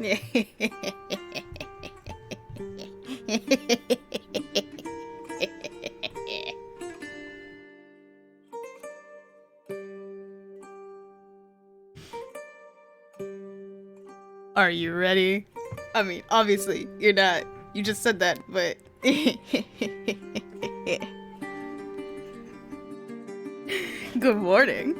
Are you ready? I mean, obviously, you're not. You just said that, but... Good morning.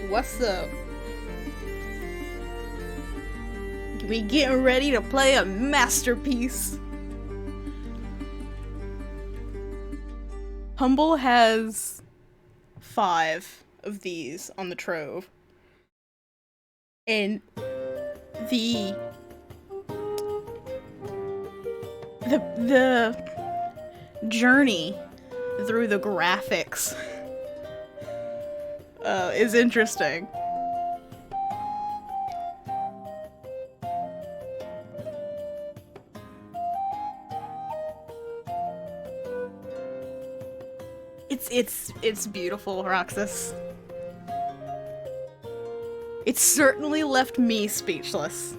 What's up? We getting ready to play a masterpiece. Humble has 5 of these on the trove. And the journey through the graphics is interesting. It's beautiful, Roxas. It certainly left me speechless.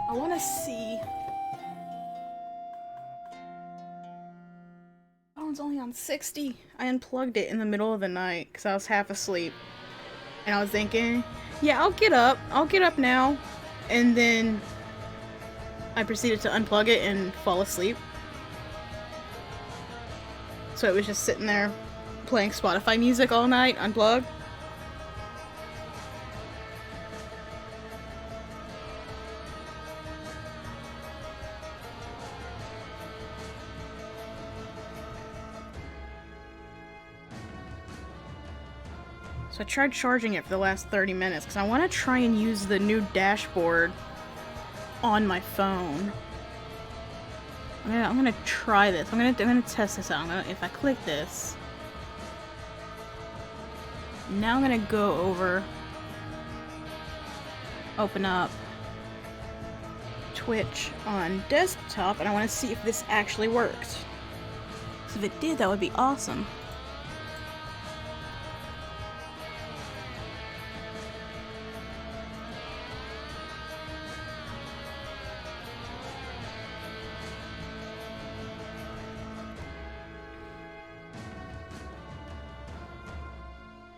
I want to see. Oh, it's only on 60. I unplugged it in the middle of the night because I was half asleep. And I was thinking, yeah, I'll get up. I'll get up now. And then I proceeded to unplug it and fall asleep. So it was just sitting there playing Spotify music all night, unplugged. So I tried charging it for the last 30 minutes because I want to try and use the new dashboard on my phone. I'm gonna try this. I'm gonna test this out. If I click this, now I'm gonna go over, open up Twitch on desktop, and I want to see if this actually worked. So if it did, that would be awesome.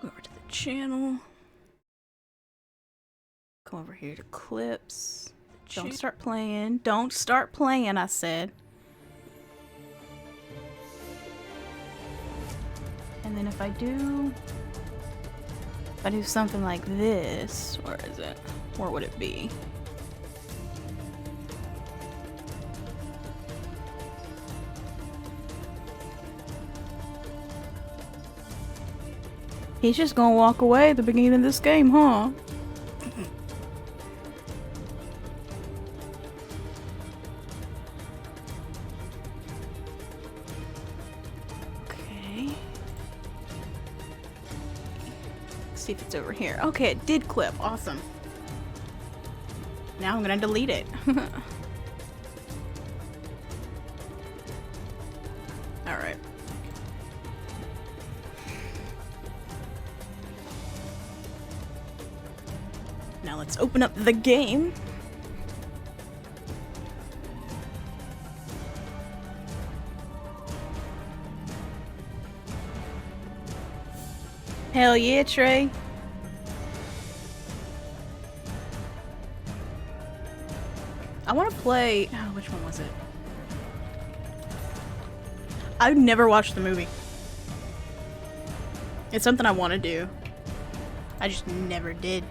Go over to the channel. Come over here to clips. Don't start playing. Don't start playing, I said. And then if I do something like this, where is it? Where would it be? He's just gonna walk away at the beginning of this game, huh? Okay. Let's see if it's over here. Okay, it did clip. Awesome. Now I'm gonna delete it. Alright. Now let's open up the game. Hell yeah, Trey. I want to play... Oh, which one was it? I've never watched the movie. It's something I want to do. I just never did.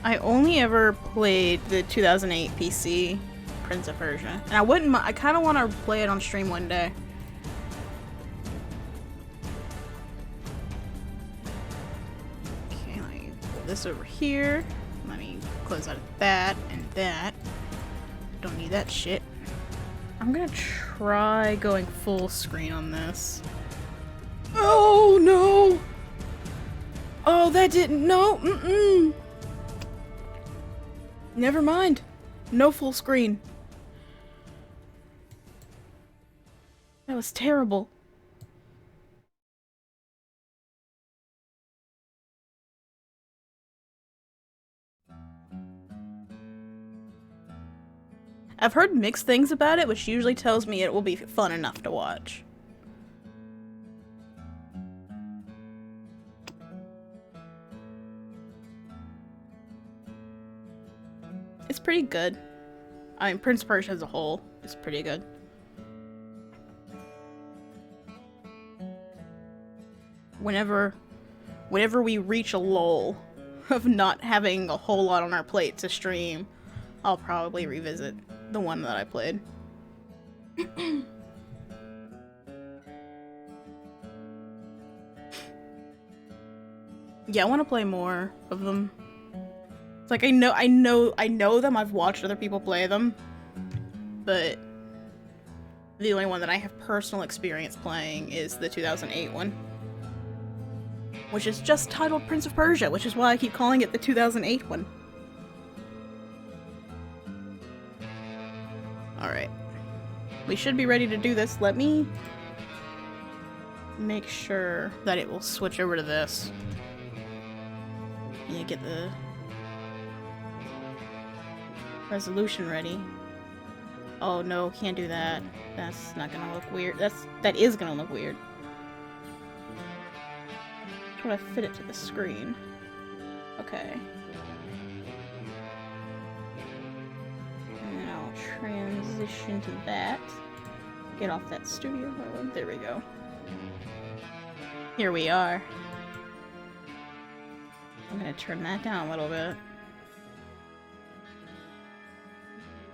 I only ever played the 2008 PC Prince of Persia, and I kind of want to play it on stream one day. Okay, let me put this over here. Let me close out that and that. Don't need that shit. I'm gonna try going full screen on this. Oh no! Oh, that didn't. No! Never mind. No full screen. That was terrible. I've heard mixed things about it, which usually tells me it will be fun enough to watch. It's pretty good. I mean, Prince of Persia as a whole is pretty good. Whenever we reach a lull of not having a whole lot on our plate to stream, I'll probably revisit the one that I played. Yeah, I want to play more of them. It's like I know them. I've watched other people play them, but the only one that I have personal experience playing is the 2008 one, which is just titled Prince of Persia, which is why I keep calling it the 2008 one. Alright. We should be ready to do this. Let me make sure that it will switch over to this. Yeah, get the resolution ready. Oh no, can't do that. That's not gonna look weird. That is gonna look weird. How do I fit it to the screen? Okay. And then I'll transition to that. Get off that studio mode. There we go. Here we are. I'm gonna turn that down a little bit.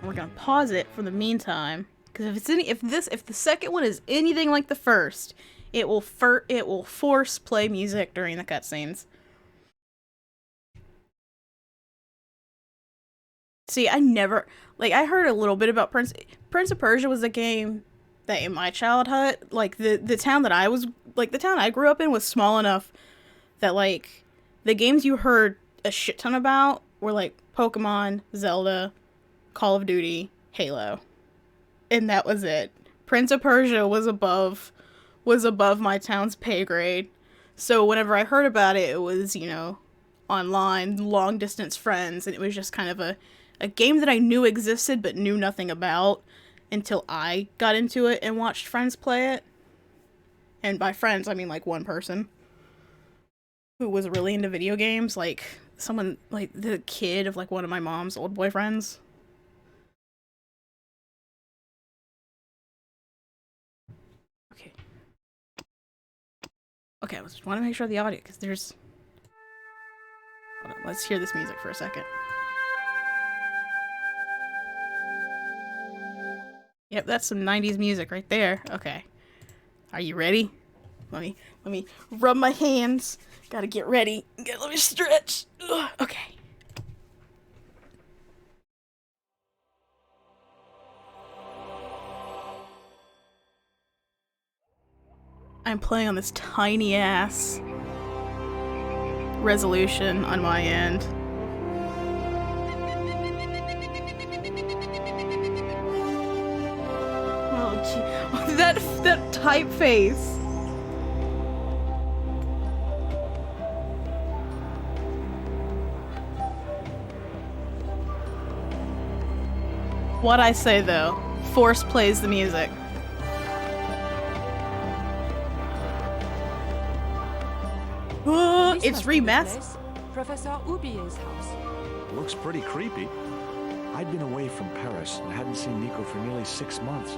We're gonna pause it for the meantime, because if the second one is anything like the first, it will force play music during the cutscenes. See, I heard a little bit about Prince of Persia was a game that in my childhood, like the town that the town I grew up in was small enough that like the games you heard a shit ton about were like Pokemon, Zelda, Call of Duty, Halo. And that was it. Prince of Persia was above my town's pay grade. So whenever I heard about it, it was, you know, online, long distance friends, and it was just kind of a game that I knew existed but knew nothing about until I got into it and watched friends play it. And by friends, I mean like one person who was really into video games, like someone like the kid of like one of my mom's old boyfriends. Okay, I just want to make sure the audio, because there's... Hold on, let's hear this music for a second. Yep, that's some 90s music right there. Okay. Are you ready? Let me rub my hands. Gotta get ready. Let me stretch. Ugh, okay. I'm playing on this tiny ass resolution on my end. Oh gee, that typeface. What I say though, Force plays the music. It's remastered. Professor Ubier's house. Looks pretty creepy. I'd been away from Paris and hadn't seen Nico for nearly 6 months.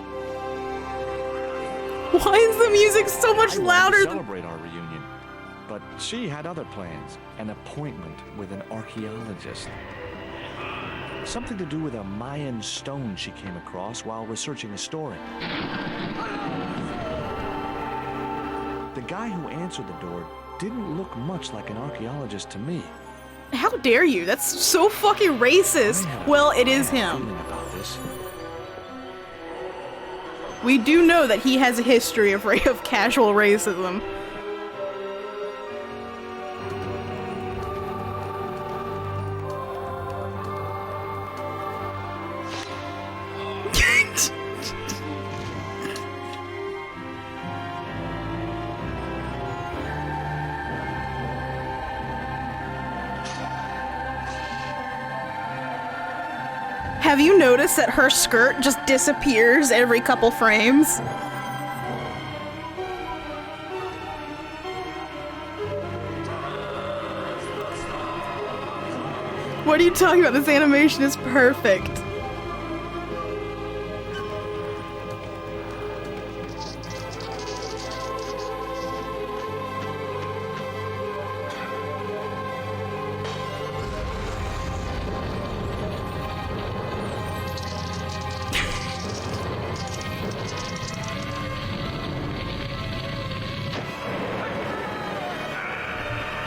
Why is the music so much louder? I celebrate our reunion, but but she had other plans. An appointment with an archaeologist. Something to do with a Mayan stone she came across while researching a story. The guy who answered the door didn't look much like an archaeologist to me. How dare you? That's so fucking racist. Well, it is him. About this. We do know that he has a history of casual racism. Have you noticed that her skirt just disappears every couple frames? What are you talking about? This animation is perfect.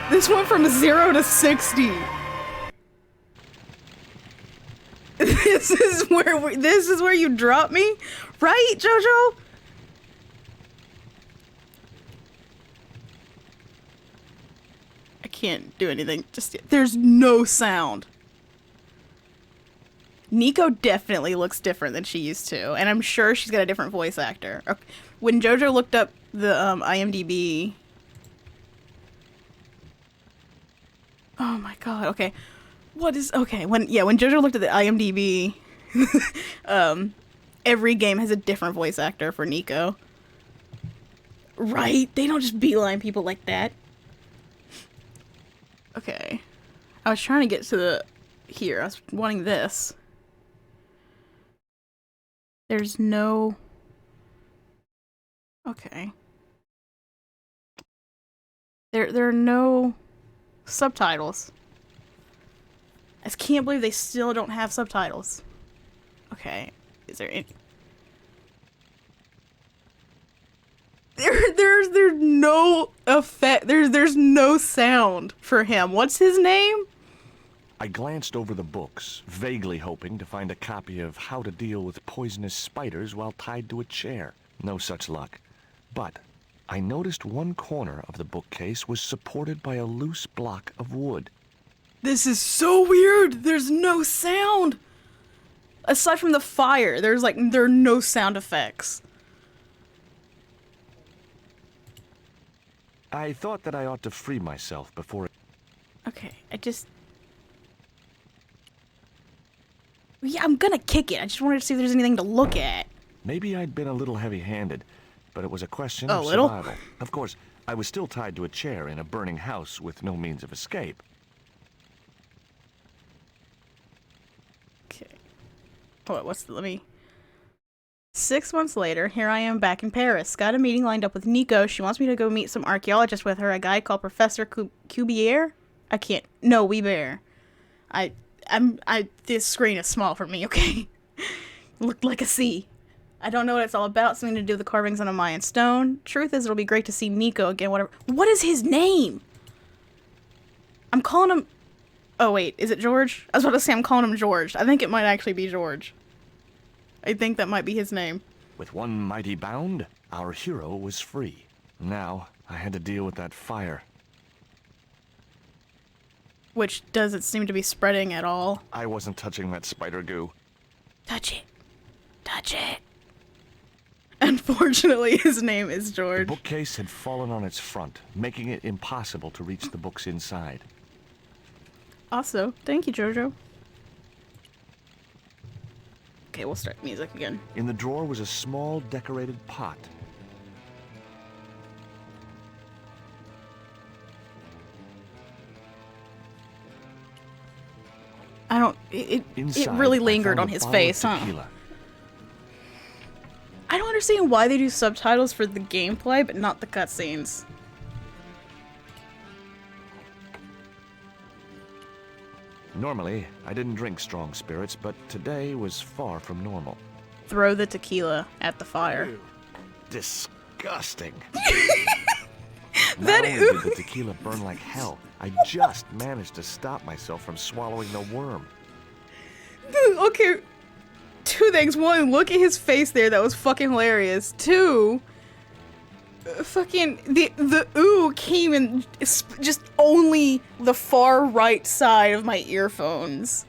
This went from 0 to 60. This is where you drop me, right, JoJo? I can't do anything just yet. There's no sound. Nico definitely looks different than she used to, and I'm sure she's got a different voice actor. When JoJo looked up the IMDb. Oh my god, okay. When JoJo looked at the IMDb, every game has a different voice actor for Nico. Right? They don't just beeline people like that. Okay. I was trying to get to here. I was wanting this. There's no... Okay. There are no subtitles. I just can't believe they still don't have subtitles. Okay. Is there any... There's no effect. There's no sound for him. What's his name? I glanced over the books, vaguely hoping to find a copy of How to Deal with Poisonous Spiders While Tied to a Chair. No such luck. But I noticed one corner of the bookcase was supported by a loose block of wood. This is so weird. There's no sound. Aside from the fire, there are no sound effects. I thought that I ought to free myself before... Okay, Yeah, I'm gonna kick it. I just wanted to see if there's anything to look at. Maybe I'd been a little heavy-handed, but it was a question A of little? survival. Of course, I was still tied to a chair in a burning house with no means of escape. Okay. Let me... 6 months later, here I am back in Paris. Got a meeting lined up with Nico. She wants me to go meet some archaeologists with her, a guy called Professor Cubier? Weber. This screen is small for me, okay? Looked like a C. I don't know what it's all about, something to do with the carvings on a Mayan stone. Truth is, it'll be great to see Nico again, whatever. What is his name? I'm calling him... Oh, wait, is it George? I was about to say I'm calling him George. I think it might actually be George. I think that might be his name. With one mighty bound, our hero was free. Now, I had to deal with that fire. Which doesn't seem to be spreading at all. I wasn't touching that spider goo. Touch it. Touch it. Unfortunately, his name is George. The bookcase had fallen on its front, making it impossible to reach the books inside. Also, thank you, Jojo. Okay, we'll start music again. In the drawer was a small decorated pot. It Inside, really I lingered found on a his bottle of face, huh? tequila. I don't understand why they do subtitles for the gameplay, but not the cutscenes. Normally, I didn't drink strong spirits, but today was far from normal. Throw the tequila at the fire. Ew. Disgusting. That Not only did the tequila burn like hell, I just managed to stop myself from swallowing the worm. Okay, two things. One, look at his face there. That was fucking hilarious. Two, fucking the ooh came in just only the far right side of my earphones.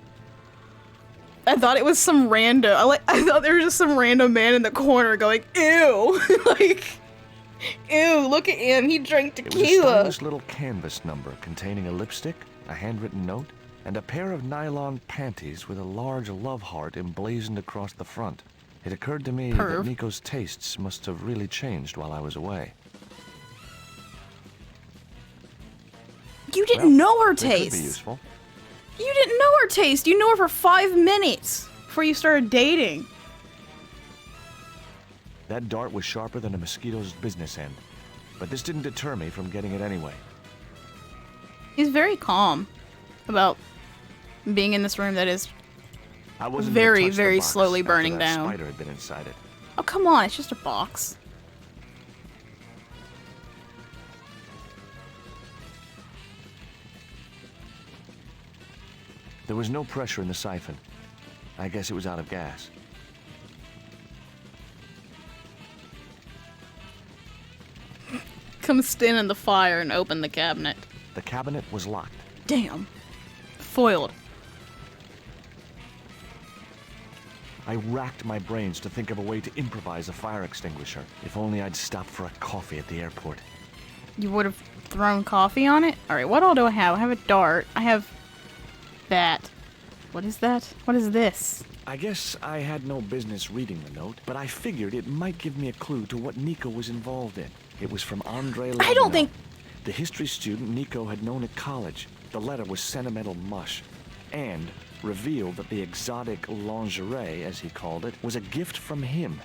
I thought it was some random. I thought there was just some random man in the corner going ew, like ew. Look at him. He drank It was a tequila. stylish little canvas number containing a lipstick, a handwritten note, and a pair of nylon panties with a large love heart emblazoned across the front. It occurred to me Perv. that Nico's tastes must have really changed while I was away. You didn't know her They could be taste. useful. You didn't know her taste. You knew her for 5 minutes before you started dating. That dart was sharper than a mosquito's business end, but this didn't deter me from getting it anyway. He's very calm about being in this room that is. I wasn't Very, gonna touch the very box slowly after burning that down. Spider had been inside it. Oh, come on. It's just a box. There was no pressure in the siphon. I guess it was out of gas. Come stand in the fire and open the cabinet. The cabinet was locked. Damn. Foiled. I racked my brains to think of a way to improvise a fire extinguisher. If only I'd stopped for a coffee at the airport. You would have thrown coffee on it? Alright, what all do I have? I have a dart. I have that. What is that? What is this? I guess I had no business reading the note, but I figured it might give me a clue to what Nico was involved in. It was from Andre I don't Lavino, think- the history student Nico had known at college. The letter was sentimental mush, and revealed that the exotic lingerie, as he called it, was a gift from him.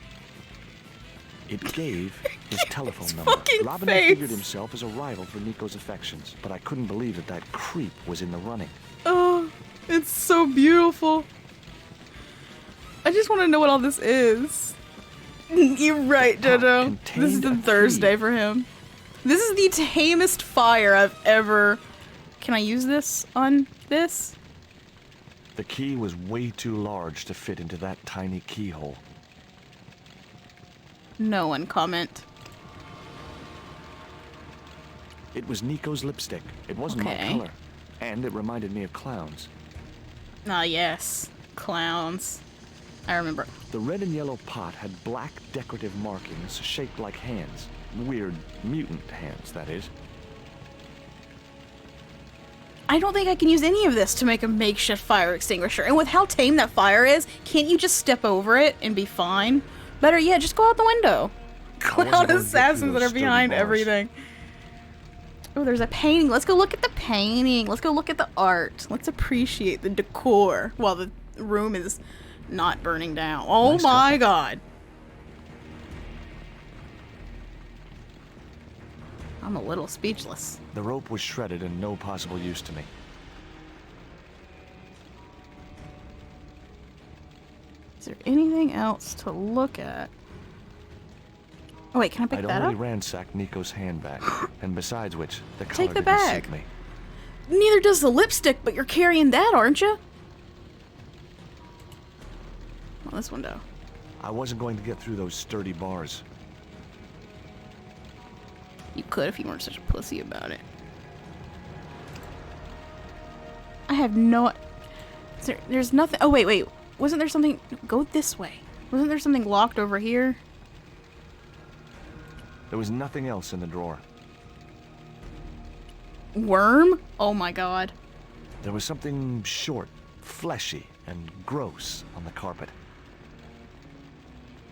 It gave his telephone number. fucking Robin face. figured himself as a rival for Nico's affections, but I couldn't believe that that creep was in the running. Oh, it's so beautiful. I just want to know what all this is. You're right, The pot Jojo. This is contained the a key. Thursday for him. This is the tamest fire I've ever... Can I use this on this? The key was way too large to fit into that tiny keyhole. No one comment. It was Nico's lipstick. It wasn't my Okay. color. And it reminded me of clowns. Ah, yes. Clowns. I remember. The red and yellow pot had black decorative markings shaped like hands. Weird mutant hands, that is. I don't think I can use any of this to make a makeshift fire extinguisher. And with how tame that fire is, can't you just step over it and be fine? Better yet, just go out the window. wasn't Clown going to get assassins through that those are behind sturdy bars. everything. Oh, there's a painting. Let's go look at the painting. Let's go look at the art. Let's appreciate the decor while the room is not burning down. Oh Nice my couple. god. I'm a little speechless. The rope was shredded and no possible use to me. Is there anything else to look at? Oh wait, can I pick I'd that already up? ransacked Nico's handbag, and besides which, the color Take the didn't bag. suit me. Neither does the lipstick, but you're carrying that, aren't you? Well, this window. I wasn't going to get through those sturdy bars. You could if you weren't such a pussy about it. I have no... There's nothing... Oh, wait. Wasn't there something... Go this way. Wasn't there something locked over here? There was nothing else in the drawer. Worm? Oh my god. There was something short, fleshy, and gross on the carpet.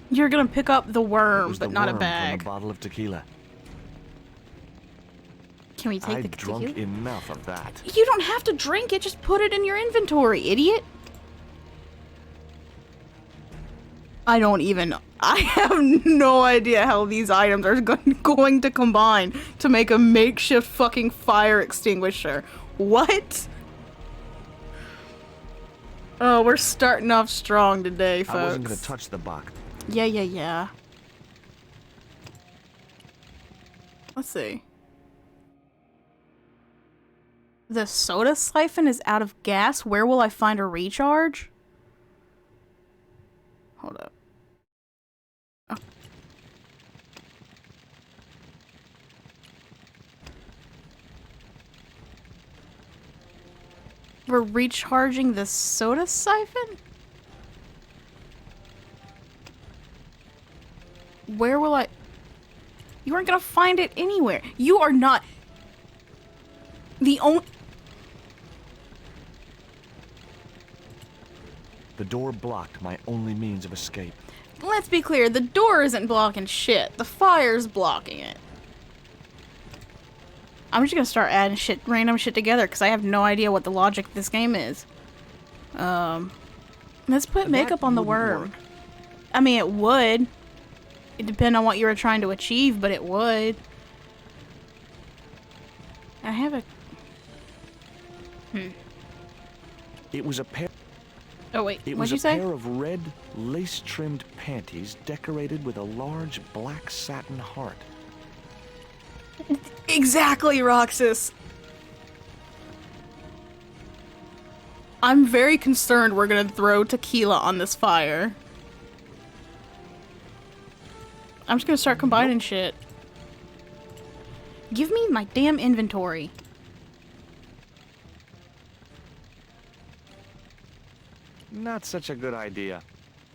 You're gonna pick up the It worm, was but the not a worm bag. from a bottle of tequila. Can we take the I'd drunk tequila? enough of that. You don't have to drink it, just put it in your inventory, idiot. I don't even... I have no idea how these items are going to combine to make a makeshift fucking fire extinguisher. What? Oh, we're starting off strong today, folks. I wasn't gonna touch the box. Yeah. Let's see. The soda siphon is out of gas. Where will I find a recharge? Hold up. Oh. We're recharging the soda siphon? Where will I... You aren't gonna find it anywhere. You are not... The only... The door blocked my only means of escape. Let's be clear, the door isn't blocking shit. The fire's blocking it. I'm just gonna start adding random shit together because I have no idea what the logic of this game is. Let's put makeup on the worm. Work. I mean, it would. It depends on what you were trying to achieve, but it would. I have a... It was a pair. Oh wait, It what'd was you a say? pair of red, lace-trimmed panties decorated with a large black satin heart. Exactly, Roxas! I'm very concerned we're gonna throw tequila on this fire. I'm just gonna start combining shit. Give me my damn inventory. Not such a good idea.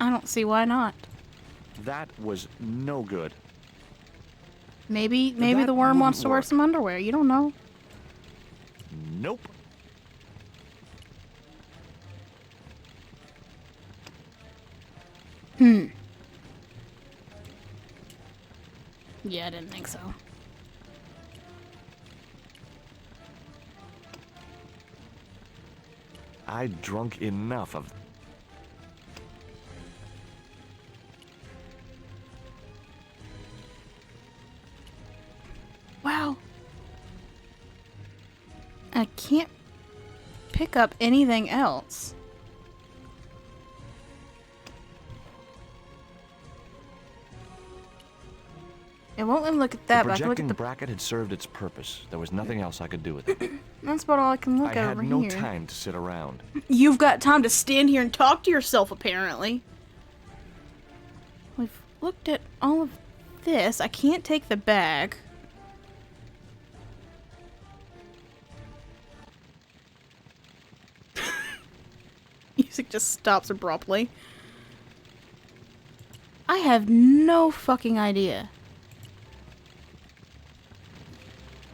I don't see why not. That was no good. Maybe That the worm wants wouldn't to wear work. some underwear. You don't know. Nope. Yeah, I didn't think so. I'd drunk enough of... Wow. I can't pick up anything else. It won't let me look at that, The but I can look projecting at the... bracket had served its purpose. There was nothing else I could do with it. That's about all I can look I at had over no here. time to sit around. You've got time to stand here and talk to yourself, apparently. We've looked at all of this. I can't take the bag. Music just stops abruptly. I have no fucking idea.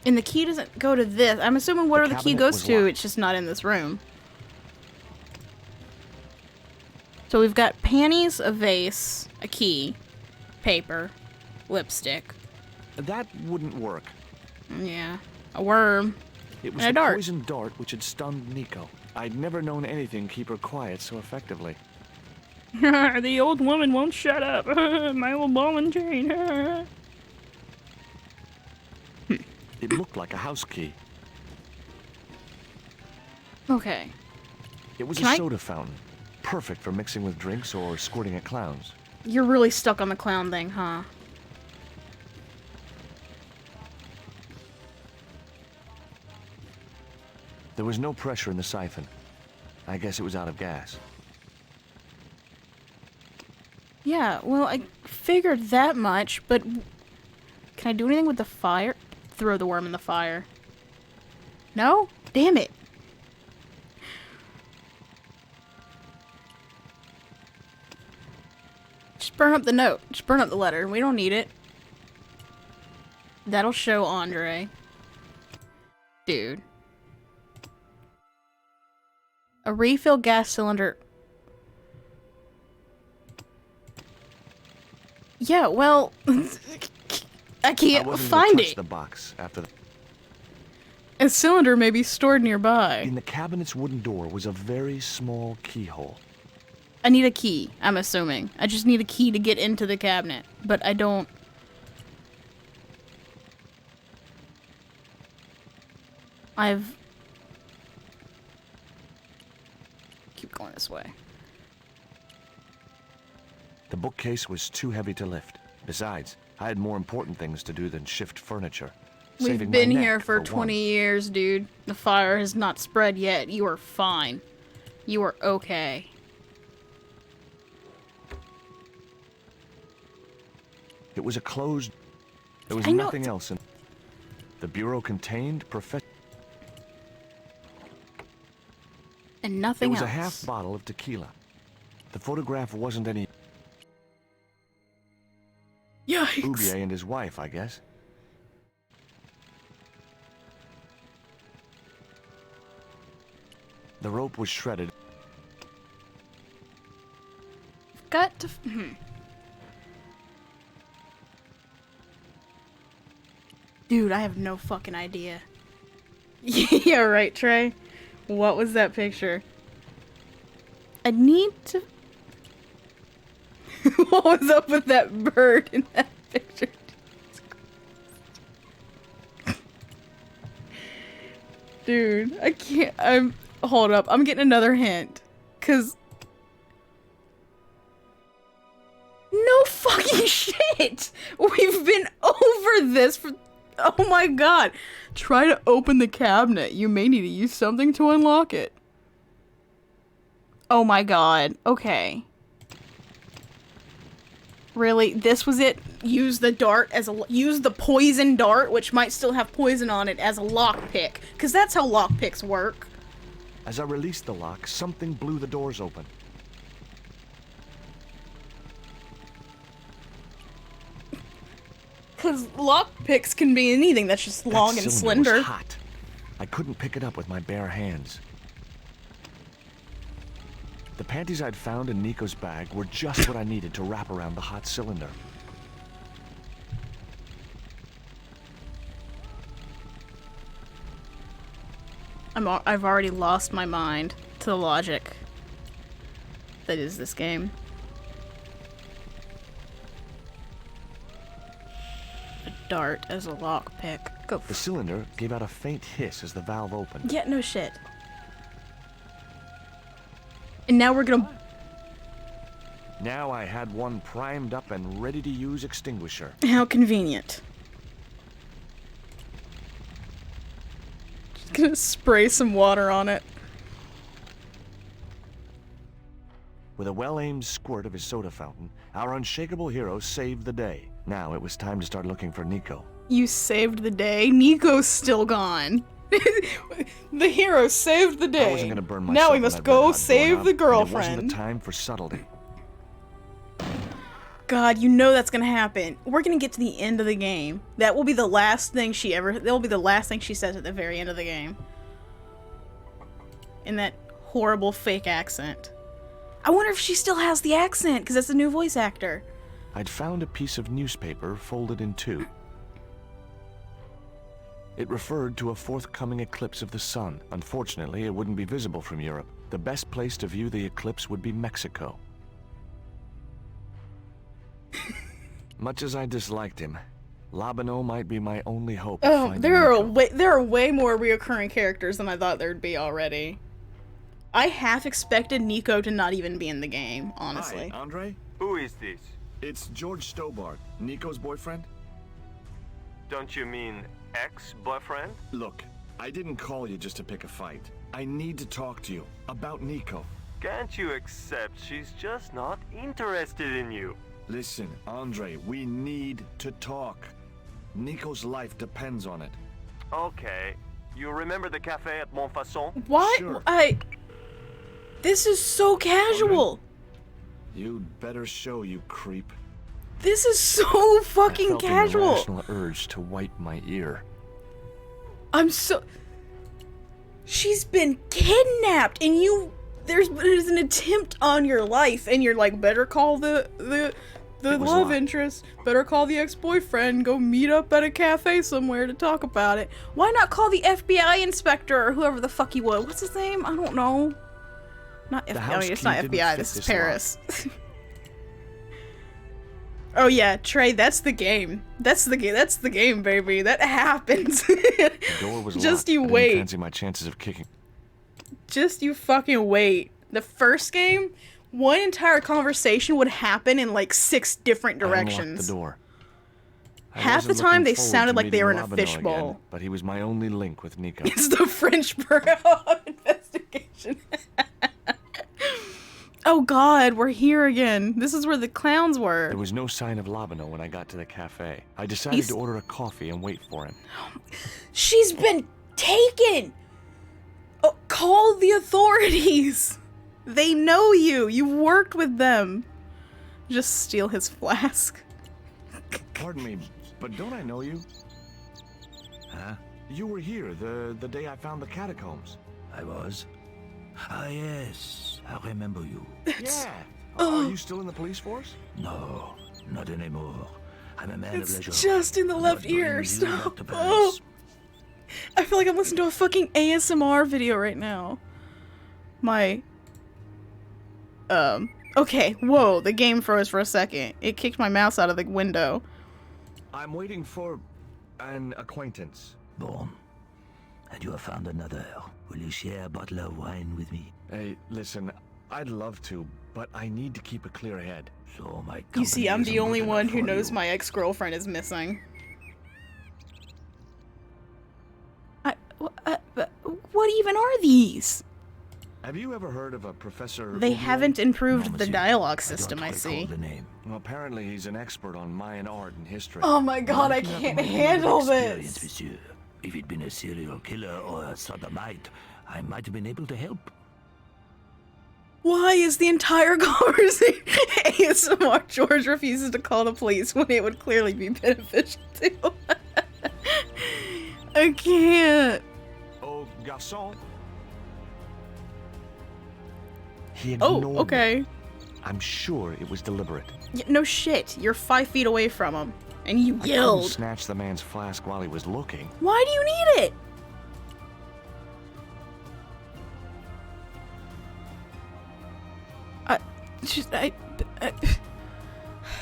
And the key doesn't go to this. I'm assuming whatever the key cabinet goes was to, locked. it's just not in this room. So we've got panties, a vase, a key, paper, lipstick. That wouldn't work. Yeah. A worm. It was And a the dart. poisoned dart which had stunned Nico. I'd never known anything keep her quiet so effectively. The old woman won't shut up. My old ball and chain. It looked like a house key. Okay. It was Can a I- soda fountain. Perfect for mixing with drinks or squirting at clowns. You're really stuck on the clown thing, huh? There was no pressure in the siphon. I guess it was out of gas. Yeah, well, I figured that much, but can I do anything with the fire? Throw the worm in the fire. No? Damn it. Just burn up the note. Just burn up the letter. We don't need it. That'll show Andre. Dude. A refill gas cylinder. Yeah, well, I I can't wasn't find gonna touch it. the box after the... A cylinder may be stored nearby. In the cabinet's wooden door was a very small keyhole. I need a key, I'm assuming. I just need a key to get into the cabinet, but I don't... keep going this way. The bookcase was too heavy to lift. Besides, I had more important things to do than shift furniture. We've Saving been my neck, here for 20 years, dude. The fire has not spread yet. You are fine. You are okay. It was a closed... There was I know nothing else in... The bureau contained And There nothing was else. a half bottle of tequila. The photograph wasn't any... Yikes. Ubier and his wife, I guess. The rope was shredded. Got to... Dude, I have no fucking idea. Yeah, right, Trey? What was that picture? I need to... What was up with that bird in that picture? Dude, I can't... Hold up, I'm getting another hint. 'Cause... No fucking shit! We've been over this for... Oh my god. Try to open the cabinet. You may need to use something to unlock it. Oh my god. Okay. Really? This was it? Use the dart as a... Use the poison dart, which might still have poison on it, as a lockpick. Because that's how lockpicks work. As I released the lock, something blew the doors open. Because lockpicks can be anything that's just long That and cylinder slender. was hot. I couldn't pick it up with my bare hands. The panties I'd found in Nico's bag were just what I needed to wrap around the hot cylinder. I've already lost my mind to the logic that is this game. A dart as a lockpick. Go. The cylinder gave out a faint hiss as the valve opened. Yeah, no shit. And now we're gonna... Now I had one primed up and ready to use extinguisher. How convenient. Just gonna spray some water on it. With a well-aimed squirt of his soda fountain, our unshakable hero saved the day. Now it was time to start looking for Nico. You saved the day? Nico's still gone. The hero saved the day. I wasn't gonna burn Now myself we on must that go red-hot save doorknob, the and girlfriend. It wasn't the time for subtlety. God, you know that's gonna happen. We're gonna get to the end of the game. That will be the last thing she ever... That will be the last thing she says at the very end of the game. In that horrible fake accent. I wonder if she still has the accent, because that's a new voice actor. I'd found a piece of newspaper folded in two. It referred to a forthcoming eclipse of the sun. Unfortunately, it wouldn't be visible from Europe. The best place to view the eclipse would be Mexico. Much as I disliked him, Labano might be my only hope of Oh, finding there Nico. are way more reoccurring characters than I thought there'd be already. I half expected Nico to not even be in the game, honestly. Hi, Andre? Who is this? It's George Stobart, Nico's boyfriend. Don't you mean ex-boyfriend? Look, I didn't call you just to pick a fight. I need to talk to you about Nico. Can't you accept she's just not interested in you? Listen, Andre, we need to talk. Nico's life depends on it. Okay. You remember the cafe at Montfaucon? What? Sure. This is so casual. You'd better show, you creep. This is so I fucking felt casual. an irrational urge to wipe my ear. I'm so... She's been kidnapped, and there's an attempt on your life, and you're like, better call the It was love locked. interest, better call the ex-boyfriend, go meet up at a cafe somewhere to talk about it. Why not call the FBI inspector, or whoever the fuck he was? What's his name? I don't know. Not FBI, house it's key not didn't FBI, fit this is this Paris. Oh yeah, Trey, that's the game. That's the game, baby. That happens. The door was Just locked. you I didn't wait. fancy my chances of kicking. Just you fucking wait The first game, one entire conversation would happen in like 6 different I unlocked directions. the door. I Half the wasn't time looking they forward sounded to like they were in a meeting Labano fishbowl. again, but he was my only link with Nico. It's the French Bureau of Investigation. Oh god, we're here again. This is where the clowns were. There was no sign of Labano when I got to the cafe. I decided to order a coffee and wait for him. She's been taken! Oh, call the authorities! They know you! You worked with them! Just steal his flask. Pardon me, but don't I know you? Huh? You were here the day I found the catacombs. I was? Ah, yes. I remember you. Yeah. Are you still in the police force? No, not anymore. I'm a man of It's leisure. just in the left What ear. brings you back Stop. to Oh, Paris? I feel like I'm listening to a fucking ASMR video right now. Okay, whoa, the game froze for a second. It kicked my mouse out of the window. I'm waiting for an acquaintance. Bon. And you have found another. Will you share a bottle of wine with me? Hey, listen, I'd love to, but I need to keep a clear head. So my You see, company I'm the isn't only good one enough who for knows you. my ex-girlfriend is missing. What even are these? Have you ever heard of a Professor They Oubliette? haven't improved No, the monsieur. dialogue I system, don't I recall see. the name. Well, apparently he's an expert on Mayan art and history. Oh my god, I If you have can't a moment of handle experience, this! monsieur. If he'd been a serial killer or a sodomite, I might have been able to help. Why is the entire conversation ASMR? George refuses to call the police when it would clearly be beneficial to him. I can't. Oh, garçon. He Oh, ignored me. okay. I'm sure it was deliberate. Yeah, no shit, you're 5 feet away from him. And you I couldn't yelled. snatch the man's flask while he was looking. Why do you need it?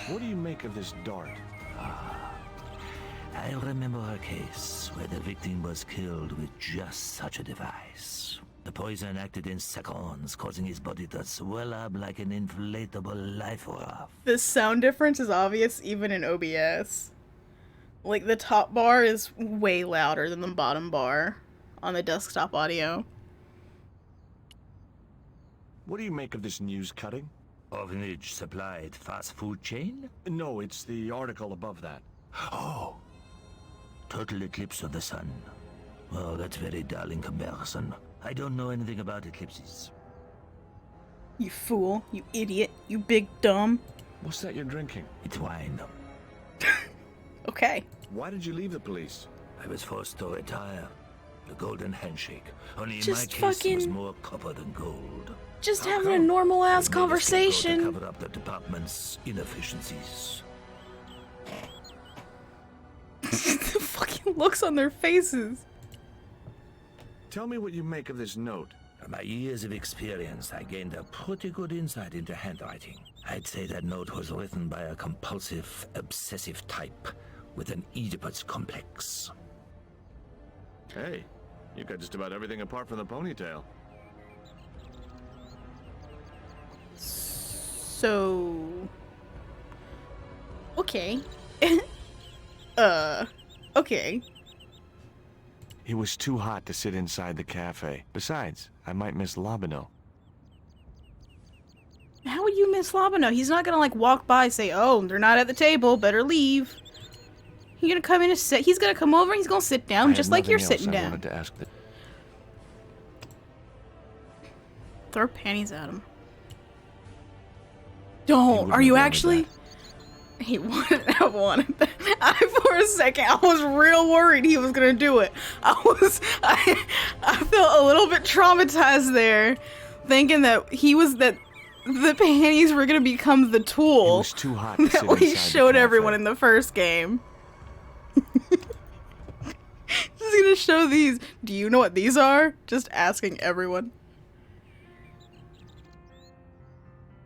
What do you make of this dart? I remember a case where the victim was killed with just such a device. The poison acted in seconds, causing his body to swell up like an inflatable life raft. The sound difference is obvious even in OBS. Like, the top bar is way louder than the bottom bar on the desktop audio. What do you make of this news cutting? Orphanage supplied fast food chain? No, it's the article above that. Oh. Total eclipse of the sun. Oh, that's very dull in comparison. I don't know anything about eclipses. You fool, you idiot, you big dumb. What's that you're drinking? It's wine. Okay. Why did you leave the police? I was forced to retire. The golden handshake. Only in my Just case, it was fucking- more copper than gold. Just How having a come? normal ass They made a scapegoat to conversation. cover up the department's inefficiencies. The fucking looks on their faces. Tell me what you make of this note. From my years of experience, I gained a pretty good insight into handwriting. I'd say that note was written by a compulsive, obsessive type with an Oedipus complex. Hey, you got just about everything apart from the ponytail. So... Okay. Okay. It was too hot to sit inside the cafe. Besides, I might miss Labano. How would you miss Labano? He's not gonna, like, walk by and say, oh, they're not at the table, better leave. He's gonna come in and sit. He's gonna come over and he's gonna sit down, I just had like you're nothing else sitting I down. wanted to ask the Throw panties at him. He Don't. wouldn't Are you have wanted actually? that. He wouldn't have wanted that. For a second, I was real worried he was gonna do it. I felt a little bit traumatized there, thinking that the panties were gonna become the It tool was too hot to that sit we inside showed the everyone cafe. in the first game. Just gonna show these. Do you know what these are? Just asking everyone.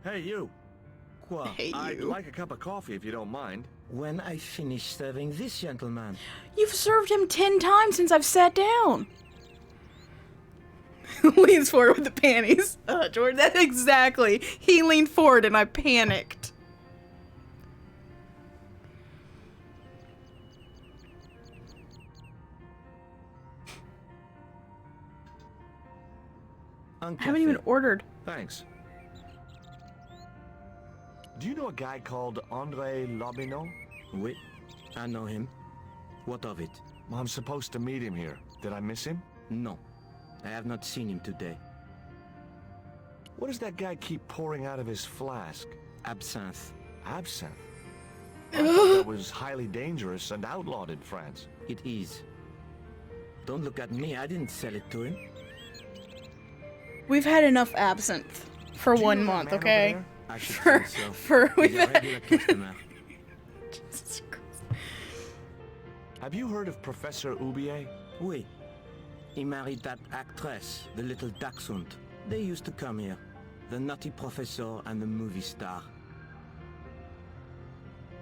Hey, you. Well, Hey, I'd you. like a cup of coffee if you don't mind. When I finish serving this gentleman. You've served him 10 times since I've sat down. Leans forward with the panties. Jordan, that's exactly. He leaned forward and I panicked. I haven't even ordered. Thanks. Do you know a guy called Andre Lobineau? Oui, I know him. What of it? Well, I'm supposed to meet him here. Did I miss him? No, I have not seen him today. What does that guy keep pouring out of his flask? Absinthe. Absinthe? I thought that was highly dangerous and outlawed in France. It is. Don't look at me, I didn't sell it to him. We've had enough absinthe for Do you 1 know that month, man over okay? there? I should For think so. for He's we've a had. regular customer. Jesus Christ. Have you heard of Professor Oubier? Oui. He married that actress, the little dachshund. They used to come here. The nutty professor and the movie star.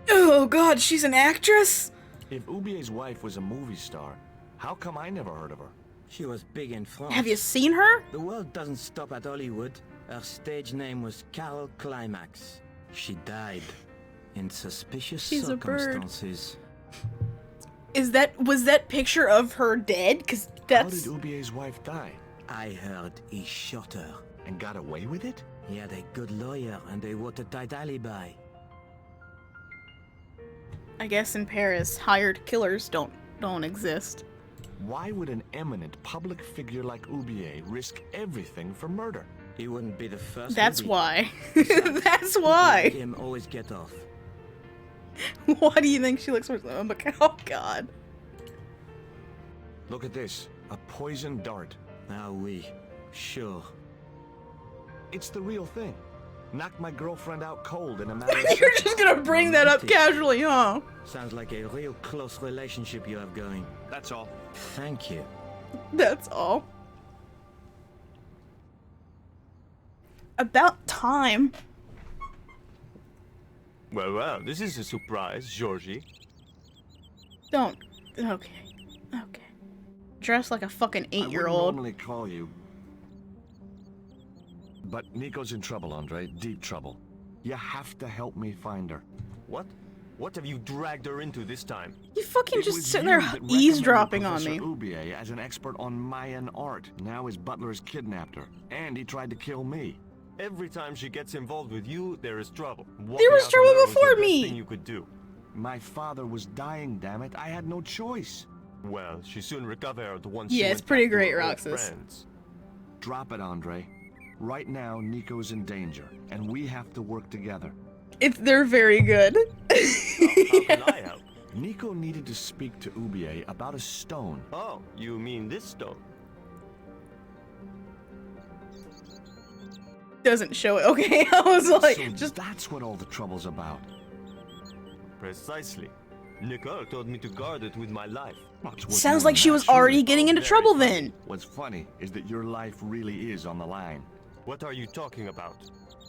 Oh God, she's an actress. If Oubier's wife was a movie star, how come I never heard of her? She was big in France. Have you seen her? The world doesn't stop at Hollywood. Her stage name was Carol Climax. She died in suspicious She's a bird. circumstances. Was that picture of her dead? Cause How that's. did Oubier's wife die? I heard he shot her. And got away with it? He had a good lawyer and a watertight alibi. I guess in Paris, hired killers don't exist. Why would an eminent public figure like Oubier risk everything for murder? He wouldn't be the first. That's would he? why. Besides, That's people like why. him always get off. Why do you think she looks for? Oh God. Look at this. A poison dart. Ah oui, sure. It's the real thing. Knocked my girlfriend out cold in a matter of You're seconds. just gonna bring that up casually, huh? Sounds like a real close relationship you have going. That's all. Thank you. That's all. About time. Well, this is a surprise, Georgie. Don't. Okay. Okay. Dress like a fucking I wouldn't 8-year-old. normally call you. But Nico's in trouble, Andre. Deep trouble. You have to help me find her. What? What have you dragged her into this time? You fucking It just was sitting you there that recommended eavesdropping on Professor me. Oubier as an expert on Mayan art. Now his butler has kidnapped her, and he tried to kill me. Every time she gets involved with you, there is trouble. There was trouble before me. Thing you could do. My father was dying, damn it. I had no choice. Well, she soon recovered once. Yeah, she it's went pretty back to great, her old Roxas. friends. Drop it, Andre. Right now, Nico's in danger, and we have to work together. They're very good. How can I help? Nico needed to speak to Oubier about a stone. Oh, you mean this stone? Doesn't show it. Okay, I was like, So just that's what all the trouble's about. Precisely. Nicole told me to guard it with my life. It's worth sounds more like than she that, was surely. already getting into Very trouble funny. then. What's funny is that your life really is on the line. What are you talking about?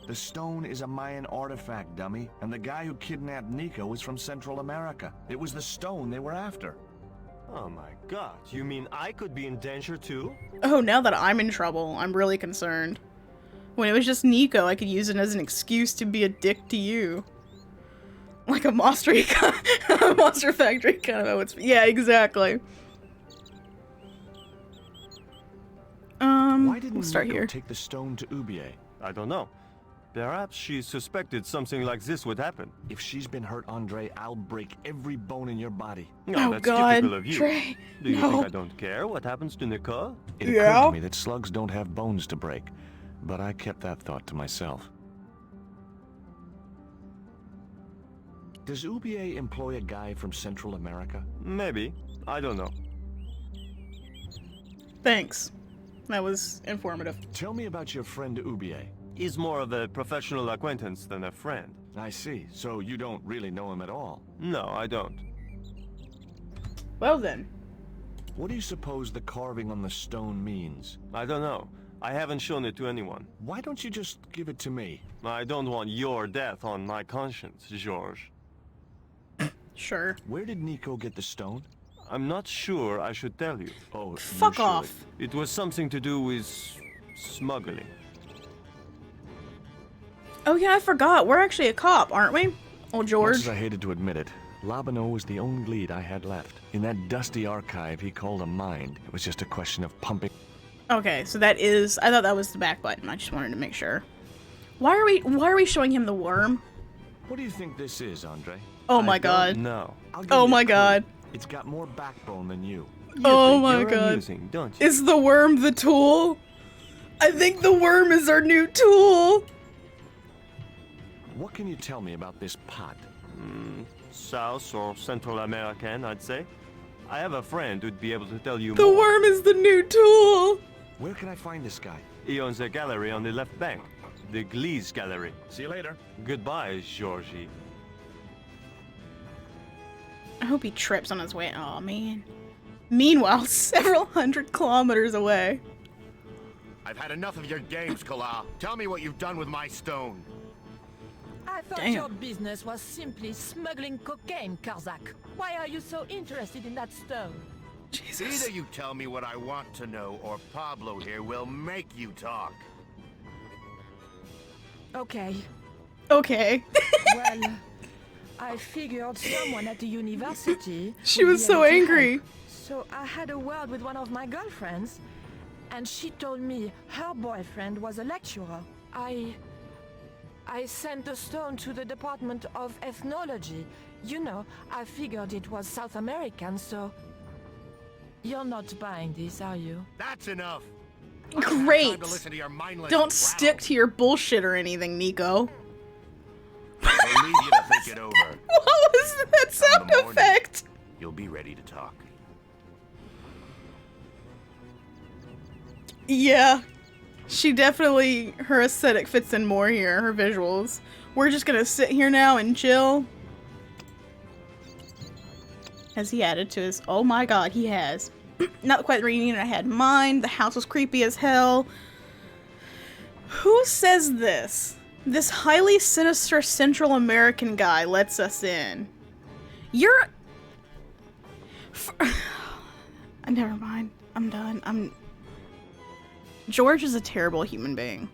The stone is a Mayan artifact, dummy, and the guy who kidnapped Nico is from Central America. It was the stone they were after. Oh my god, you mean I could be in danger too? Oh, now that I'm in trouble, I'm really concerned. When it was just Nico, I could use it as an excuse to be a dick to you. Like a Monster Monster Factory kind of. Yeah, exactly. Why didn't Let's start Nico here. take the stone to Oubier? I don't know. Perhaps she suspected something like this would happen. If she's been hurt, Andre, I'll break every bone in your body. No, Oh, that's God, typical of you. Trey, Do you no. think I don't care what happens to Nicole? It Yeah? occurred to me that slugs don't have bones to break, but I kept that thought to myself. Does Oubier employ a guy from Central America? Maybe. I don't know. Thanks. That was informative. Tell me about your friend Oubier. He's more of a professional acquaintance than a friend. I see. So you don't really know him at all. No, I don't. Well then. What do you suppose the carving on the stone means? I don't know. I haven't shown it to anyone. Why don't you just give it to me? I don't want your death on my conscience, George. Sure. Where did Nico get the stone? I'm not sure I should tell you. Oh, Fuck you should. off. It was something to do with smuggling. Oh yeah, I forgot. We're actually a cop, aren't we? Oh, Much George. as I hated to admit it, Labano was the only lead I had left. In that dusty archive he called a mind, it was just a question of pumping. Okay, so that is. I thought that was the back button. I just wanted to make sure. Why are we showing him the worm? What do you think this is, Andre? Oh my god. No. Oh my god. It's got more backbone than you. Oh my you're god. amusing, don't you? Is the worm the tool? I think the worm is our new tool. What can you tell me about this pot? South or Central American, I'd say. I have a friend who'd be able to tell you The more. worm is the new tool. Where can I find this guy? He owns a gallery on the left bank. The Gliese Gallery. See you later. Goodbye, Georgie. I hope he trips on his way. Oh man. Meanwhile, several hundred kilometers away. I've had enough of your games, Kala. Tell me what you've done with my stone. I thought Damn. your business was simply smuggling cocaine, Karzak. Why are you so interested in that stone? Jesus. Either you tell me what I want to know, or Pablo here will make you talk. Okay. Okay. Well, I figured someone at the university. She would was be so able to angry. help. So I had a word with one of my girlfriends, and she told me her boyfriend was a lecturer. I sent the stone to the Department of Ethnology. You know, I figured it was South American, so... You're not buying this, are you? That's enough. Great. Time to listen to your mindless Don't rattle. stick to your bullshit or anything, Nico. I'll leave you to think it over. What was that sound morning. effect? You'll be ready to talk. Yeah. She definitely, her aesthetic fits in more here, her visuals. We're just gonna sit here now and chill. Has he added to his... Oh my god, he has. Not quite the reunion I had in mind. The house was creepy as hell. Who says this? This highly sinister Central American guy lets us in. You're... Never mind. I'm done. George is a terrible human being.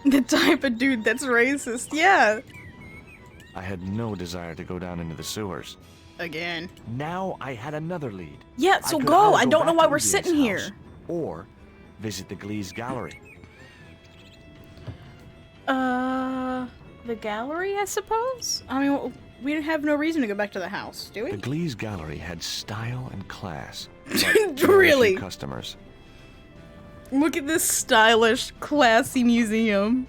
The type of dude that's racist, yeah. I had no desire to go down into the sewers. Again. Now I had another lead. Yeah, so could go. either I don't know back why to we're Udier's sitting house, here. Or visit the Gliese Gallery. The gallery, I suppose? I mean, we have no reason to go back to the house, do we? The Gliese Gallery had style and class. Really? Customers. Look at this stylish, classy museum.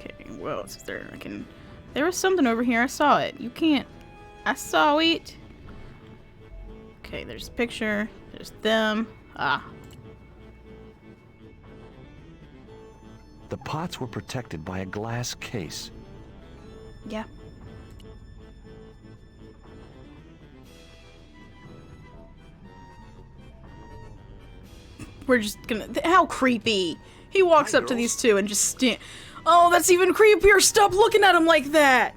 Okay, what else is there? There was something over here. I saw it. You can't... I saw it. Okay, there's a picture. There's them. Ah. The pots were protected by a glass case. Yeah. We're just gonna... How creepy. He walks Hi, up to girls. these two and just Oh, that's even creepier. Stop looking at him like that.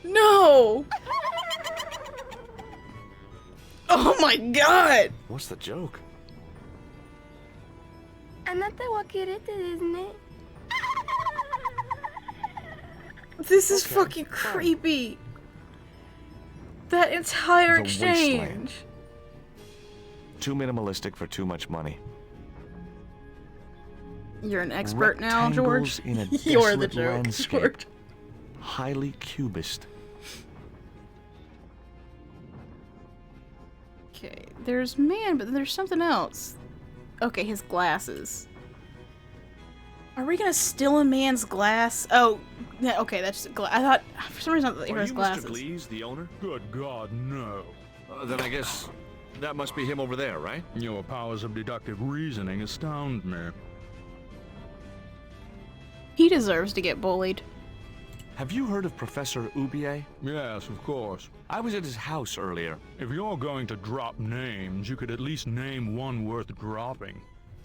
No. Oh my god. What's the joke? あなたはキレてですね。 This is fucking creepy. That entire The exchange. wasteland. Too minimalistic for too much money. You're an expert now, George. Rectangles in a You're the desolate joke, landscape. George. Highly cubist. Okay, there's man, but there's something else. Okay, his glasses. Are we gonna steal a man's glass? Oh, yeah, okay, that's just I thought for some reason I thought they were his glasses. Gliese, the owner? Good God, no. Then I guess that must be him over there, right? Your powers of deductive reasoning astound me. He deserves to get bullied. Have you heard of Professor Ubier? Yes, of course. I was at his house earlier. If you're going to drop names, you could at least name one worth dropping.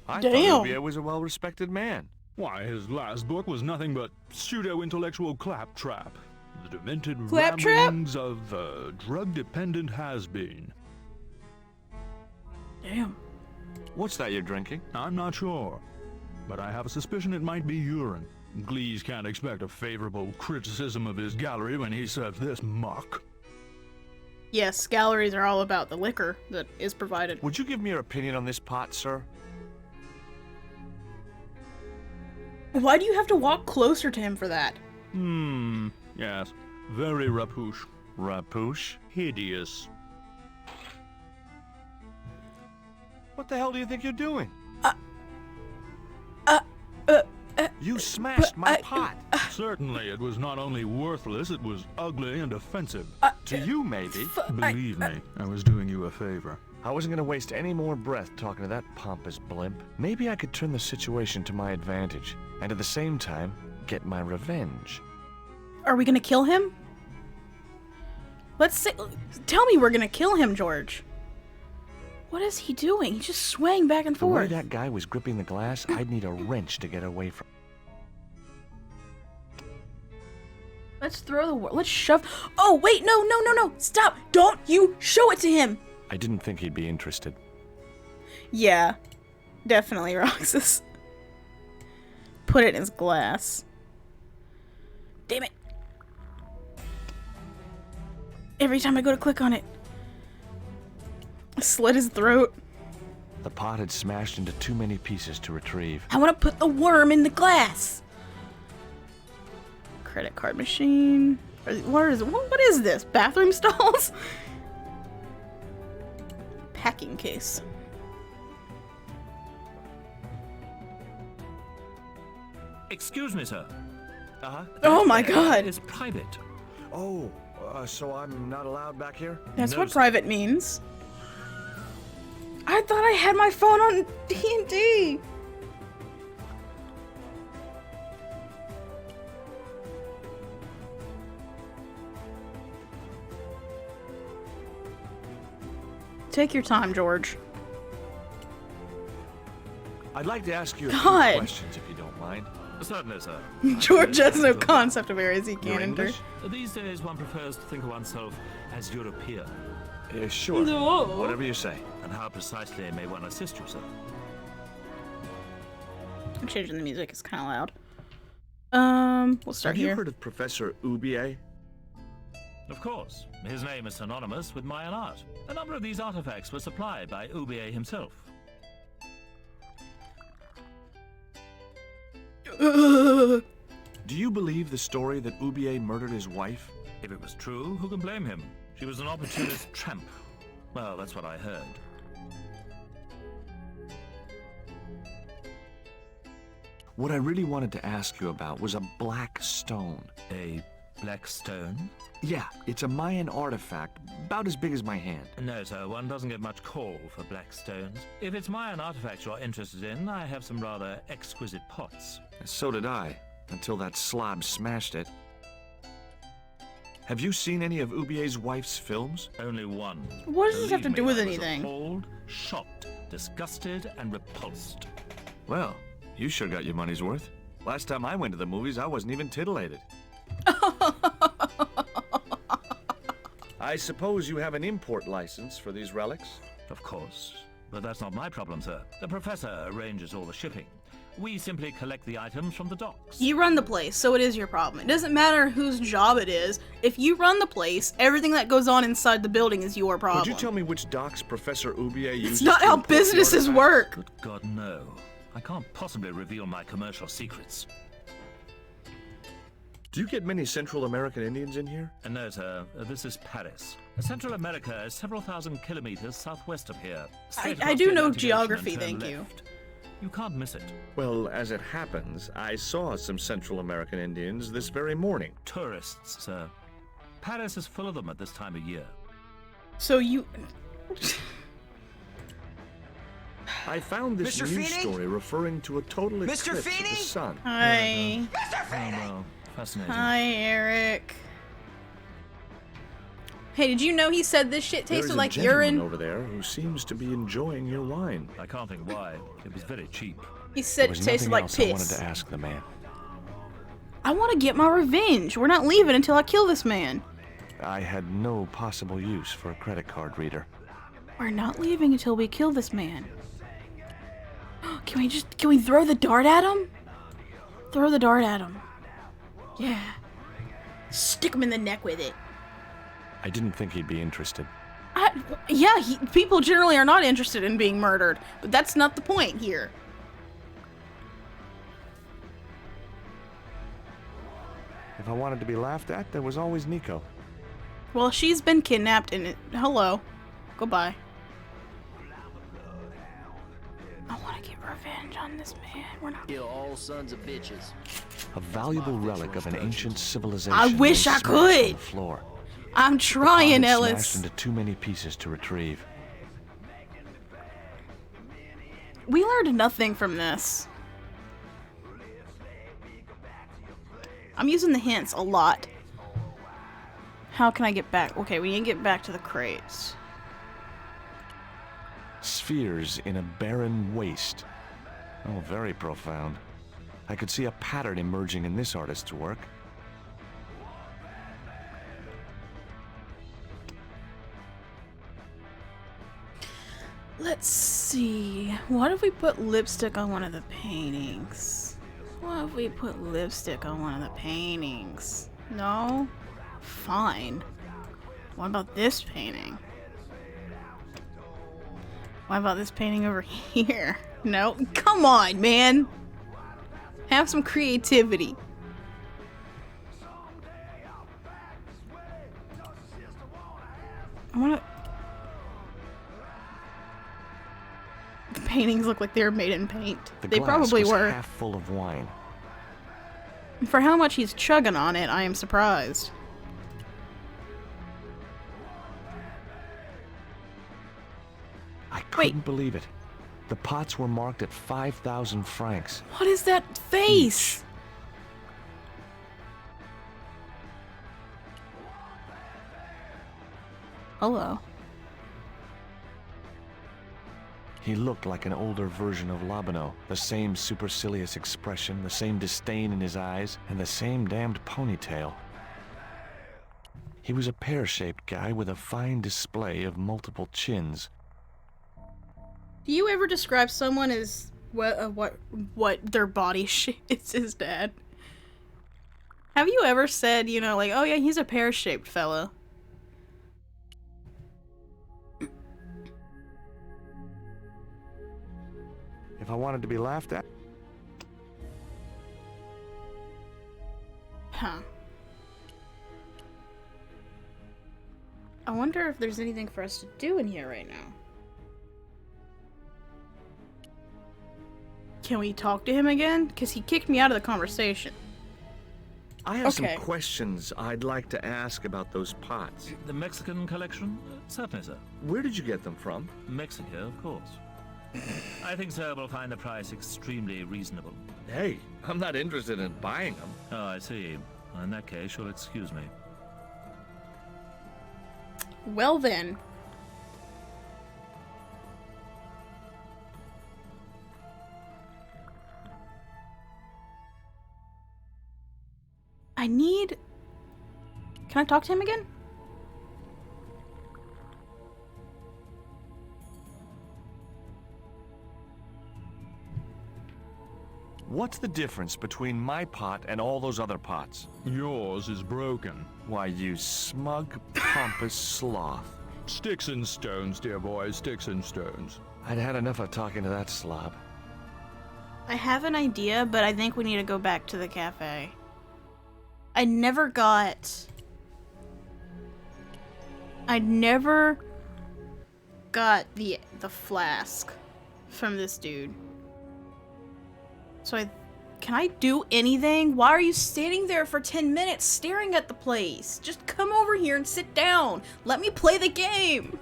I Damn. thought Ubier was a well-respected man. Why, his last book was nothing but pseudo-intellectual claptrap. The demented Claptrap? ramblings of a drug-dependent has-been. Damn. What's that you're drinking? I'm not sure, but I have a suspicion it might be urine. Glees can't expect a favorable criticism of his gallery when he serves this muck. Yes, galleries are all about the liquor that is provided. Would you give me your opinion on this pot, sir? Why do you have to walk closer to him for that? Yes. Very rapouche. Rapouche? Hideous. What the hell do you think you're doing? You smashed my pot. Certainly, it was not only worthless, it was ugly and offensive. To you, maybe. Believe me, I was doing you a favor. I wasn't gonna waste any more breath talking to that pompous blimp. Maybe I could turn the situation to my advantage, and at the same time, get my revenge. Are we gonna kill him? Let's say... Tell me we're gonna kill him, George. What is he doing? He's just swaying back and The way forth. that guy was gripping the glass, I'd need a wrench to get away from. Let's throw the... Let's shove... Oh, wait, no, no, no, no! Stop! Don't you show it to him! I didn't think he'd be interested. Yeah. Definitely, Roxas. Put it in his glass. Damn it. Every time I go to click on it, I slit his throat. The pot had smashed into too many pieces to retrieve. I want to put the worm in the glass. Credit card machine. What is this? Bathroom stalls? Packing case. Excuse me, sir. Oh my god. It's private. Oh, so I'm not allowed back here? That's No, what sir. private means. I thought I had my phone on D&D. Take your time, George. I'd like to ask you a few God. questions, if you don't mind. Certainly, sir. George has no concept of areas he You're can't enter. English? These days, one prefers to think of oneself as European. Sure. No. Whatever you say. And how precisely may one assist you, sir? I'm changing the music, it's kind of loud. We'll start Have you here. heard of Professor Oubier? Of course. His name is synonymous with Mayan art. A number of these artifacts were supplied by Oubier himself. Do you believe the story that Oubier murdered his wife? If it was true, who can blame him? She was an opportunist tramp. Well, that's what I heard. What I really wanted to ask you about was a black stone. A black stone? Yeah, it's a Mayan artifact, about as big as my hand. No, sir, one doesn't get much call for black stones. If it's Mayan artifacts you're interested in, I have some rather exquisite pots. So did I, until that slob smashed it. Have you seen any of Oubier's wife's films? Only one. What does this have to Believe do me, with I was anything? appalled, shocked, disgusted, and repulsed. Well, you sure got your money's worth. Last time I went to the movies, I wasn't even titillated. I suppose you have an import license for these relics? Of course. But that's not my problem, sir. The professor arranges all the shipping. We simply collect the items from the docks. You run the place, so it is your problem. It doesn't matter whose job it is. If you run the place, everything that goes on inside the building is your problem. Would you tell me which docks Professor Oubier uses? It's not to how import the businesses artifacts? work. Good God, no. I can't possibly reveal my commercial secrets. Do you get many Central American Indians in here? And no, sir, this is Paris. Central America is several thousand kilometers southwest of here. Straight I across do the know Atlantic Ocean geography, and turn thank you. left. You can't miss it. Well, as it happens, I saw some Central American Indians this very morning. Tourists, sir. Paris is full of them at this time of year. So you... I found this Mr. news Feeney? story referring to a total Mr. eclipse of Feeney? the sun. Hi. Oh, well, fascinating. Hi, Eric. Hey, did you know he said this shit tasted There's like a gentleman urine? over there who seems to be enjoying your wine. I can't think why. It was very cheap. He There said it was tasted nothing like else I wanted piss. to ask the man. I want to get my revenge. We're not leaving until I kill this man. I had no possible use for a credit card reader. We're not leaving until we kill this man. Can we throw the dart at him? Throw the dart at him. Yeah. Stick him in the neck with it. I didn't think he'd be interested. Yeah, people generally are not interested in being murdered, but that's not the point here. If I wanted to be laughed at, there was always Nico. Well, she's been kidnapped and hello. Goodbye. I want to get revenge on this man. We're not. Kill all sons of bitches. A valuable relic of an ancient civilization. I wish I lay smashed could. on the floor. I'm trying, The pod had Ellis. smashed into too many pieces to retrieve. We learned nothing from this. I'm using the hints a lot. How can I get back? Okay, we need to get back to the crates. Spheres in a barren waste. Oh, very profound. I could see a pattern emerging in this artist's work. Let's see. What if we put lipstick on one of the paintings? What if we put lipstick on one of the paintings? No? Fine. What about this painting? What about this painting over here? No? Come on, man! Have some creativity. I wanna... The paintings look like they were made in paint. The They glass probably was were. half full of wine. For how much he's chugging on it, I am surprised. I couldn't believe it. The pots were marked at 5,000 francs. What is that face? Hello. He looked like an older version of Labano. The same supercilious expression, the same disdain in his eyes, and the same damned ponytail. He was a pear-shaped guy with a fine display of multiple chins. Do you ever describe someone as what their body shape is, his dad? Have you ever said, you know, like, oh yeah, he's a pear-shaped fellow? If I wanted to be laughed at, Huh. I wonder if there's anything for us to do in here right now. Can we talk to him again? Because he kicked me out of the conversation. I have Okay. some questions I'd like to ask about those pots. The Mexican collection? Certainly, sir. Where did you get them from? Mexico, of course. I think sir will find the price extremely reasonable. Hey, I'm not interested in buying them. Oh, I see. In that case, you'll excuse me. Well then. I need... Can I talk to him again? What's the difference between my pot and all those other pots? Yours is broken. Why, you smug, pompous sloth. Sticks and stones, dear boy, sticks and stones. I'd had enough of talking to that slob. I have an idea, but I think we need to go back to the cafe. I never got the flask from this dude. So can I do anything? Why are you standing there for 10 minutes staring at the place? Just come over here and sit down. Let me play the game.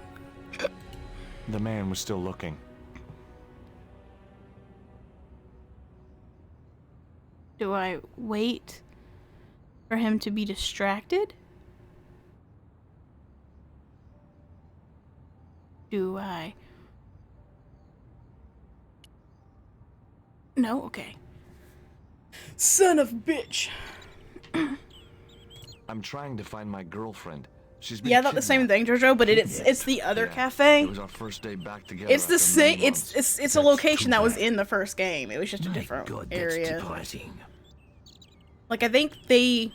The man was still looking. Do I wait for him to be distracted? Do I? No? Okay. Son of a bitch. I'm trying to find my girlfriend. She's been Yeah, not the same thing, Jojo, but it's the other cafe. It was our first day back together. It's the after same. many months. It's a location that was in the first game. It was just a different God, that's area. depressing. Like I think they.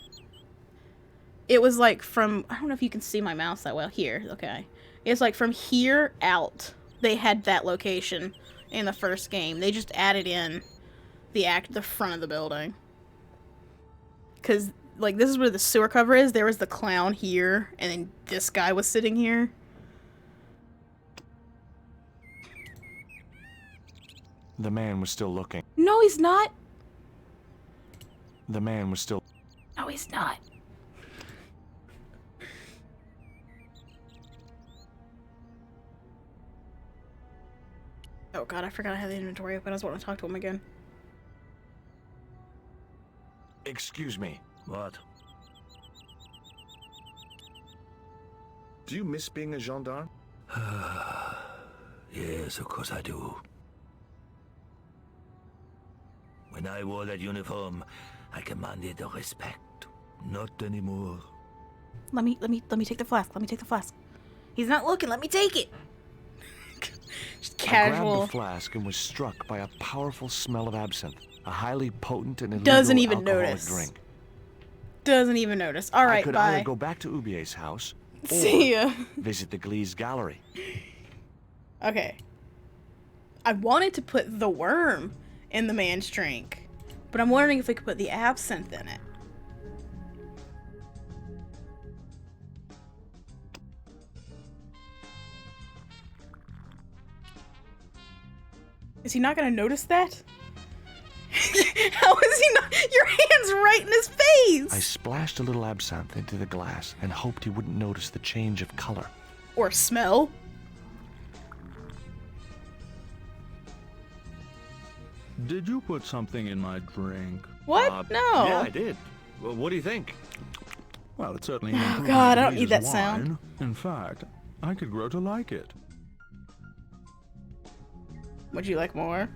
It was like from, I don't know if you can see my mouse that well. Here, okay. It's like from here out. They had that location in the first game. They just added in the front of the building. Cause like this is where the sewer cover is. There was the clown here, and then this guy was sitting here. The man was still looking. No, he's not. The man was still. No, he's not. Oh god, I forgot I had the inventory open. I just want to talk to him again. Excuse me. What? Do you miss being a gendarme? Yes, of course I do. When I wore that uniform, I commanded the respect. Not anymore. Let me take the flask. Let me take the flask. He's not looking. Let me take it. Just I grabbed casual. the flask and was struck by a powerful smell of absinthe, a highly potent and illegal Doesn't even alcoholic notice. drink. Doesn't even notice. All I right, could bye. either go back to Ubier's house or See ya. visit the Glee's gallery. Okay. I wanted to put the worm in the man's drink, but I'm wondering if we could put the absinthe in it. Is he not gonna notice that? How is he not? Your hand's right in his face! I splashed a little absinthe into the glass and hoped he wouldn't notice the change of color. Or smell. Did you put something in my drink? What? No. Yeah, I did. Well, what do you think? Well, it certainly Oh, improved God, I don't Louise's need that wine. sound. In fact, I could grow to like it. Would you like more?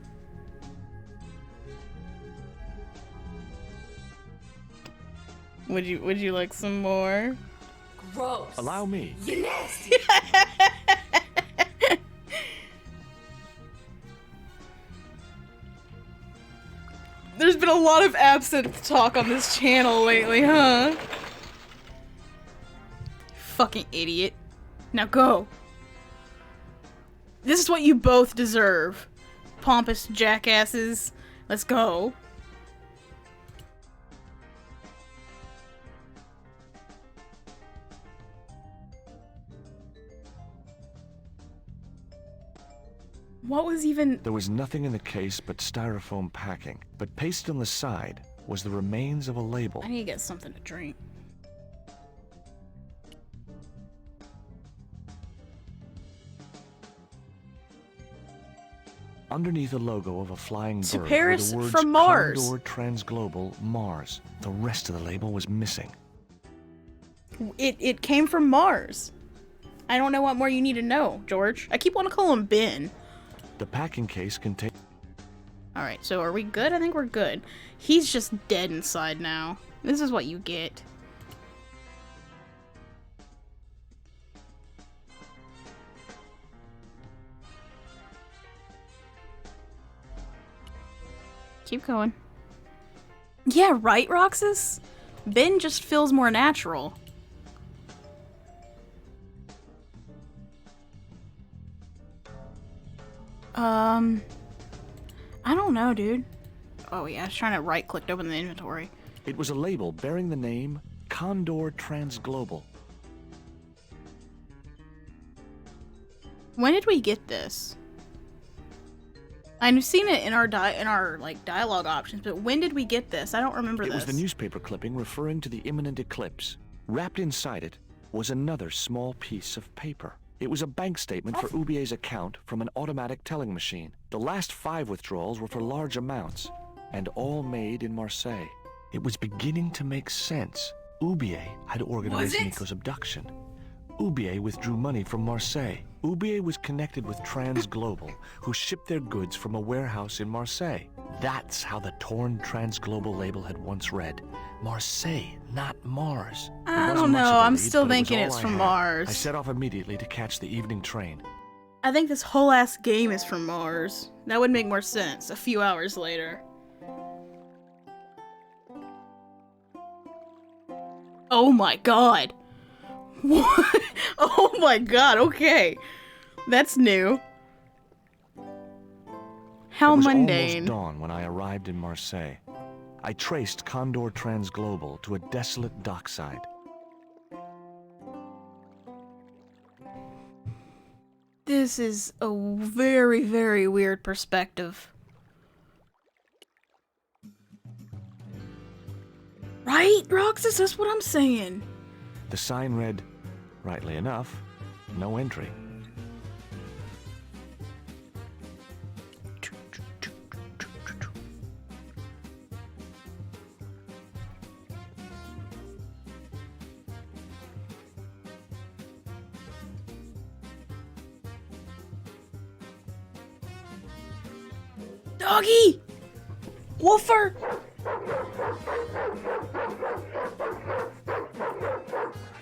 Would you like some more? Gross. Allow me. You nasty. There's been a lot of absinthe talk on this channel lately, huh? Fucking idiot. Now go. This is what you both deserve. Pompous jackasses. Let's go. What was even... There was nothing in the case but styrofoam packing, but pasted on the side was the remains of a label. I need to get something to drink. Underneath the logo of a flying To bird Paris were the words from Mars. Condor Transglobal Mars. The rest of the label was missing. It came from Mars. I don't know what more you need to know, George. I keep wanting to call him Ben. The packing case contained... Alright, so are we good? I think we're good. He's just dead inside now. This is what you get. Keep going. Yeah, right, Roxas? Ben just feels more natural. I don't know, dude. Oh yeah, I was trying to right-click to open the inventory. It was a label bearing the name Condor Transglobal. When did we get this? I've seen it in our dialogue options, but when did we get this? I don't remember It this. was the newspaper clipping referring to the imminent eclipse. Wrapped inside it was another small piece of paper. It was a bank statement for Ubier's account from an automatic telling machine. The last 5 withdrawals were for large amounts, and all made in Marseille. It was beginning to make sense. Ubier had organized it? Nico's abduction. Oubier withdrew money from Marseille. Oubier was connected with Transglobal, who shipped their goods from a warehouse in Marseille. That's how the torn Transglobal label had once read. Marseille, not Mars. It I wasn't don't much of know. a I'm lead, still but it was thinking all it's I from had. Mars. I set off immediately to catch the evening train. I think this whole ass game is from Mars. That would make more sense a few hours later. Oh my god. What? Oh my god, okay. That's new. How It was mundane. almost dawn when I arrived in Marseille. I traced Condor Transglobal to a desolate dockside. This is a very, very weird perspective. Right, Roxas? That's what I'm saying. The sign read, rightly enough, no entry. Doggy! Woofer!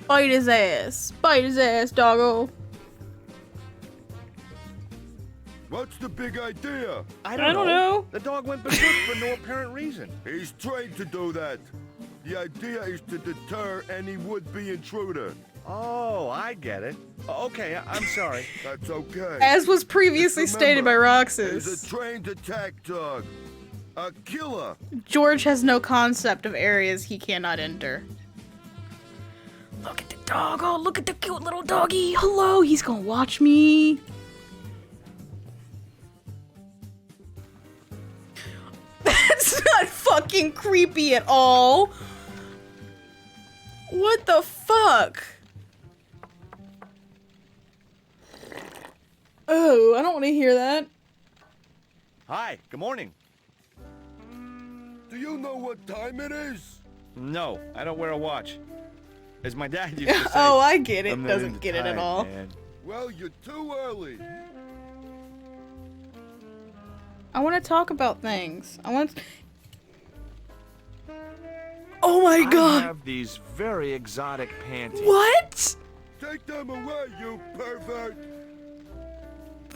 Bite his ass. Bite his ass, doggo. What's the big idea? I don't know. The dog went berserk for no apparent reason. He's trained to do that. The idea is to deter any would-be intruder. Oh, I get it. Okay, I'm sorry. That's okay. As was previously Just stated by remember, Roxas. He's a trained attack dog. A killer. George has no concept of areas he cannot enter. Look at the dog. Oh, look at the cute little doggy. Hello, he's gonna watch me. That's not fucking creepy at all. What the fuck? Oh, I don't want to hear that. Hi, good morning. Do you know what time it is? No, I don't wear a watch. As my dad used to say. Oh, I get it. I'm not Doesn't into get it at time, all. man. Well, you're too early. I want to talk about things. I want. Oh my I god! have these very exotic panties. What? Take them away, you pervert.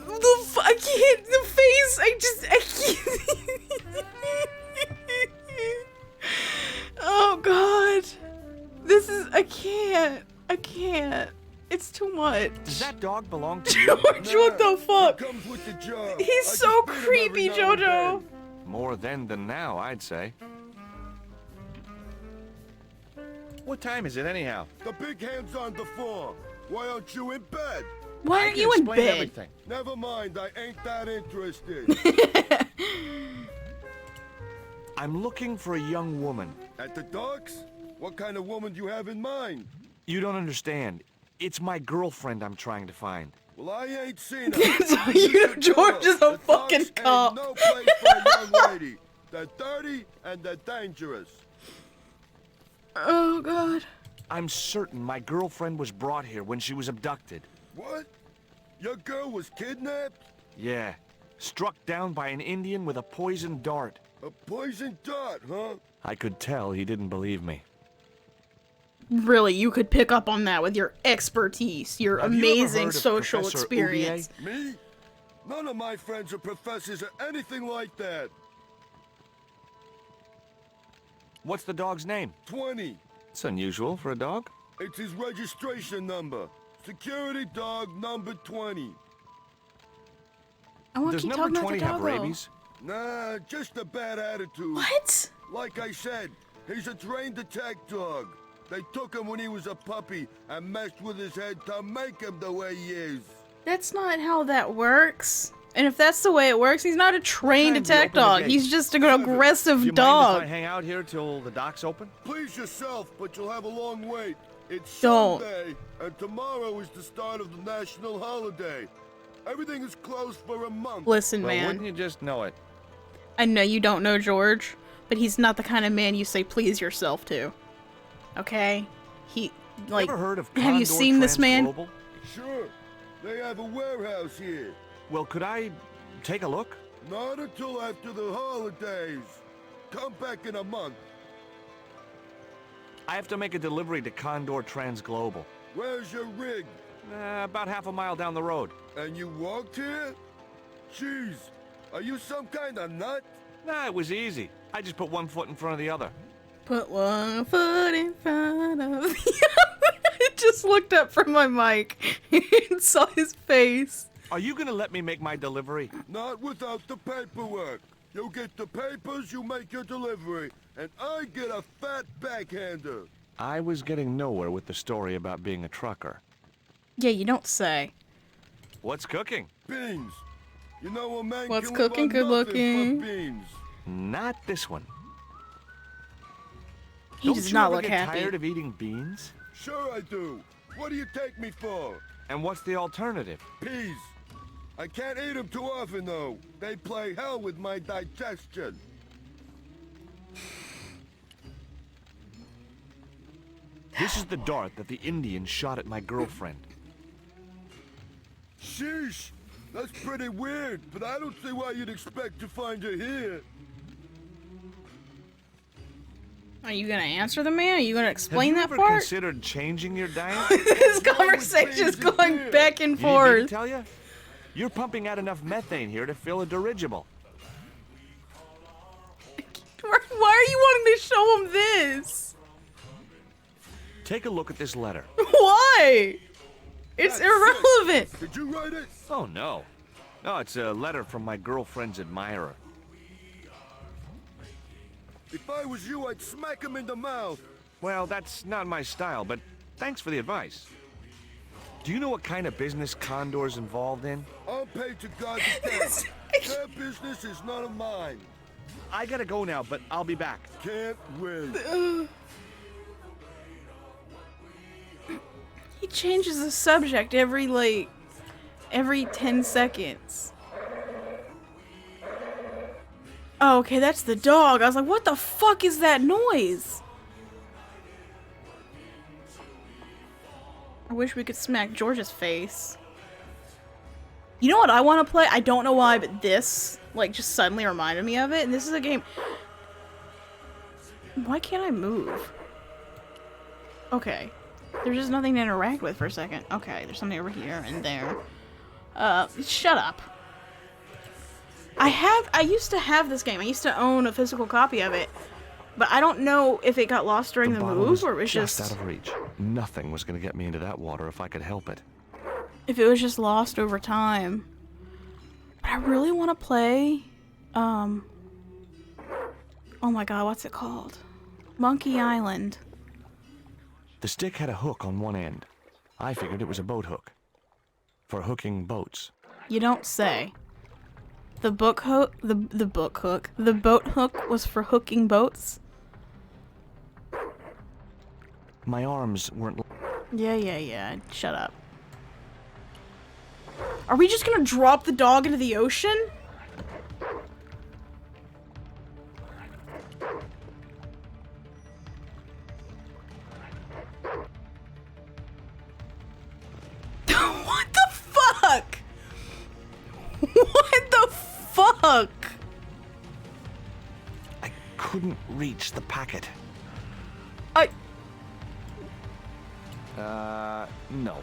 I can't. The face. I can't. Oh god. This is. I can't. It's too much. Does that dog belong to you? George, what the fuck? Comes with the job. He's I so just feed him creepy, every now and Jojo. then. More then than now, I'd say. What time is it anyhow? The big hand's on the floor. Why aren't you in bed? Why I aren't can you in explain bed? everything. Never mind, I ain't that interested. I'm looking for a young woman. At the docks? What kind of woman do you have in mind? You don't understand. It's my girlfriend I'm trying to find. Well, I ain't seen her. So you, George is a The fucking docks cop. ain't no place for a young lady. They're dirty and they're dangerous. Oh god. I'm certain my girlfriend was brought here when she was abducted. What? Your girl was kidnapped? Yeah. Struck down by an Indian with a poisoned dart. A poison dart, huh? I could tell he didn't believe me. Really, you could pick up on that with your expertise, your Have you ever amazing heard of social Professor experience. Me? None of my friends are professors or anything like that. What's the dog's name? 20. It's unusual for a dog. It's his registration number. Security dog number 20. I want to Does keep number talking about 20 the have dog, rabies? Nah, just a bad attitude. What? Like I said, he's a trained attack dog. They took him when he was a puppy and messed with his head to make him the way he is. That's not how that works. And if that's the way it works, he's not a trained time do you attack open the dog. gate? He's just an Do aggressive you mind if dog. I hang out here till the dock's open? Please yourself, but you'll have a long wait. It's Don't. Sunday, and tomorrow is the start of the national holiday. Everything is closed for a month. Listen, Well, man. wouldn't you just know it? I know you don't know George, but he's not the kind of man you say please yourself to. Okay? Like, Ever heard of have you Condor seen this man? Transglobal? Sure. They have a warehouse here. Well, could I take a look? Not until after the holidays. Come back in a month. I have to make a delivery to Condor Transglobal. Where's your rig? About half a mile down the road. And you walked here? Jeez, are you some kind of nut? Nah, it was easy. I just put one foot in front of the other. Put one foot in front of the other. I just looked up from my mic and saw his face. Are you gonna let me make my delivery? Not without the paperwork. You get the papers, you make your delivery, and I get a fat backhander. I was getting nowhere with the story about being a trucker. Yeah, you don't say. What's cooking? Beans. You know a man What's can live cooking? on Good nothing looking. but beans. Not this one. He Don't does you not ever look get happy. tired of eating beans? Sure I do. What do you take me for? And what's the alternative? Peas. I can't eat them too often, though. They play hell with my digestion. This is the dart that the Indians shot at my girlfriend. Sheesh. That's pretty weird, but I don't see why you'd expect to find her here. Are you gonna answer the man? Are you gonna explain Have that you ever part? considered changing your diet? This conversation is going back and You need me to forth. tell you? You're pumping out enough methane here to fill a dirigible. Why are you wanting to show him this? Take a look at this letter. Why? It's irrelevant. Did you write it? Oh, no. No, it's a letter from my girlfriend's admirer. If I was you, I'd smack him in the mouth. Well, that's not my style, but thanks for the advice. Do you know what kind of business Condor's involved in? I'm paid to guard the dead. Their business is none of mine. I gotta go now, but I'll be back. Can't wait. He changes the subject every 10 seconds. Oh, okay, that's the dog. I was like, what the fuck is that noise? I wish we could smack George's face. You know what I want to play? I don't know why, but this, just suddenly reminded me of it. And this is a game... Why can't I move? Okay. There's just nothing to interact with for a second. Okay, there's something over here and there. Shut up. I used to have this game. I used to own a physical copy of it. But I don't know if it got lost during the bottle move or it was just out of reach. Nothing was gonna get me into that water if I could help it. if it was just lost over time. But I really want to play, oh my god, what's it called? Monkey Island. The stick had a hook on one end. I figured it was a boat hook. For hooking boats. You don't say. The book hook, the book hook, the boat hook was for hooking boats? My arms weren't... Yeah, shut up. Are we just gonna drop the dog into the ocean? What the fuck? What the fuck? I couldn't reach the packet. No.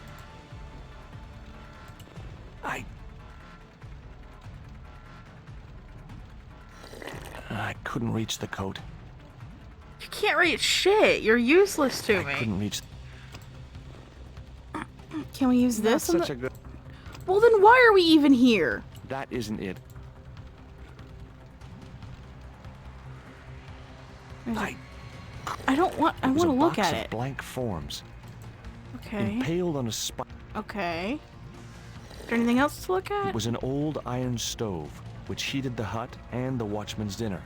I couldn't reach the coat. You can't reach shit. You're useless to me. I couldn't reach... Can we use this? Not such a good... Well, then why are we even here? That isn't it. I don't want... I want to look at Of it. blank forms. Okay. Impaled on a spike. Okay. Is there anything else to look It at? was an old iron stove, which heated the hut and the watchman's dinner.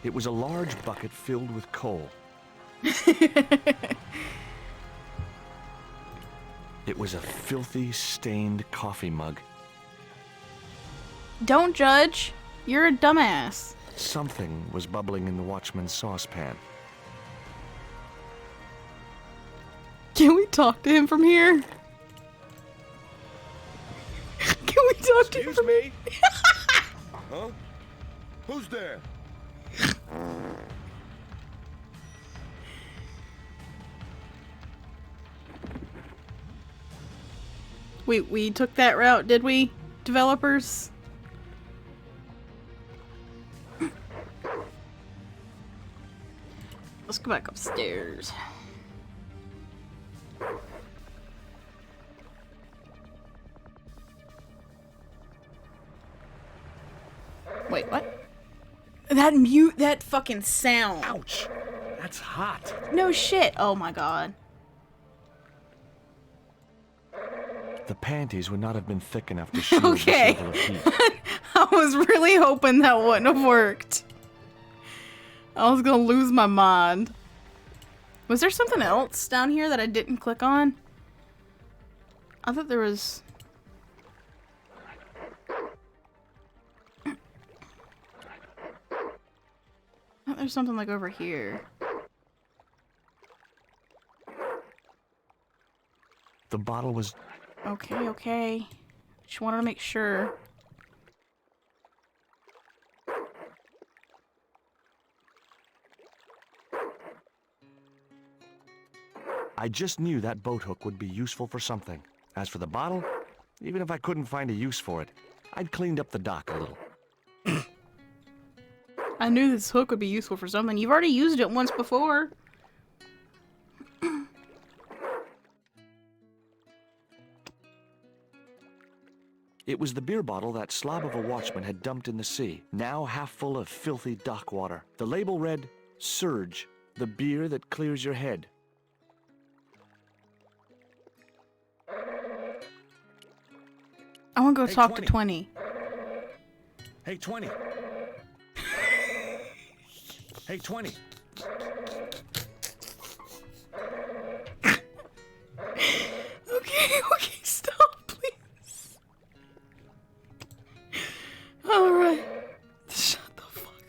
It was a large bucket filled with coal. It was a filthy, stained coffee mug. Don't judge. You're a dumbass. Something was bubbling in the watchman's saucepan. Can we talk to him from here? Can we talk to him Excuse from me? Huh? Who's there? We took that route, did we, developers? Let's go back upstairs. Wait, what? That fucking sound. Ouch! That's hot. No shit. Oh my god. The panties would not have been thick enough to shield Okay. this level of heat. I was really hoping that wouldn't have worked. I was gonna lose my mind. Was there something else down here that I didn't click on? I thought there was... I thought there's something like over here. The bottle was... Okay, okay. Just wanted to make sure. I just knew that boat hook would be useful for something. As for the bottle, even if I couldn't find a use for it, I'd cleaned up the dock a little. I knew this hook would be useful for something. You've already used it once before. It was the beer bottle that slob of a watchman had dumped in the sea, now half full of filthy dock water. The label read, "Surge, the beer that clears your head." I want to go Hey, talk 20. to 20. Hey, 20. Hey, 20. Okay, okay, stop, please. Alright. Shut the fuck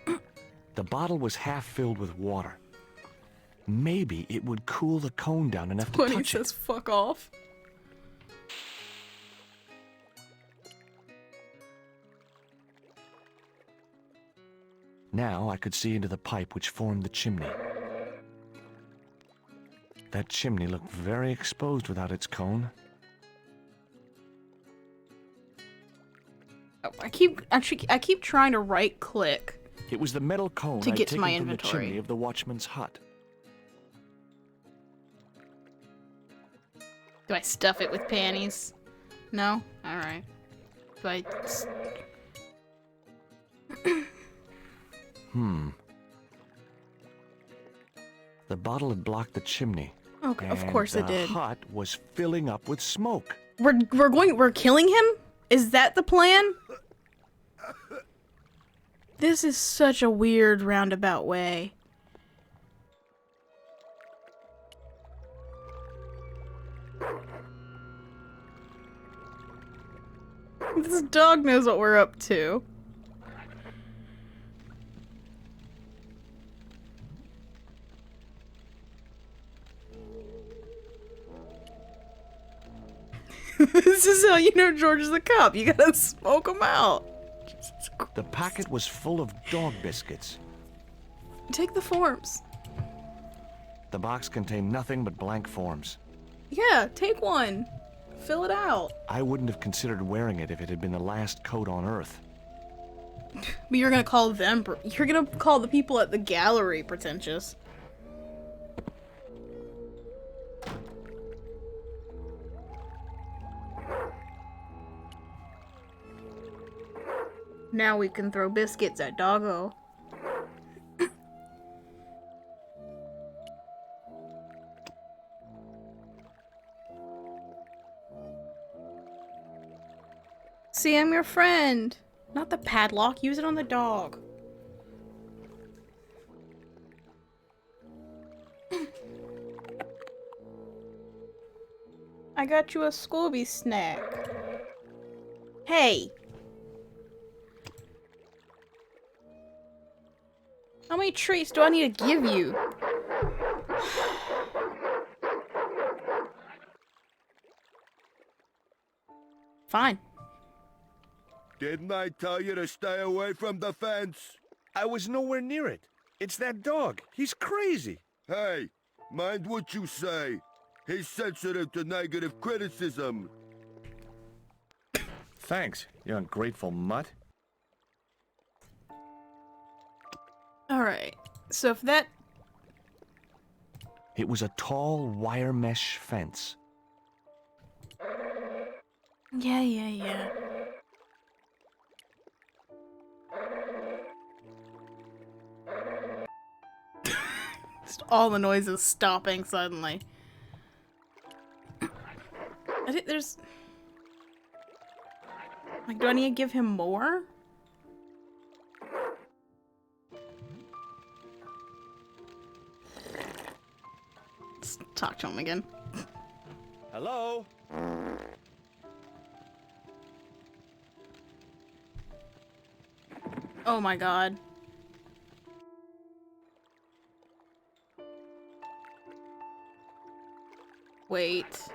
up. The bottle was half filled with water. Maybe it would cool the cone down enough to 20 touch says it. fuck off. Now I could see into the pipe which formed the chimney. That chimney looked very exposed without its cone. Oh, I keep trying to right click. It was the metal cone To I'd get to taken my from the inventory. chimney of the watchman's hut. Do I stuff it with panties? No? Alright. Do I... The bottle had blocked the chimney. Okay, of and course it the did. hut was filling up with smoke. We're killing him? Is that the plan? This is such a weird roundabout way. This dog knows what we're up to. This is how you know George is the cop. You gotta smoke him out. The packet was full of dog biscuits. Take the forms. The box contained nothing but blank forms. Yeah, take one. Fill it out. I wouldn't have considered wearing it if it had been the last coat on Earth. But you're gonna call them. You're gonna call the people at the gallery pretentious. Now we can throw biscuits at Doggo. See, I'm your friend. Not the padlock. Use it on the dog. I got you a Scooby snack. Hey. How many treats do I need to give you? Fine. Didn't I tell you to stay away from the fence? I was nowhere near it. It's that dog. He's crazy. Hey, mind what you say. He's sensitive to negative criticism. Thanks, you ungrateful mutt. Alright. So if that... It was a tall wire mesh fence. Yeah. Just all the noises stopping suddenly. I think there's... Like, do I need to give him more? Let's talk to him again. Hello? Oh my god. Wait.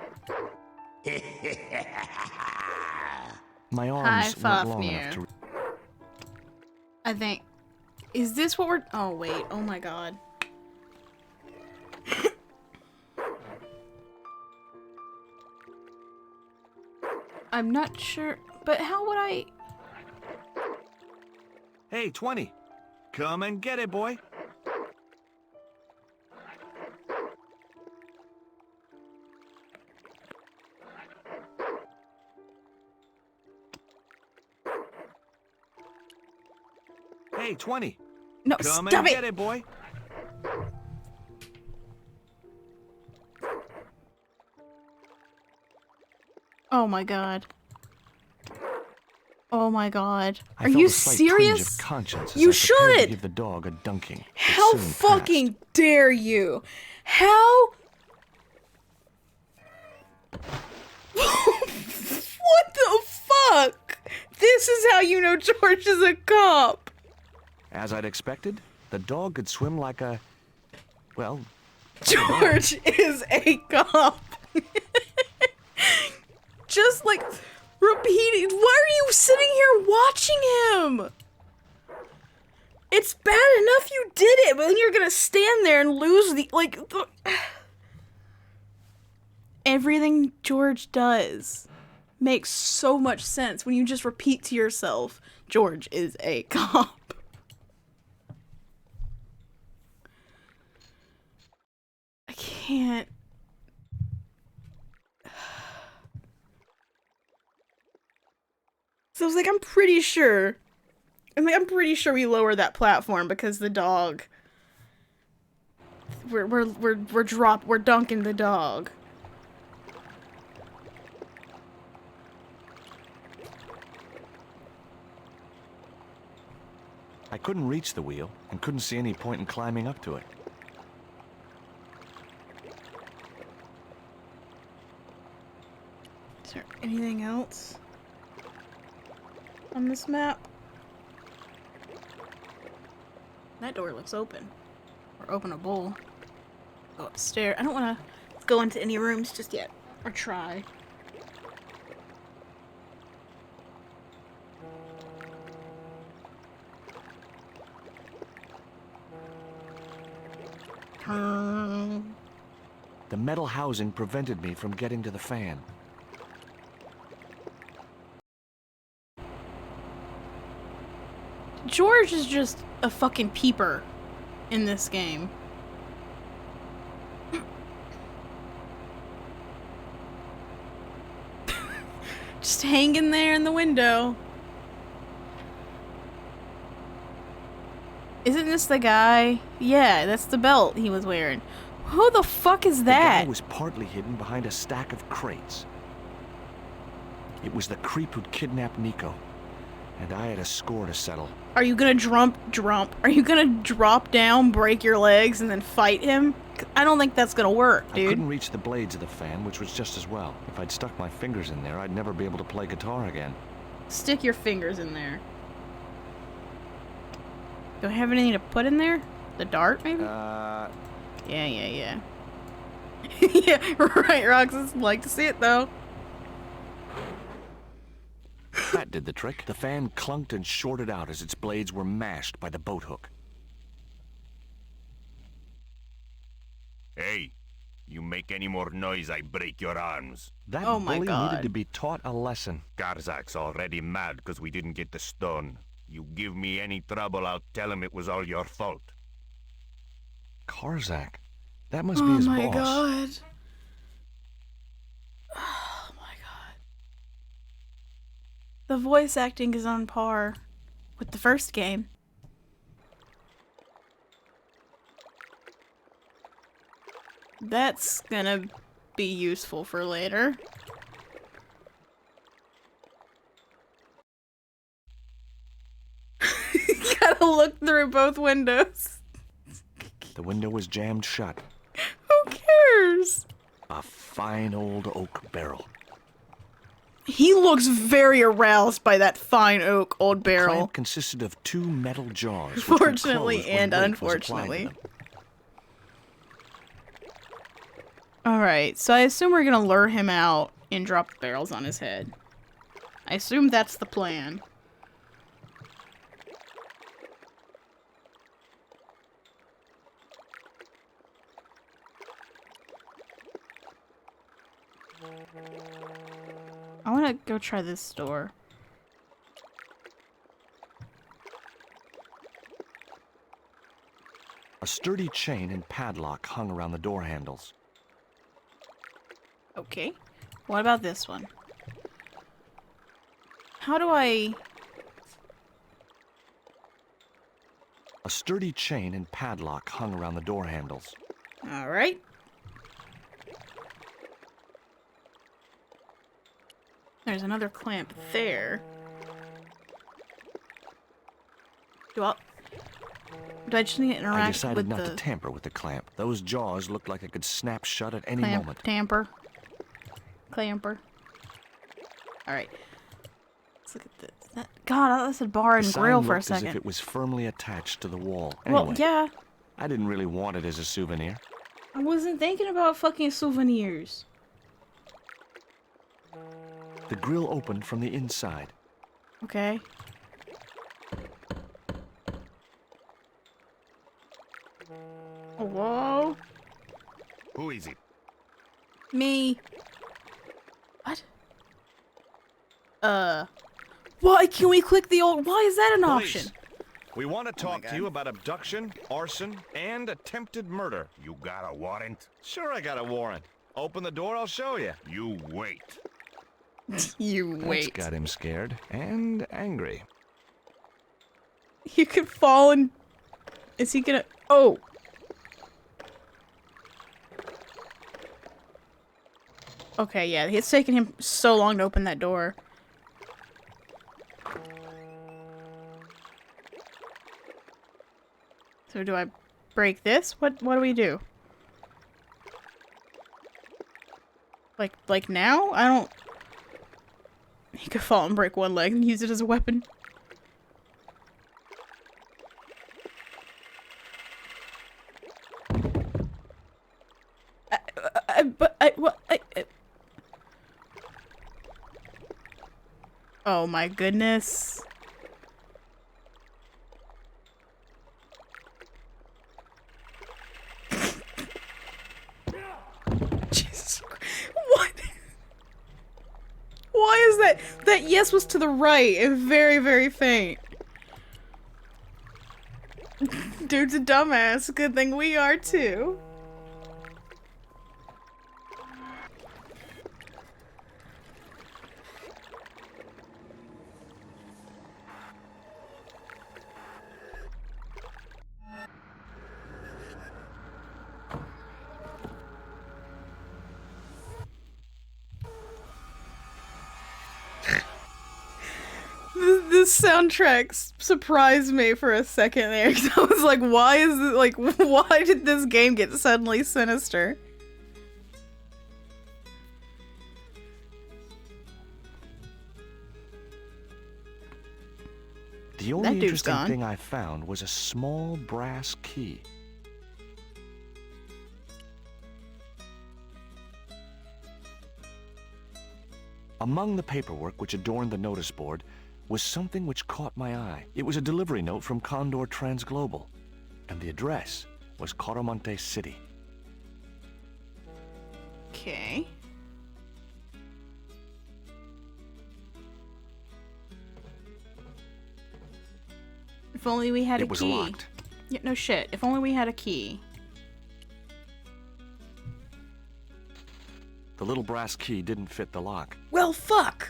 My Hi, arms weren't long Fafnir. enough to... I think... Is this what we're... Oh, wait. Oh my god. I'm not sure... But how would I... Hey, 20. Come and get it, boy. Hey, 20. No, Come stop and it! get it, boy. Oh my god. Oh my god. I Are felt you a slight twinge serious? of conscience as You I prepared to should! give the dog a dunking. It How soon fucking passed. dare you? How? What the fuck? This is how you know George is a cop. As I'd expected, the dog could swim like a... Well... George is a cop. Just like repeating. Why are you sitting here watching him? It's bad enough you did it, but then you're gonna stand there and lose the everything George does makes so much sense when you just repeat to yourself, George is a cop. I can't. So I was like, I'm pretty sure we lowered that platform because the dog. We're dunking the dog. I couldn't reach the wheel and couldn't see any point in climbing up to it. Is there anything else on this map? That door looks open. Or openable. Go upstairs. I don't want to go into any rooms just yet. Or try. The metal housing prevented me from getting to the fan. George is just a fucking peeper in this game. Just hanging there in the window. Isn't this the guy? Yeah, that's the belt he was wearing. Who the fuck is that? The guy was partly hidden behind a stack of crates. It was the creep who'd kidnapped Nico, and I had a score to settle. Are you gonna Are you gonna drop down, break your legs, and then fight him? I don't think that's gonna work, dude. I couldn't reach the blades of the fan, which was just as well. If I'd stuck my fingers in there, I'd never be able to play guitar again. Stick your fingers in there. Do I have anything to put in there? The dart, maybe? Uh, Yeah. Yeah, right, Roxas. Like to see it, though. that did the trick. The fan clunked and shorted out as its blades were mashed by the boat hook. Hey, you make any more noise, I break your arms. That Oh my bully God. needed to be taught a lesson. Garzak's already mad because we didn't get the stone. You give me any trouble, I'll tell him it was all your fault. Karzak. That must be his boss. God. Oh my god. The voice acting is on par with the first game. That's gonna be useful for later. You gotta look through both windows. The window was jammed shut. Who cares? A fine old oak barrel. He looks very aroused by that fine oak old The barrel. clamp consisted of 2 metal jaws. which would Fortunately close when and weight was applied to unfortunately. them. Alright, so I assume we're gonna lure him out and drop the barrels on his head. I assume that's the plan. I wanna go try this door. A sturdy chain and padlock hung around the door handles. Okay. What about this one? How do I... A sturdy chain and padlock hung around the door handles. Alright. There's another clamp there. Do I just need to interact I decided with not the to tamper with the clamp. Those jaws looked like it could snap shut at any clamp, moment. tamper, clamper? Alright. Let's look at this. God, I thought this said bar The and sign grill for a looked as second. if it was firmly attached to the wall. Well, Anyway, yeah. I didn't really want it as a souvenir. I wasn't thinking about fucking souvenirs. The grill opened from the inside. Okay. Hello? Who is it? Me. What? Why can we click the old... Why is that an option? Police, we want to talk to you about abduction, arson, and attempted murder. You got a warrant? Sure, I got a warrant. Open the door, I'll show you. You wait. You That's wait. got him scared and angry. You could fall and... Is he gonna... Oh! Okay, yeah, it's taken him so long to open that door. So do I break this? What do we do? Like now? I don't... He could fall and break one leg and use it as a weapon. Oh my goodness. Jesus Christ. What? Why is that? That yes was to the right and very, very faint. Dude's a dumbass. Good thing we are too. This soundtrack surprised me for a second there, because I was like, why is it, like, why did this game get suddenly sinister? The The only that dude's interesting gone. thing I found was a small brass key. Among the paperwork which adorned the notice board was something which caught my eye. It was a delivery note from Condor Transglobal, and the address was Coromonte City. Okay. If only we had a key. It was locked. Yeah, no shit. If only we had a key. The little brass key didn't fit the lock. Well, fuck!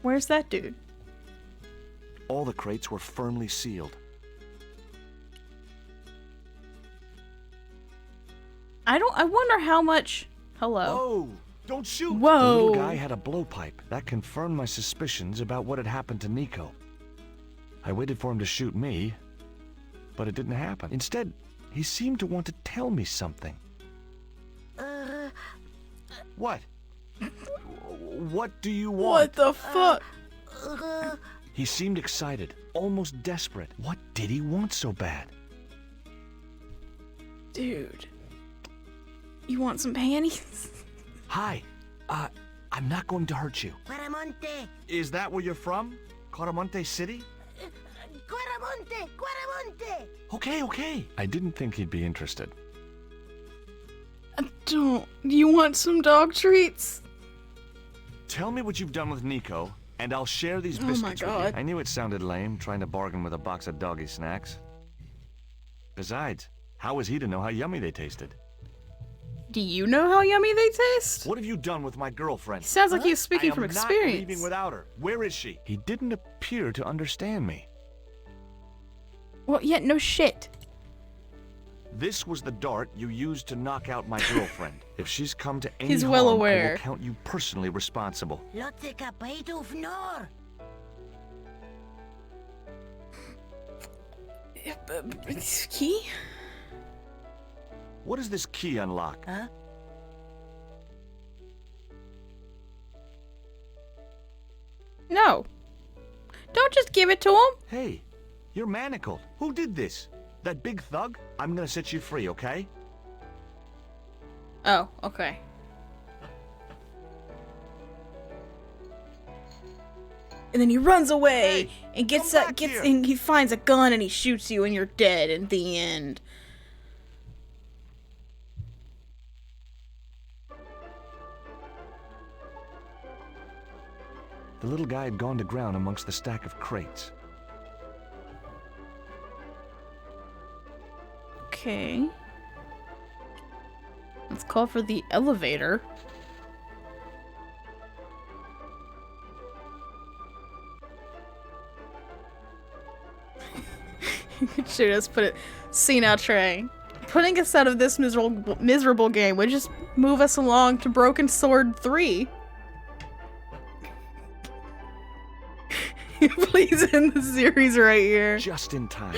Where's that dude? All the crates were firmly sealed. I wonder how much... Hello. Oh, don't shoot! Whoa! The little guy had a blowpipe. That confirmed my suspicions about what had happened to Nico. I waited for him to shoot me, but it didn't happen. Instead, he seemed to want to tell me something. What? What do you want? What the fuck? He seemed excited, almost desperate. What did he want so bad? Dude. You want some panties? Hi. I'm not going to hurt you. Guaramonte! Is that where you're from? Coromonte City? Guaramonte! Guaramonte! Okay. I didn't think he'd be interested. Do you want some dog treats? Tell me what you've done with Nico, and I'll share these Oh my biscuits with you. God. I knew it sounded lame, trying to bargain with a box of doggy snacks. Besides, how was he to know how yummy they tasted? Do you know how yummy they taste? What have you done with my girlfriend? Sounds like he's speaking I from am experience. not leaving without her. Where is she? He didn't appear to understand me. Well, yeah, no shit. This was the dart you used to knock out my girlfriend. If she's come to any He's well harm, I aware. will count you personally responsible. Lotte capito fnor! Key? What does this key unlock? Huh? No. Don't just give it to him. Hey, you're manacled. Who did this? That big thug? I'm gonna set you free, okay? Oh, okay. And then he runs away and and he finds a gun and he shoots you and you're dead at the end. The little guy had gone to ground amongst the stack of crates. Okay. Let's call for the elevator. You could shoot us, put it. See now, Trey. Putting us out of this miserable game would just move us along to Broken Sword 3. Please end the series right here. Just in time.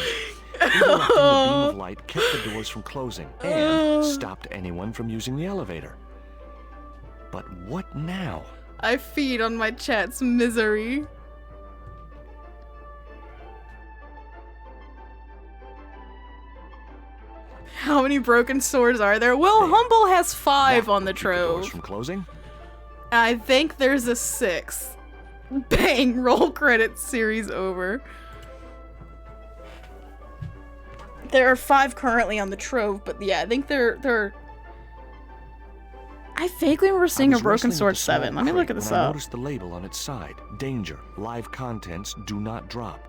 Interrupting the beam of light kept the doors from closing and stopped anyone from using the elevator. But what now? I feed on my chat's misery. How many broken swords are there? Well, Humble has 5 on the kept the doors trove. from closing? I think there's a 6th. Bang! Roll credits, series over. There are 5 currently on the trove, but yeah, I think they're. I vaguely remember seeing a Broken Sword 7. Let me look at this I up. noticed the label on its side. Danger. Live contents do not drop.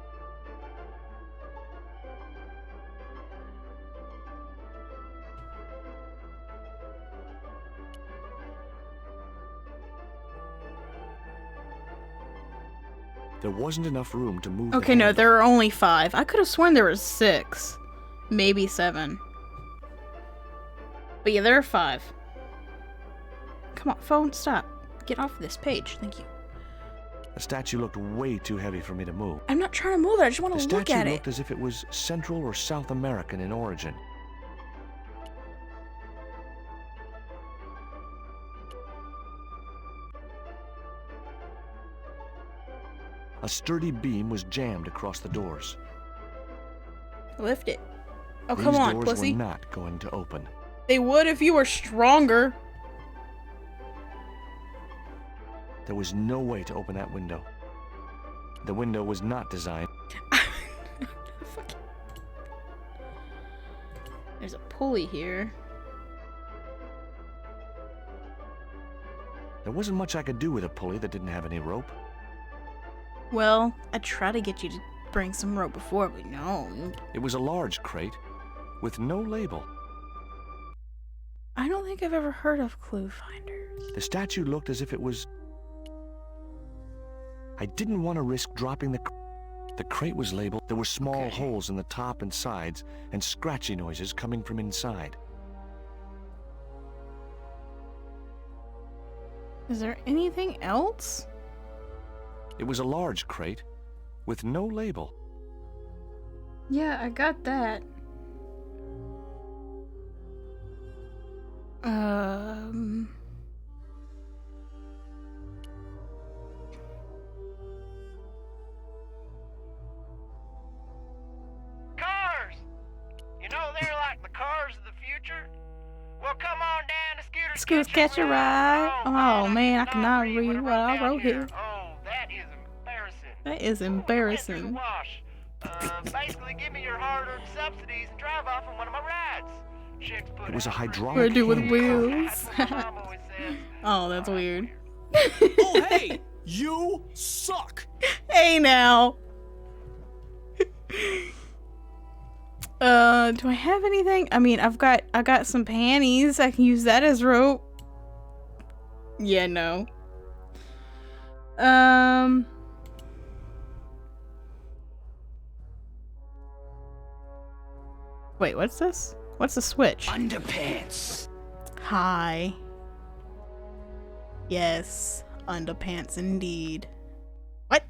There wasn't enough room to move. Okay, no, there are only 5. I could have sworn there was 6. Maybe 7. But yeah, there are 5. Come on, phone, stop. Get off this page, thank you. The statue looked way too heavy for me to move. I'm not trying to move it, I just want The to look statue at looked it. as if it was Central or South American in origin. A sturdy beam was jammed across the doors. Lift it. Oh, These come on, doors pussy. were not going to open. They would if you were stronger. There was no way to open that window. The window was not designed. There's a pulley here. There wasn't much I could do with a pulley that didn't have any rope. Well, I try to get you to bring some rope before, but no. It was a large crate with no label. I don't think I've ever heard of clue finders. The statue looked as if it was... I didn't want to risk dropping the crate was labeled. There were small holes in the top and sides and scratchy noises coming from inside. Is there anything else? It was a large crate with no label. Yeah, I got that. Cars! You know they're like the cars of the future? Well, come on down to Scooter's Catch a Ride. Oh man, I cannot read what I wrote here. Oh, that is embarrassing. That is embarrassing. Basically, give me your hard-earned subsidies and drive off on one of my rides. It was a hydraulic. What do I do with hand wheels? Oh, that's weird. Oh, hey! You suck! Hey now. Do I have anything? I mean, I got some panties. I can use that as rope. Yeah, no. Wait, what's this? What's the switch? Underpants. Hi. Yes, underpants indeed. What?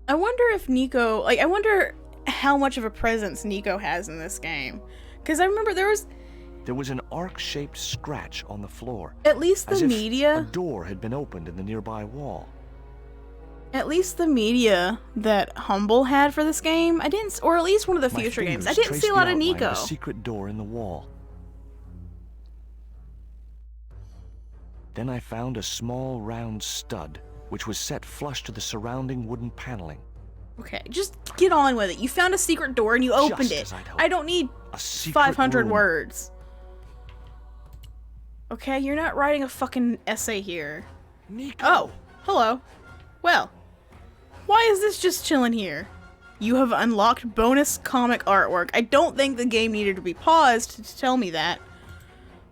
I wonder if Nico, I wonder how much of a presence Nico has in this game. Because I remember there was an arc-shaped scratch on the floor. At least the as if media. a door had been opened in the nearby wall. At least the media that Humble had for this game, I didn't, or at least one of the My future games, I fingers didn't traced see a the lot of outline Nico. a secret door in the wall. Then I found a small round stud, which was set flush to the surrounding wooden paneling. Okay, just get on with it. You found a secret door and you opened Just it. as I'd hoped. I don't need A secret 500 room. words. Okay, you're not writing a fucking essay here. Nico. Oh, hello. Well, why is this just chilling here? You have unlocked bonus comic artwork. I don't think the game needed to be paused to tell me that.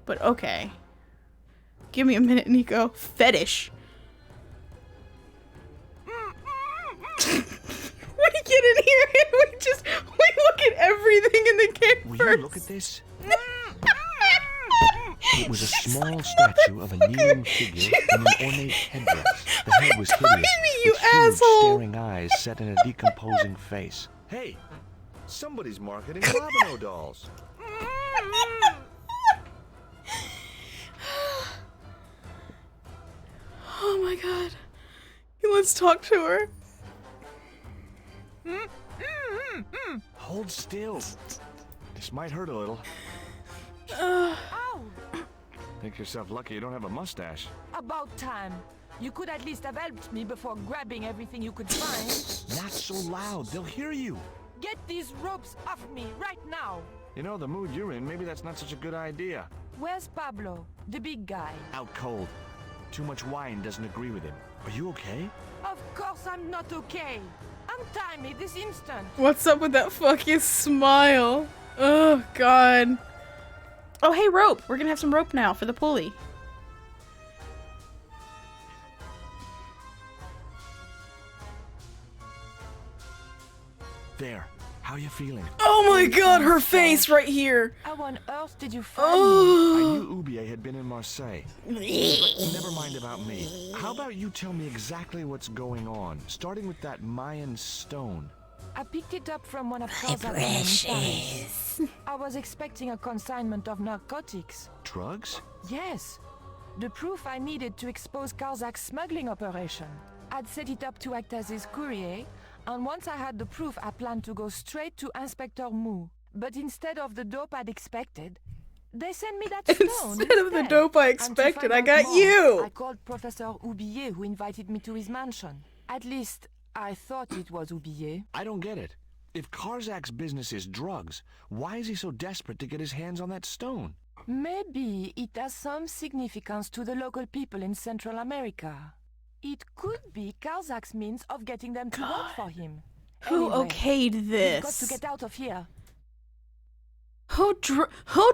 But okay. Give me a minute, Nico. Fetish. We get in here and we look at everything in the game Will first. you look at this? It was a small statue of a kneeling figure in an ornate headdress. The head was hideous, you with huge asshole. staring eyes set in a decomposing face. Hey, somebody's marketing Robino dolls. Oh my god. Let's talk to her. Hold still. This might hurt a little. Ow! Think yourself lucky you don't have a mustache. About time. You could at least have helped me before grabbing everything you could find. Not so loud, they'll hear you. Get these ropes off me right now. You know, the mood you're in, maybe that's not such a good idea. Where's Pablo, the big guy? Out cold. Too much wine doesn't agree with him. Are you okay? Of course I'm not okay. Untie me this instant. What's up with that fucking smile? Oh god. Oh hey, rope. We're gonna have some rope now for the pulley. There. How you feeling? Oh my god, her face right here. How on earth did you find I Oh. knew Ubier had been in Marseille. But never mind about me. How about you tell me exactly what's going on, starting with that Mayan stone? I picked it up from one of Karzak's men in Paris. I was expecting a consignment of narcotics. Drugs? Yes. The proof I needed to expose Karzak's smuggling operation. I'd set it up to act as his courier, and once I had the proof, I planned to go straight to Inspector Moo. But instead of the dope I'd expected, they sent me that stone Instead of the dope I expected, I got you! I called Professor Oublier, who invited me to his mansion. At least, I thought it was Oublier. I don't get it. If Karzak's business is drugs, why is he so desperate to get his hands on that stone? Maybe it has some significance to the local people in Central America. It could be Karzak's means of getting them to work for him. Who Anyway, okayed this? We've got to get out of here. Who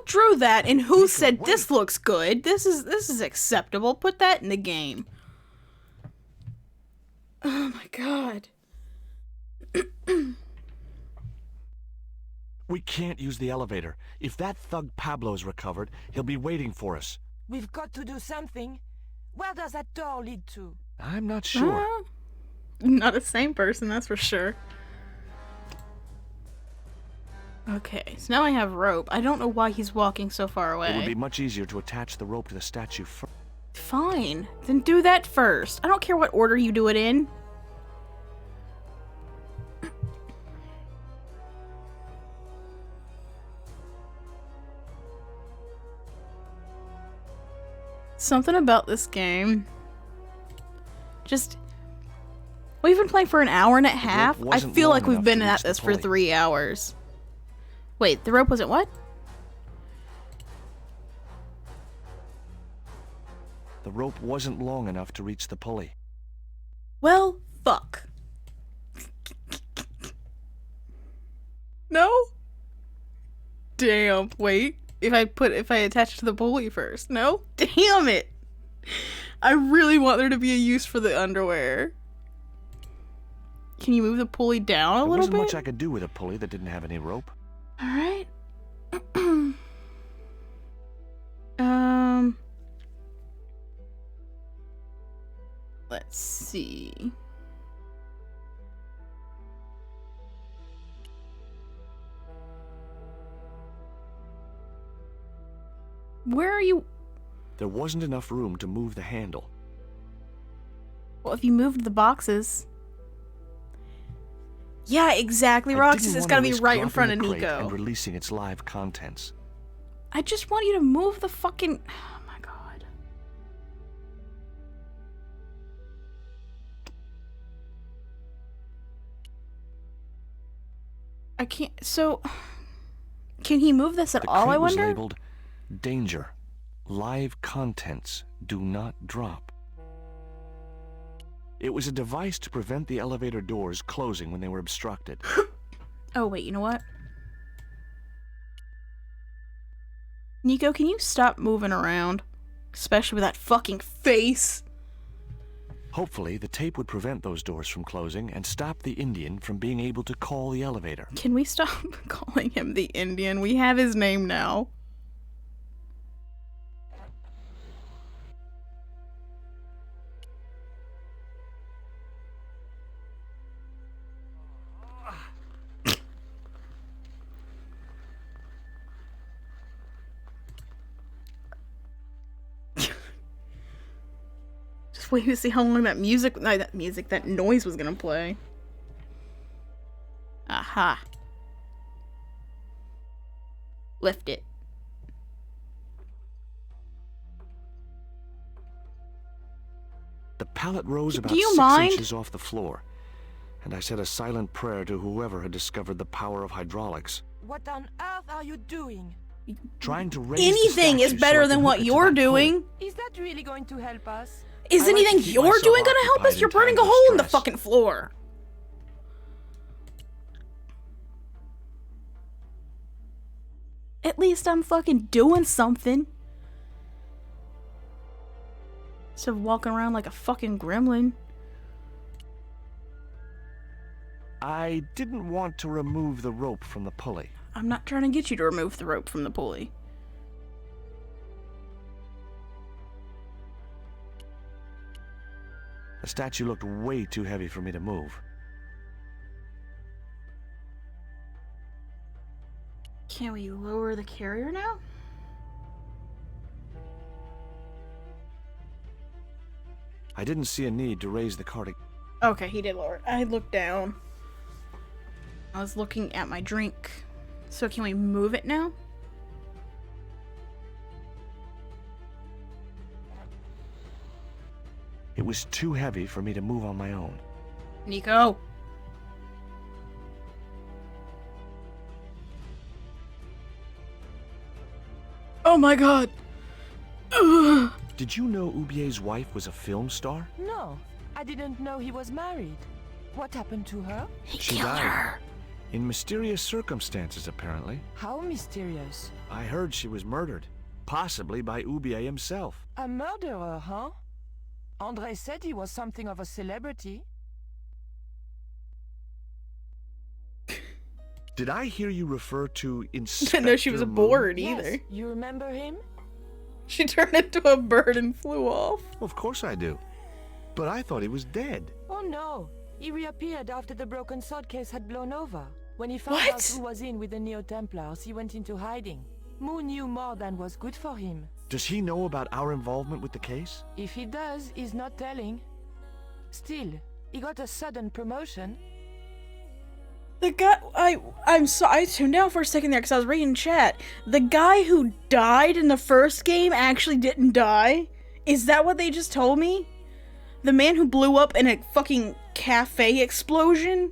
drew that and who said this looks good? This is acceptable. Put that in the game. Oh my god. We can't use the elevator. If that thug Pablo's recovered, he'll be waiting for us. We've got to do something. Where does that door lead to? I'm not sure. Not the same person, that's for sure. Okay, so now I have rope. I don't know why he's walking so far away. It would be much easier to attach the rope to the statue first. Fine, then do that first. I don't care what order you do it in. Something about this game. Just... We've been playing for an hour and a half. I feel like we've been at this for 3 hours. Wait, the rope wasn't what? The rope wasn't long enough to reach the pulley. Well, fuck. No? Damn, wait. If I attach to the pulley first. No? Damn it. I really want there to be a use for the underwear. Can you move the pulley down a little bit? There wasn't much I could do with a pulley that didn't have any rope. Alright. Let's see. Where are you? There wasn't enough room to move the handle. Well, if you moved the boxes. Yeah, exactly, Roxas. It's gotta be right in front of Nico. And releasing its live contents. I just want you to move the fucking... Oh my god. I can't... So... Can he move this at all, I wonder? The crate was labeled, "Danger. Live contents. Do not drop." It was a device to prevent the elevator doors closing when they were obstructed. Oh, wait, you know what? Nico, can you stop moving around? Especially with that fucking face. Hopefully, the tape would prevent those doors from closing and stop the Indian from being able to call the elevator. Can we stop calling him the Indian? We have his name now. Just wait to see how long that that noise was gonna play. Aha. Lift it. The pallet rose about Do you 6 mind? inches off the floor, and I said a silent prayer to whoever had discovered the power of hydraulics. What on earth are you doing? Trying to raise Anything the is statue better so I than could what hook it to you're that doing. Is that really going to help us? Is I like anything to keep you're myself doing gonna help occupied us? You're in burning a times of hole in the stress. fucking floor. At least I'm fucking doing something. Instead of walking around like a fucking gremlin. I didn't want to remove the rope from the pulley. I'm not trying to get you to remove the rope from the pulley. The statue looked way too heavy for me to move. Can we lower the carrier now? I didn't see a need to raise the cart. Okay, he did lower it. I looked down. I was looking at my drink. So can we move it now? It was too heavy for me to move on my own. Nico! Oh my god! Ugh. Did you know Ubier's wife was a film star? No, I didn't know he was married. What happened to her? She died. In mysterious circumstances, apparently. How mysterious? I heard she was murdered. Possibly by Ubier himself. A murderer, huh? André said he was something of a celebrity. Did I hear you refer to I Inspector didn't know she was a Moon? board Yes, either. you remember him? She turned into a bird and flew off. Of course I do. But I thought he was dead. Oh no, he reappeared after the broken sword case had blown over. When he found What? out who was in with the Neo-Templars, he went into hiding. Mu knew more than was good for him. Does he know about our involvement with the case? If he does, he's not telling. Still, he got a sudden promotion. The guy, I tuned out for a second there because I was reading chat. The guy who died in the first game actually didn't die? Is that what they just told me? The man who blew up in a fucking cafe explosion?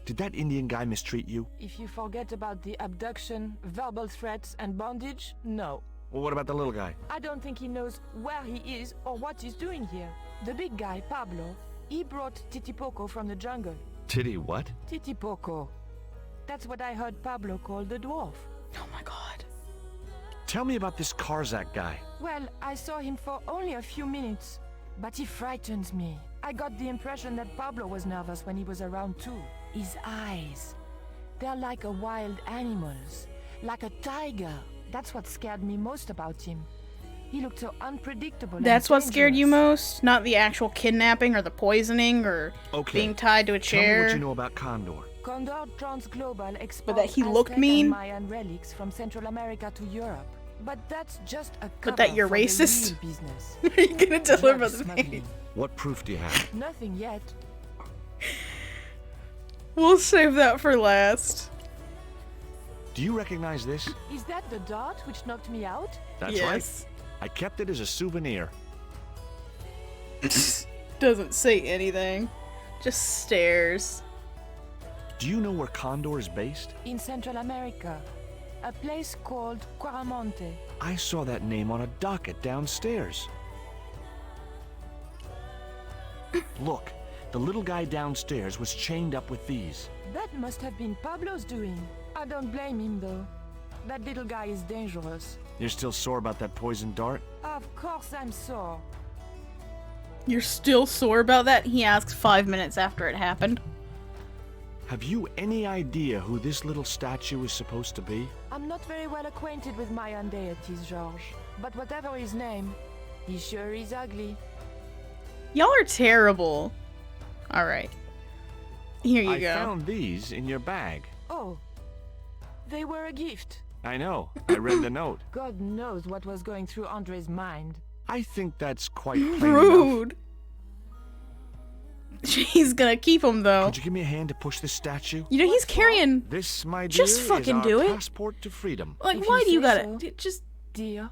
Did that Indian guy mistreat you? If you forget about the abduction, verbal threats, and bondage, no. Well, what about the little guy? I don't think he knows where he is or what he's doing here. The big guy, Pablo, he brought titipoco from the jungle. Titty what? Titipoco. That's what I heard Pablo call the dwarf. Oh my god. Tell me about this Karzak guy. Well, I saw him for only a few minutes, but he frightens me. I got the impression that Pablo was nervous when he was around too. His eyes, they're like a wild animal's, like a tiger. That's what scared me most about him. He looked so unpredictable. That's what scared you dangerous. most? Not the actual kidnapping or the poisoning or being tied to a Tell me chair? what you know about Condor. Condor Transglobal exports But that he looked Aztec mean? and Mayan relics from Central America to Europe. But that's just a But that you're cover for the racist? real business. Are you gonna tell her Drug about the smuggling. pain? What proof do you have? Nothing yet. We'll save that for last. Do you recognize this? Is that the dart which knocked me out? That's Yes. right. I kept it as a souvenir. Doesn't say anything. Just stares. Do you know where Condor is based? In Central America. A place called Quaramonte. I saw that name on a docket downstairs. Look, the little guy downstairs was chained up with these. That must have been Pablo's doing. I don't blame him though. That little guy is dangerous. You're still sore about that poison dart? Of course I'm sore. You're still sore about that? He asked 5 minutes after it happened. Have you any idea who this little statue is supposed to be? I'm not very well acquainted with Mayan deities, Georges. But whatever his name, he sure is ugly. Y'all are terrible. Alright. Here you I go. found these in your bag. Oh, they were a gift. I know. I read the note. God knows what was going through Andre's mind. I think that's quite plain enough. Rude. He's gonna keep him though. Could you give me a hand to push this statue? You know he's carrying. This, my dear, Just fucking is do our it. passport to freedom. Like, If why you do you say gotta so. just Dear.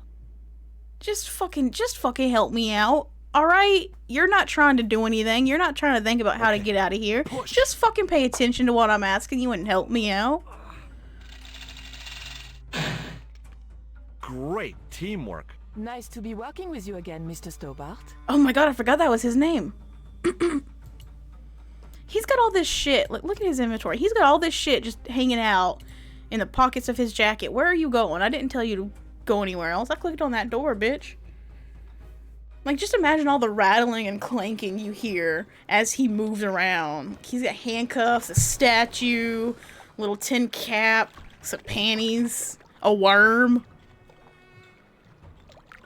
fucking help me out? All right, you're not trying to do anything. You're not trying to think about how to get out of here. Push. Just fucking pay attention to what I'm asking you and help me out. Great teamwork. Nice to be working with you again, Mr. Stobart. Oh my god, I forgot that was his name. He's got all this shit. Look at his inventory. He's got all this shit just hanging out in the pockets of his jacket. Where are you going? I didn't tell you to go anywhere else. I clicked on that door, bitch. Like, just imagine all the rattling and clanking you hear as he moves around. He's got handcuffs, a statue, a little tin cap, some panties, a worm.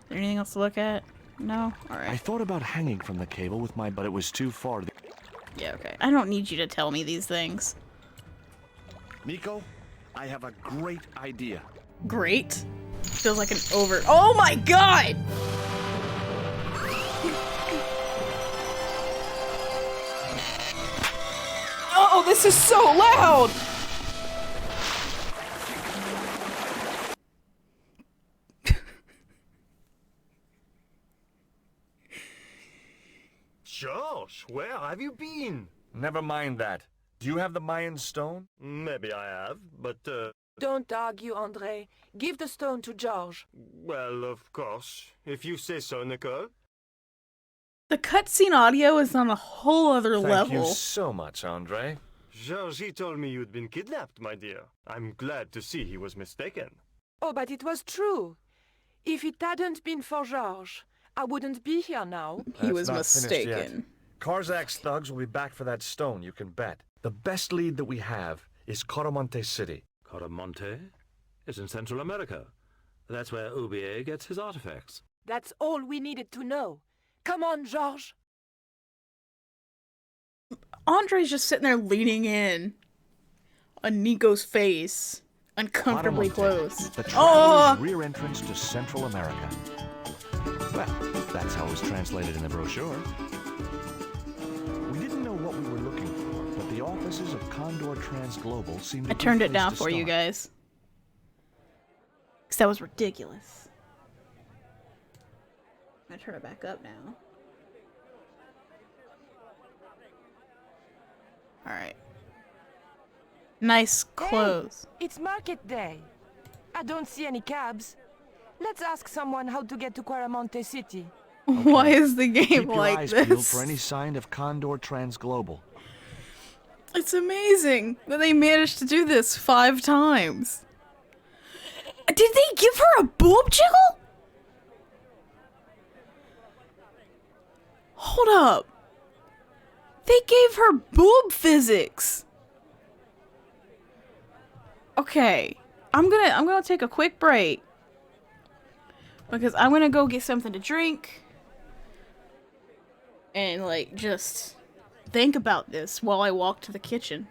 Is there anything else to look at? No? Alright. I thought about hanging from the cable with my, but it was too far. Yeah, okay. I don't need you to tell me these things. Nico, I have a great idea. Great. Feels like an over. Oh my god! Oh, this is so loud! George, where have you been? Never mind that. Do you have the Mayan stone? Maybe I have, but, Don't argue, André. Give the stone to George. well, of course. If you say so, Nicole. The cutscene audio is on a whole other Thank level. you so much, Andre. Georgie told me you'd been kidnapped, my dear. I'm glad to see he was mistaken. Oh, but it was true. If it hadn't been for George, I wouldn't be here now. He was Not finished yet. mistaken. Karzak's thugs will be back for that stone, you can bet. The best lead that we have is Coromonte City. Coromonte? It's in Central America. That's where Ubier gets his artifacts. That's all we needed to know. Come on, George. Andre's just sitting there leaning in on Nico's face, uncomfortably close. The traveler's rear entrance to Central America. Well, that's how it was translated in the brochure. We didn't know what we were looking for, but the offices of Condor Transglobal seemed I turned it down for you guys. Because that was ridiculous. I'm gonna turn it back up now. Alright. Nice clothes. Hey, it's market day. I don't see any cabs. Let's ask someone how to get to Quaramonte City. Okay. Why is the game Keep like your eyes this? peeled for any sign of Condor Transglobal. It's amazing that they managed to do this 5 times. Did they give her a boob jiggle? Hold up. They gave her boob physics. Okay. I'm gonna take a quick break. Because I'm gonna go get something to drink. And like just think about this while I walk to the kitchen.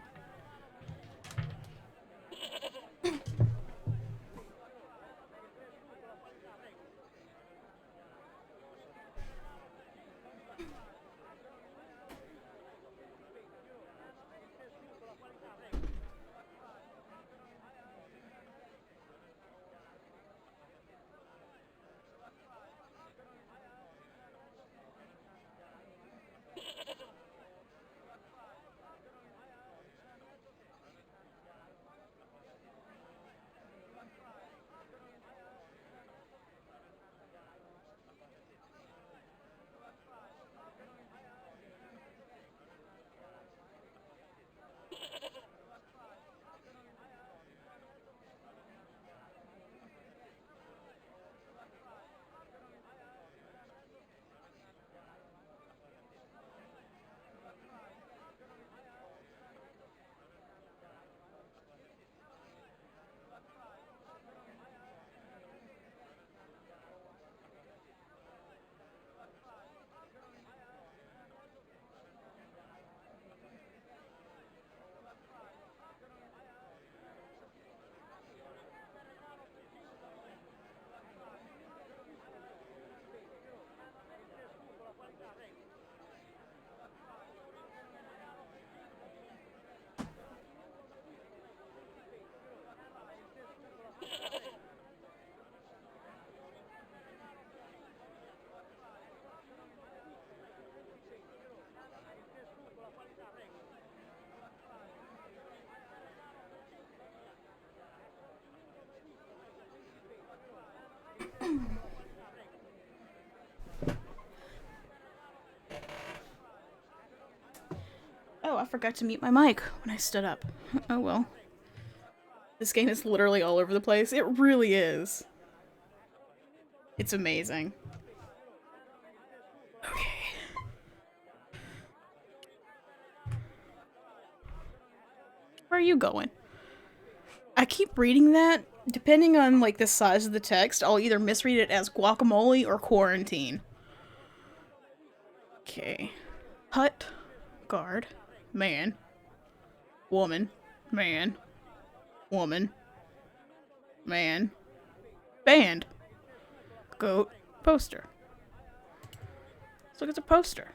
Oh, I forgot to mute my mic when I stood up. Oh well. This game is literally all over the place. It really is. It's amazing. Okay. Where are you going? I keep reading that. Depending on like the size of the text, I'll either misread it as guacamole or quarantine. Okay. Hut. Guard. Man. Woman. Man. woman, man, band, goat, poster. Let's look at the poster.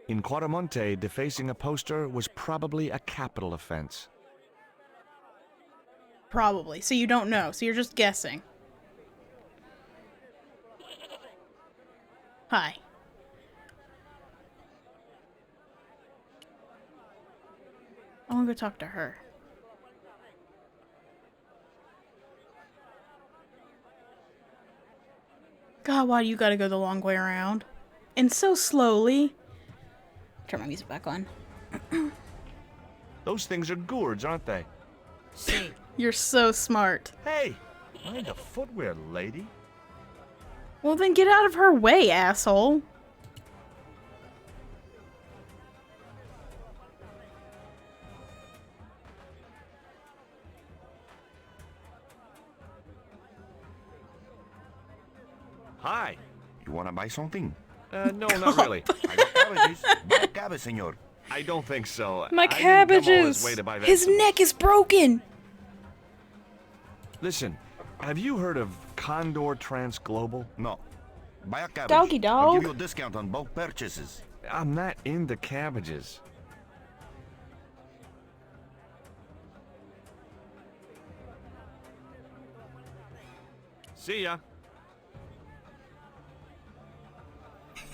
In Quaramonte, defacing a poster was probably a capital offense. Probably. So you don't know. So you're just guessing. Hi. I want to go talk to her. God, why do you gotta go the long way around? And so slowly. Turn my music back on. Those things are gourds, aren't they? See. You're so smart. Hey! Mind the footwear, lady. Well, then get out of her way, asshole. Hi. You wanna buy something? No, not really. I got cabbages. Buy cabbage, senor. I don't think so. My I didn't come all this cabbages! way to buy His vegetables. neck is broken! Listen, have you heard of Condor Transglobal? No. Buy a cabbage. Doggy I'll dog. give you a discount on bulk purchases. I'm not into cabbages. See ya.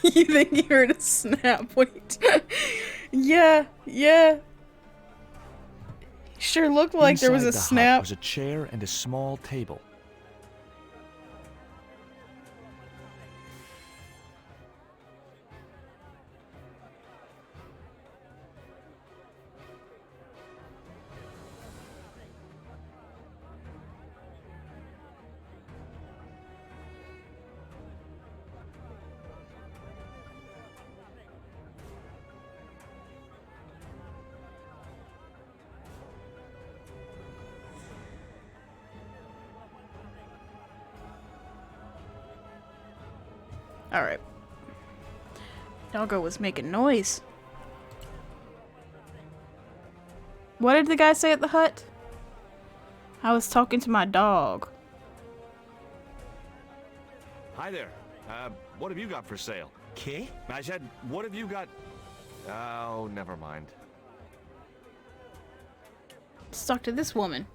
You think you heard a snap? Wait. Yeah. Sure looked like there was a Inside the hut snap. was a chair and a small table. Alright. Doggo was making noise. What did the guy say at the hut? I was talking to my dog. Hi there. What have you got for sale? ¿Qué? I said, what have you got? Oh, never mind. Let's talk to this woman.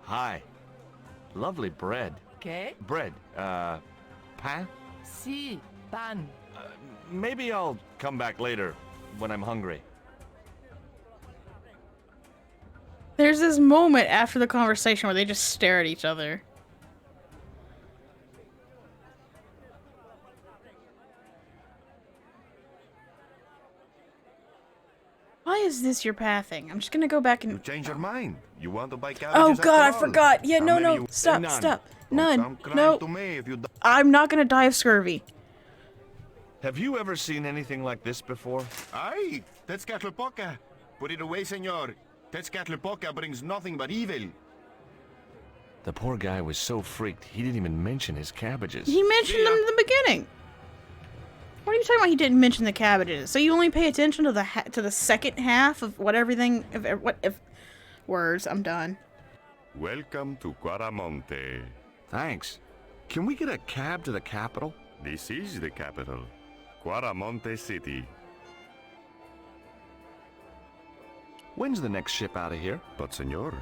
Hi. Lovely bread. ¿Qué? Bread. Pain? Si, pan. Maybe I'll come back later when I'm hungry. There's this moment after the conversation where they just stare at each other. Why is this your pathing? I'm just gonna go back and... You change your mind. You want to buy cabbages Oh after god, I all. forgot! Yeah, How no, many no, you- stop, None. stop. Don't None. come crying No. to me if you die. I'm not gonna die of scurvy. Have you ever seen anything like this before? Aye, Tezcatlipoca. Put it away, senor. Tezcatlipoca brings nothing but evil. The poor guy was so freaked, he didn't even mention his cabbages. He mentioned them in the beginning. What are you talking about? He didn't mention the cabbages. So you only pay attention to the second half of what everything if words. I'm done. Welcome to Quaramonte. Thanks. Can we get a cab to the capital? This is the capital, Quaramonte City. When's the next ship out of here? But senor,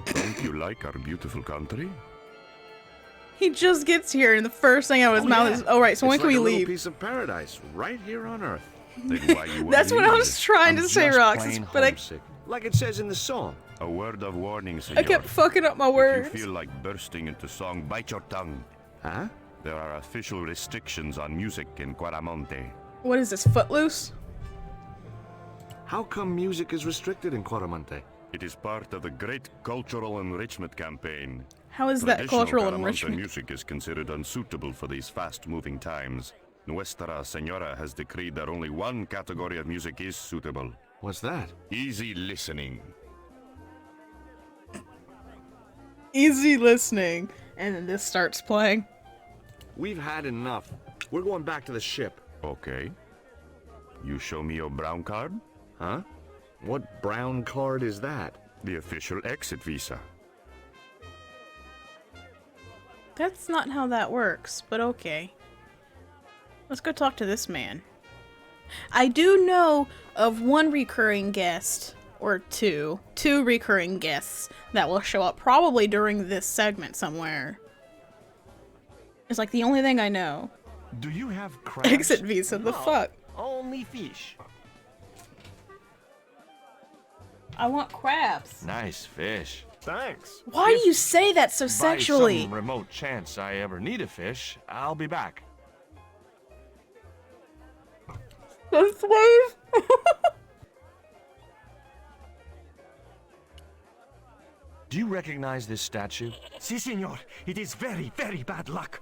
don't you like our beautiful country? He just gets here and the first thing out of his mouth is, "Oh right, so when It's can like we a little leave?" piece of paradise, right here on Earth. Then why you wanna That's what I leave? was trying to say, just Roxas, plain but I homesick, like it says in the song. A word of warning, senor. kept fucking up my If words. you feel like bursting into song, bite your tongue. Huh? There are official restrictions on music in Quaramonte. What is this, Footloose? How come music is restricted in Quaramonte? It is part of the great cultural enrichment campaign. How is that Traditional cultural Quaramonte enrichment? music is considered unsuitable for these fast-moving times. Nuestra Senora has decreed that only one category of music is suitable. What's that? Easy listening. Easy listening. And then this starts playing. We've had enough. We're going back to the ship. Okay. You show me your brown card? Huh? What brown card is that? The official exit visa. That's not how that works, but okay. Let's go talk to this man. I do know of one recurring guest, or two recurring guests that will show up probably during this segment somewhere. It's like the only thing I know. Do you have crabs? Exit visa, the fuck? Only fish. I want crabs. Nice fish. Thanks. Why do you say that so sexually? By some remote chance I ever need a fish, I'll be back. The slave? Do you recognize this statue? Si, senor. It is very, very bad luck.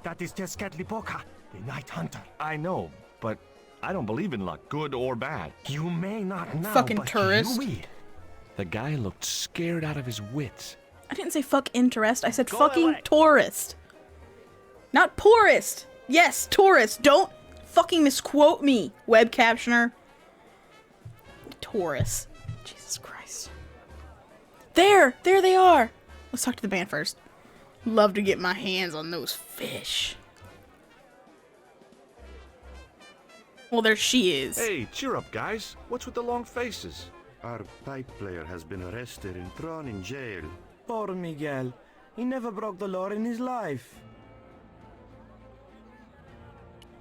That is Tezcatlipoca, the Night Hunter. I know, but I don't believe in luck, good or bad. You may not now, Fucking but tourist. you will. The guy looked scared out of his wits. I didn't say fuck interest, I said Go fucking away. tourist. Not poorest. Yes, tourist. Don't fucking misquote me, web captioner. Taurus. Jesus Christ. There they are. Let's talk to the band first. Love to get my hands on those fish. Well, there she is. Hey, cheer up, guys. What's with the long faces? Our pipe player has been arrested and thrown in jail. Poor Miguel. He never broke the law in his life.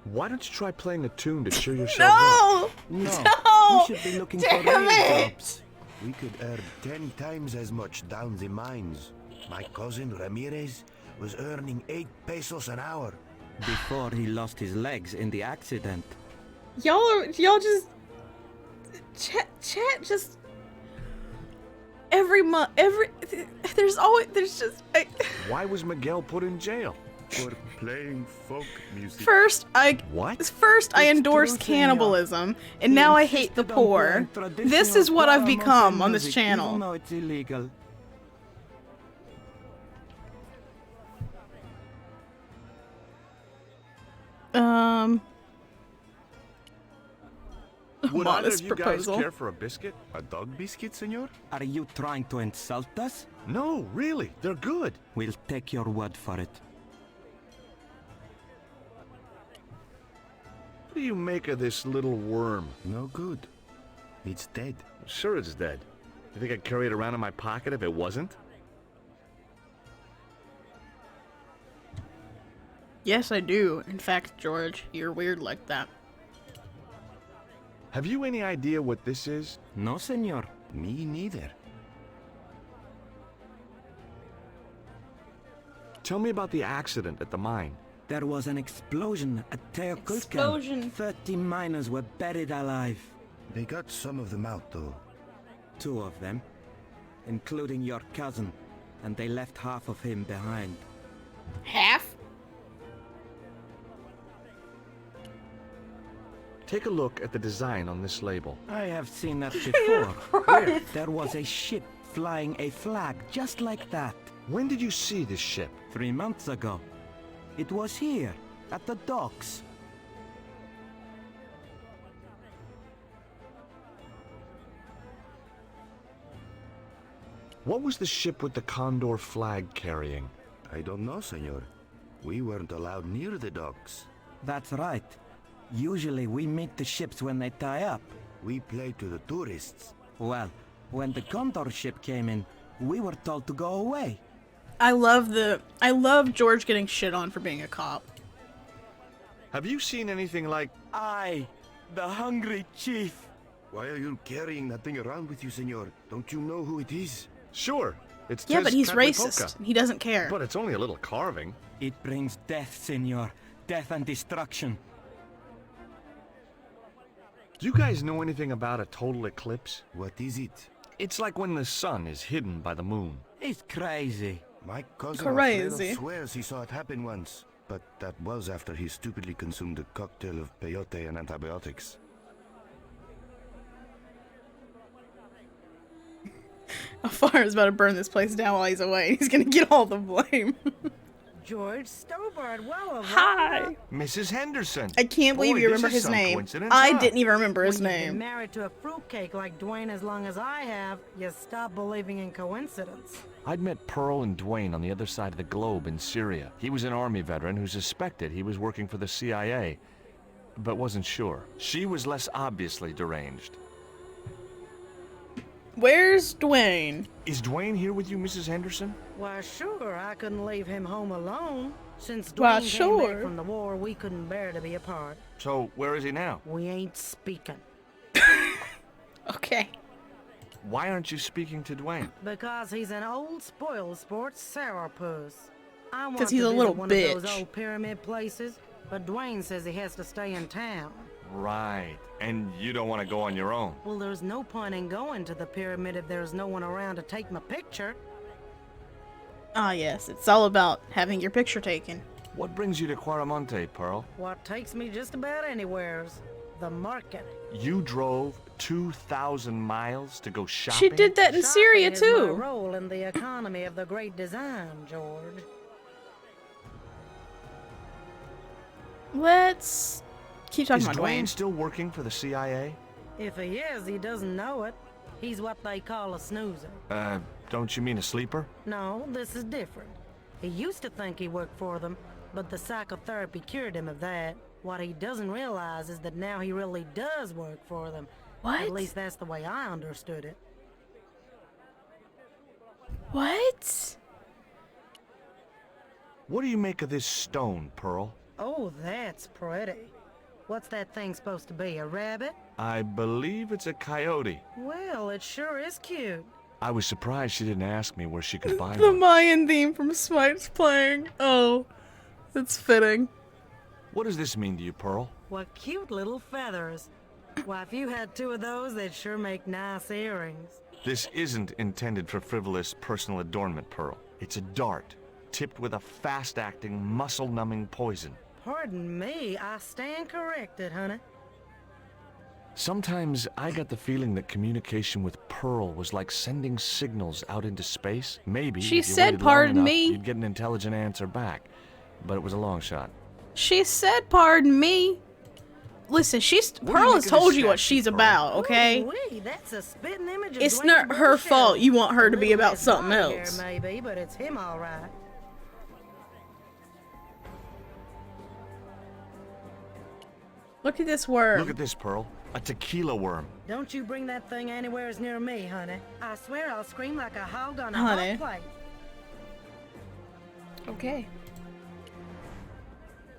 Why don't you try playing a tune to cheer yourself up? No! No! We should be looking for Damn real it! jobs. We could earn 10 times as much down the mines. My cousin Ramirez was earning 8 pesos an hour. Before he lost his legs in the accident. Y'all just chat just every month there's just Why was Miguel put in jail? For playing folk music. First I endorse true, cannibalism, and He now I hate the insisted on poor. playing This is what I've traditional become Guatemalan on this music, channel. Even though it's illegal. Would either Modest of you proposal. guys care for a biscuit? A dog biscuit, senor? Are you trying to insult us? No, really, they're good. We'll take your word for it. What do you make of this little worm? No good. It's dead. Sure it's dead. You think I'd carry it around in my pocket if it wasn't? Yes, I do. In fact, George, you're weird like that. Have you any idea what this is? No, senor. Me neither. Tell me about the accident at the mine. There was an explosion at Teoculcan. Explosion. 30 miners were buried alive. They got some of them out, though. 2 of them, including your cousin, and they left half of him behind. Half? Take a look at the design on this label. I have seen that before. Where? There was a ship flying a flag just like that. When did you see this ship? 3 months ago. It was here, at the docks. What was the ship with the Condor flag carrying? I don't know, senor. We weren't allowed near the docks. That's right. Usually we meet the ships when they tie up. We play to the tourists. Well, when the Condor ship came in, we were told to go away. I love George getting shit on for being a cop. Have you seen anything like... I, the hungry chief. Why are you carrying that thing around with you, senor? Don't you know who it is? Sure, it's Yeah, but he's Tezcatlipoca. racist. He doesn't care. But it's only a little carving. It brings death, senor. Death and destruction. Do you guys know anything about a total eclipse? What is it? It's like when the sun is hidden by the moon. It's crazy. My cousin Crazy. Alfredo swears he saw it happen once. But that was after he stupidly consumed a cocktail of peyote and antibiotics. A fire is about to burn this place down while he's away. He's gonna get all the blame. George Stobart. Well, Hi. Mrs. Henderson. I can't believe you Boy, remember this is his some name. coincidence, I huh? didn't even remember his When you've been name. married to a fruitcake like Dwayne as long as I have, you stop believing in coincidence. I'd met Pearl and Dwayne on the other side of the globe in Syria. He was an Army veteran who suspected he was working for the CIA, but wasn't sure. She was less obviously deranged. Where's Dwayne? Is Dwayne here with you, Mrs. Henderson? Why, sure, I couldn't leave him home alone. Since Why, Dwayne came sure. back from the war, we couldn't bear to be apart. So, where is he now? We ain't speaking. Okay. Why aren't you speaking to Dwayne? Because he's an old spoiled sport sourpuss. I want 'Cause to he's a visit little one of those bitch. old pyramid places, but Dwayne says he has to stay in town. Right. And you don't want to go on your own. Well, there's no point in going to the pyramid if there's no one around to take my picture. Ah, yes. It's all about having your picture taken. What brings you to Quaramonte, Pearl? What takes me just about anywheres? The market. You drove 2,000 miles to go shopping? She did that in Syria, Shopping is my too. role in the economy of the Great Design, George. Let's keep talking Is about Dwayne Dwayne. still working for the CIA? If he is, he doesn't know it. He's what they call a snoozer. Don't you mean a sleeper? No, this is different. He used to think he worked for them, but the psychotherapy cured him of that. What he doesn't realize is that now he really does work for them. What? At least that's the way I understood it. What? What do you make of this stone, Pearl? Oh, that's pretty. What's that thing supposed to be, a rabbit? I believe it's a coyote. Well, it sure is cute. I was surprised she didn't ask me where she could buy The one. Mayan theme from Smite's playing. Oh, that's fitting. What does this mean to you, Pearl? What cute little feathers. Why, if you had two of those, they'd sure make nice earrings. This isn't intended for frivolous personal adornment, Pearl. It's a dart, tipped with a fast-acting, muscle-numbing poison. Pardon me, I stand corrected, honey. Sometimes I got the feeling that communication with Pearl was like sending signals out into space. Maybe She if you said, waited long "Pardon enough, me." you'd get an intelligent answer back. But it was a long shot. She said, "Pardon me." Listen, Pearl has told you what she's about, okay? Ooh-wee, that's a spitting image of It's Dwayne not her Bullshit. fault you want her to be A little about less something blonde hair, else. maybe, but it's him all right. Look at this worm. Look at this, Pearl. A tequila worm. Don't you bring that thing anywhere as near me, honey. I swear I'll scream like a hog on a Honey. hot plate. Okay.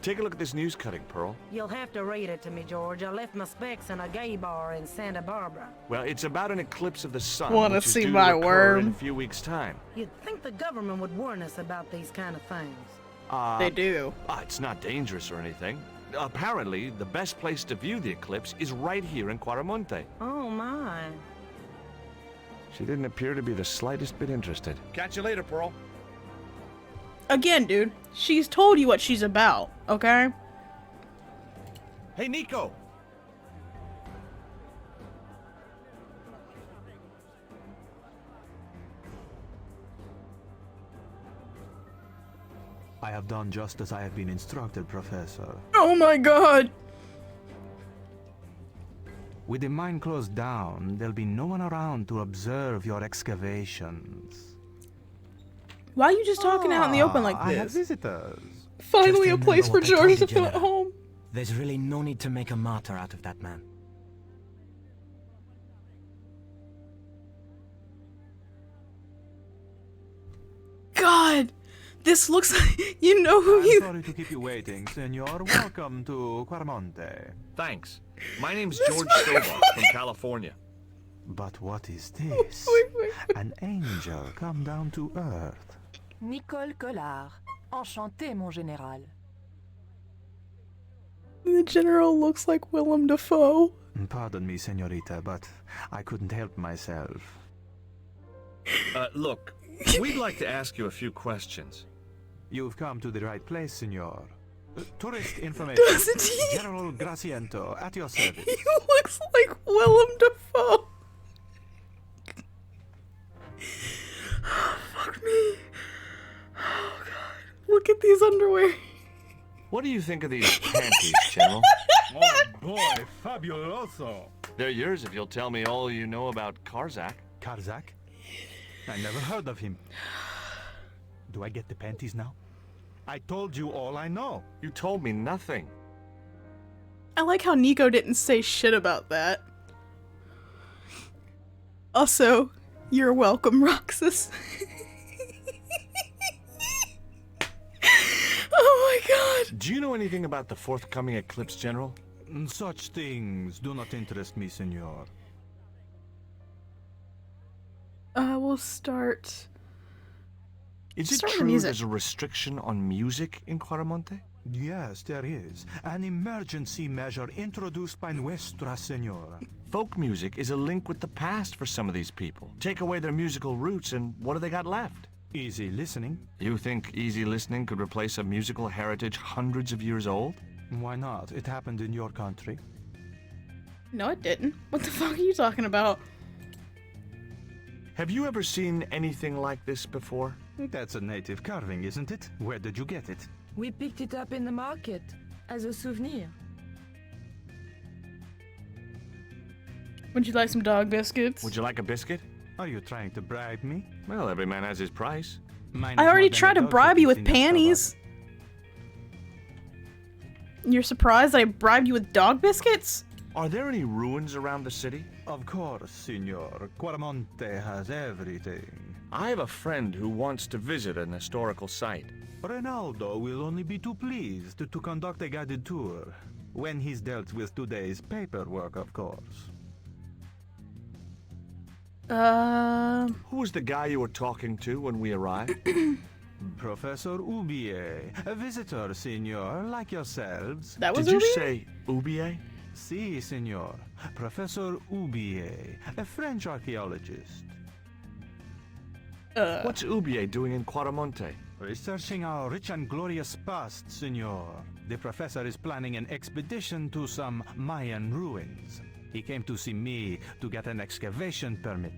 Take a look at this news cutting, Pearl. You'll have to read it to me, George. I left my specs in a gay bar in Santa Barbara. Well, it's about an eclipse of the sun, Wanna which is see due my to occur worm? in a few weeks' time. You'd think the government would warn us about these kind of things. They do. It's not dangerous or anything. Apparently, the best place to view the eclipse is right here in Quaramonte. Oh, my. She didn't appear to be the slightest bit interested. Catch you later, Pearl. Again, dude, she's told you what she's about, okay? Hey, Nico. I have done just as I have been instructed, Professor. Oh my god! With the mine closed down, there'll be no one around to observe your excavations. Why are you just talking out in the open like I have this? visitors. Finally a Just place for remember what I told George you, to feel at Jenna. home. There's really no need to make a martyr out of that man. God! This looks like... You know who I'm you... sorry to keep you waiting, senor. Welcome to Quaramonte. Thanks. My name's George Stobart from California. But what is this? An angel come down to earth. Nicole Collard. Enchanté, mon général. The general looks like Willem Dafoe. Pardon me, senorita, but I couldn't help myself. Look, we'd like to ask you a few questions. You've come to the right place, senor. Tourist information. Doesn't he? General Graciento, at your service. He looks like Willem Dafoe. Oh, fuck me. Oh, God. Look at these underwear. What do you think of these panties, General? Oh boy, fabuloso. They're yours if you'll tell me all you know about Karzak. Karzak? I never heard of him. Do I get the panties now? I told you all I know. You told me nothing. I like how Nico didn't say shit about that. Also, you're welcome, Roxas. Oh my god. Do you know anything about the forthcoming eclipse, General? Such things do not interest me, senor. We'll start... Is it Start with true music. there's a restriction on music in Quaramonte? Yes, there is. An emergency measure introduced by Nuestra Senora. Folk music is a link with the past for some of these people. Take away their musical roots and what do they got left? Easy listening. You think easy listening could replace a musical heritage hundreds of years old? Why not? It happened in your country. No, it didn't. What the fuck are you talking about? Have you ever seen anything like this before? That's a native carving, isn't it? Where did you get it? We picked it up in the market as a souvenir. Would you like some dog biscuits? Would you like a biscuit? Are you trying to bribe me? Well, every man has his price. I already tried to bribe you with panties. You're surprised I bribed you with dog biscuits? Are there any ruins around the city? Of course, senor. Quaramonte has everything. I have a friend who wants to visit an historical site. Ronaldo will only be too pleased to conduct a guided tour. When he's dealt with today's paperwork, of course. Who was the guy you were talking to when we arrived? Professor Ubier, a visitor, senor, like yourselves. That was Did you Ubier? say Ubier? Si, senor. Professor Ubier, a French archaeologist. What's Ubier doing in Quaramonte? Researching our rich and glorious past, senor. The professor is planning an expedition to some Mayan ruins. He came to see me to get an excavation permit.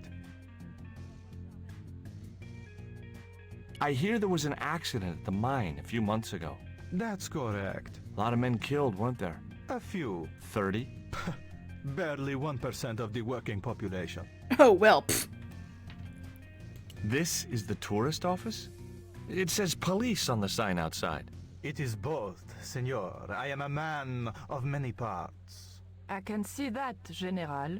I hear there was an accident at the mine a few months ago. That's correct. A lot of men killed, weren't there? A few. 30? Barely 1% of the working population. Oh, well, pfft. This is the tourist office? It says police on the sign outside. It is both, senor. I am a man of many parts. I can see that, General.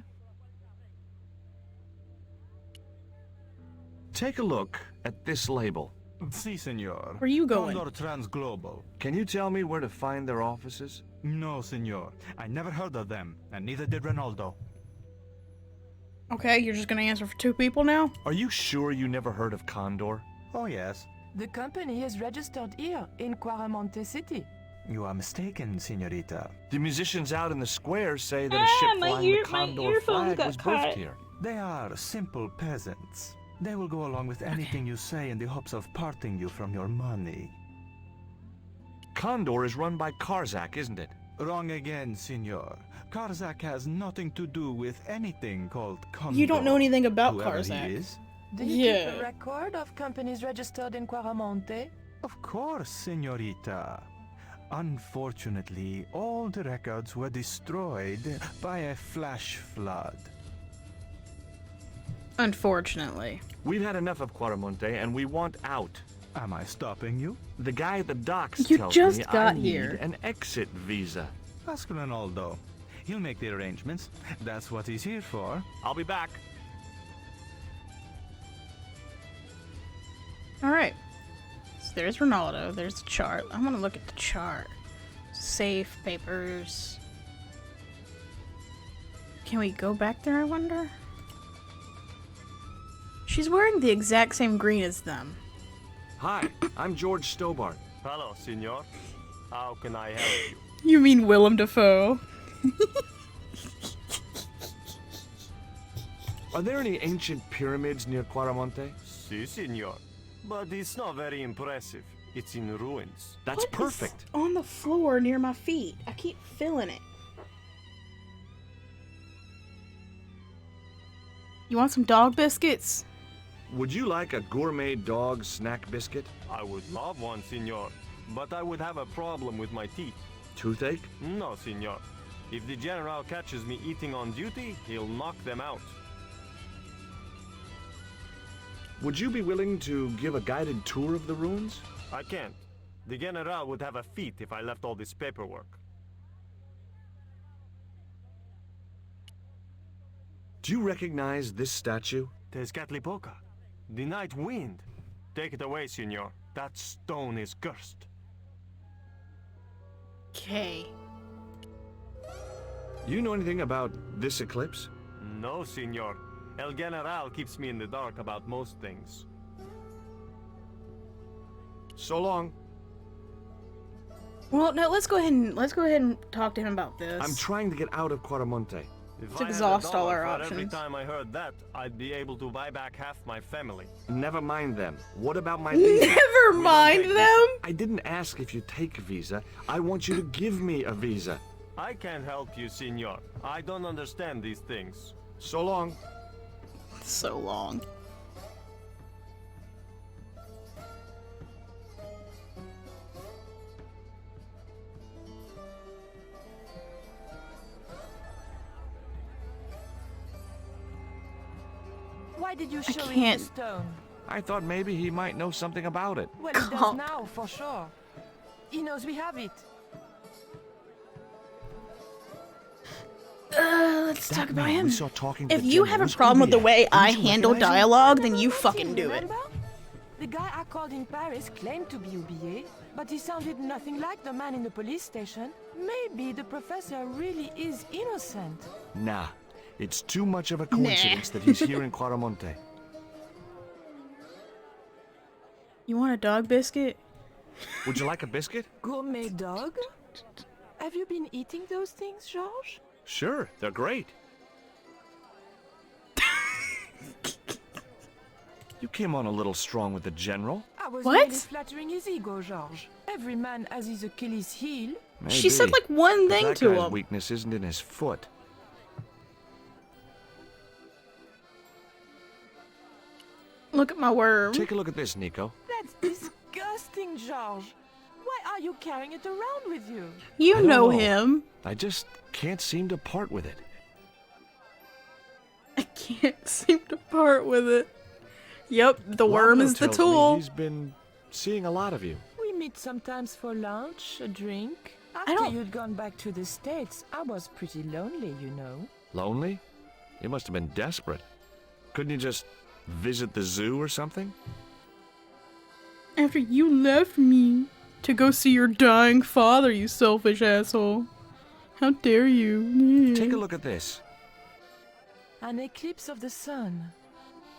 Take a look at this label. Si, senor. Where you going? Condor Transglobal. Can you tell me where to find their offices? No, senor. I never heard of them, and neither did Ronaldo. Okay, you're just gonna answer for two people now? Are you sure you never heard of Condor? Oh, yes. The company is registered here in Quaramonte City. You are mistaken, senorita. The musicians out in the square say that a ship flying the Condor flag was berthed here. They are simple peasants. They will go along with anything you say in the hopes of parting you from your money. Condor is run by Karzak, isn't it? Wrong again, senor. Karzak has nothing to do with anything called Condor. You don't know anything about Whoever Karzak. he is. Do you keep a record of companies registered in Quaramonte? Of course, senorita. Unfortunately, all the records were destroyed by a flash flood. Unfortunately. We've had enough of Quaramonte and we want out. Am I stopping you? The guy at the docks You tells just me I got need here. an exit visa. Ask Ronaldo. He'll make the arrangements. That's what he's here for. I'll be back. Alright. So there's Ronaldo. There's the chart. I want to look at the chart. Safe, papers. Can we go back there, I wonder? She's wearing the exact same green as them. Hi, I'm George Stobart. Hello, senor. How can I help you? You mean Willem Dafoe? Are there any ancient pyramids near Quaramonte? Si, senor. But it's not very impressive. It's in ruins. That's What is perfect. on the floor near my feet? I keep feeling it. You want some dog biscuits? Would you like a gourmet dog snack biscuit? I would love one, senor. But I would have a problem with my teeth. Toothache? No, senor. If the general catches me eating on duty, he'll knock them out. Would you be willing to give a guided tour of the ruins? I can't. The general would have a fit if I left all this paperwork. Do you recognize this statue? Tezcatlipoca, the night wind. Take it away, senor. That stone is cursed. Okay. You know anything about this eclipse? No, senor. El General keeps me in the dark about most things. So long. Well, no, let's go ahead and talk to him about this. I'm trying to get out of Quaramonte. If To I exhaust had a all dollar our for every options. time I heard that, I'd be able to buy back half my family. Never mind them. What about my visa? Never mind them. I didn't ask if you take a visa. I want you to give me a visa. I can't help you, senor. I don't understand these things. So long. So long. Why did you show him can't. the stone? I thought maybe he might know something about it. Well, he does Comp. now, for sure. He knows we have it. Let's talk about him. We saw talking to If the you have a generals, problem with the Ubia. way I Didn't you handle recognize him? dialogue, then you fucking do it. Remember? The guy I called in Paris claimed to be Oublié, but he sounded nothing like the man in the police station. Maybe the professor really is innocent. Nah, it's too much of a coincidence that he's here in Quaramonte. You want a dog biscuit? Would you like a biscuit? Gourmet dog? Have you been eating those things, Georges? Sure, they're great. You came on a little strong with the general. I was What? merely flattering his ego, Georges. Every man has his Achilles heel. She said Maybe. like one But thing that to guy's him. weakness isn't in his foot. Look at my worm. Take a look at this, Nico. That's disgusting, Georges. Why are you carrying it around with you? You I don't know know. him. I just can't seem to part with it. I can't seem to part with it. Yep, the worm Labrador is the tells me tool. He's been seeing a lot of you. We meet sometimes for lunch, a drink. I After don't- you'd gone back to the States, I was pretty lonely, you know. Lonely? You must have been desperate. Couldn't you just visit the zoo or something? After you left me to go see your dying father, you selfish asshole. How dare you? Take a look at this. An eclipse of the sun.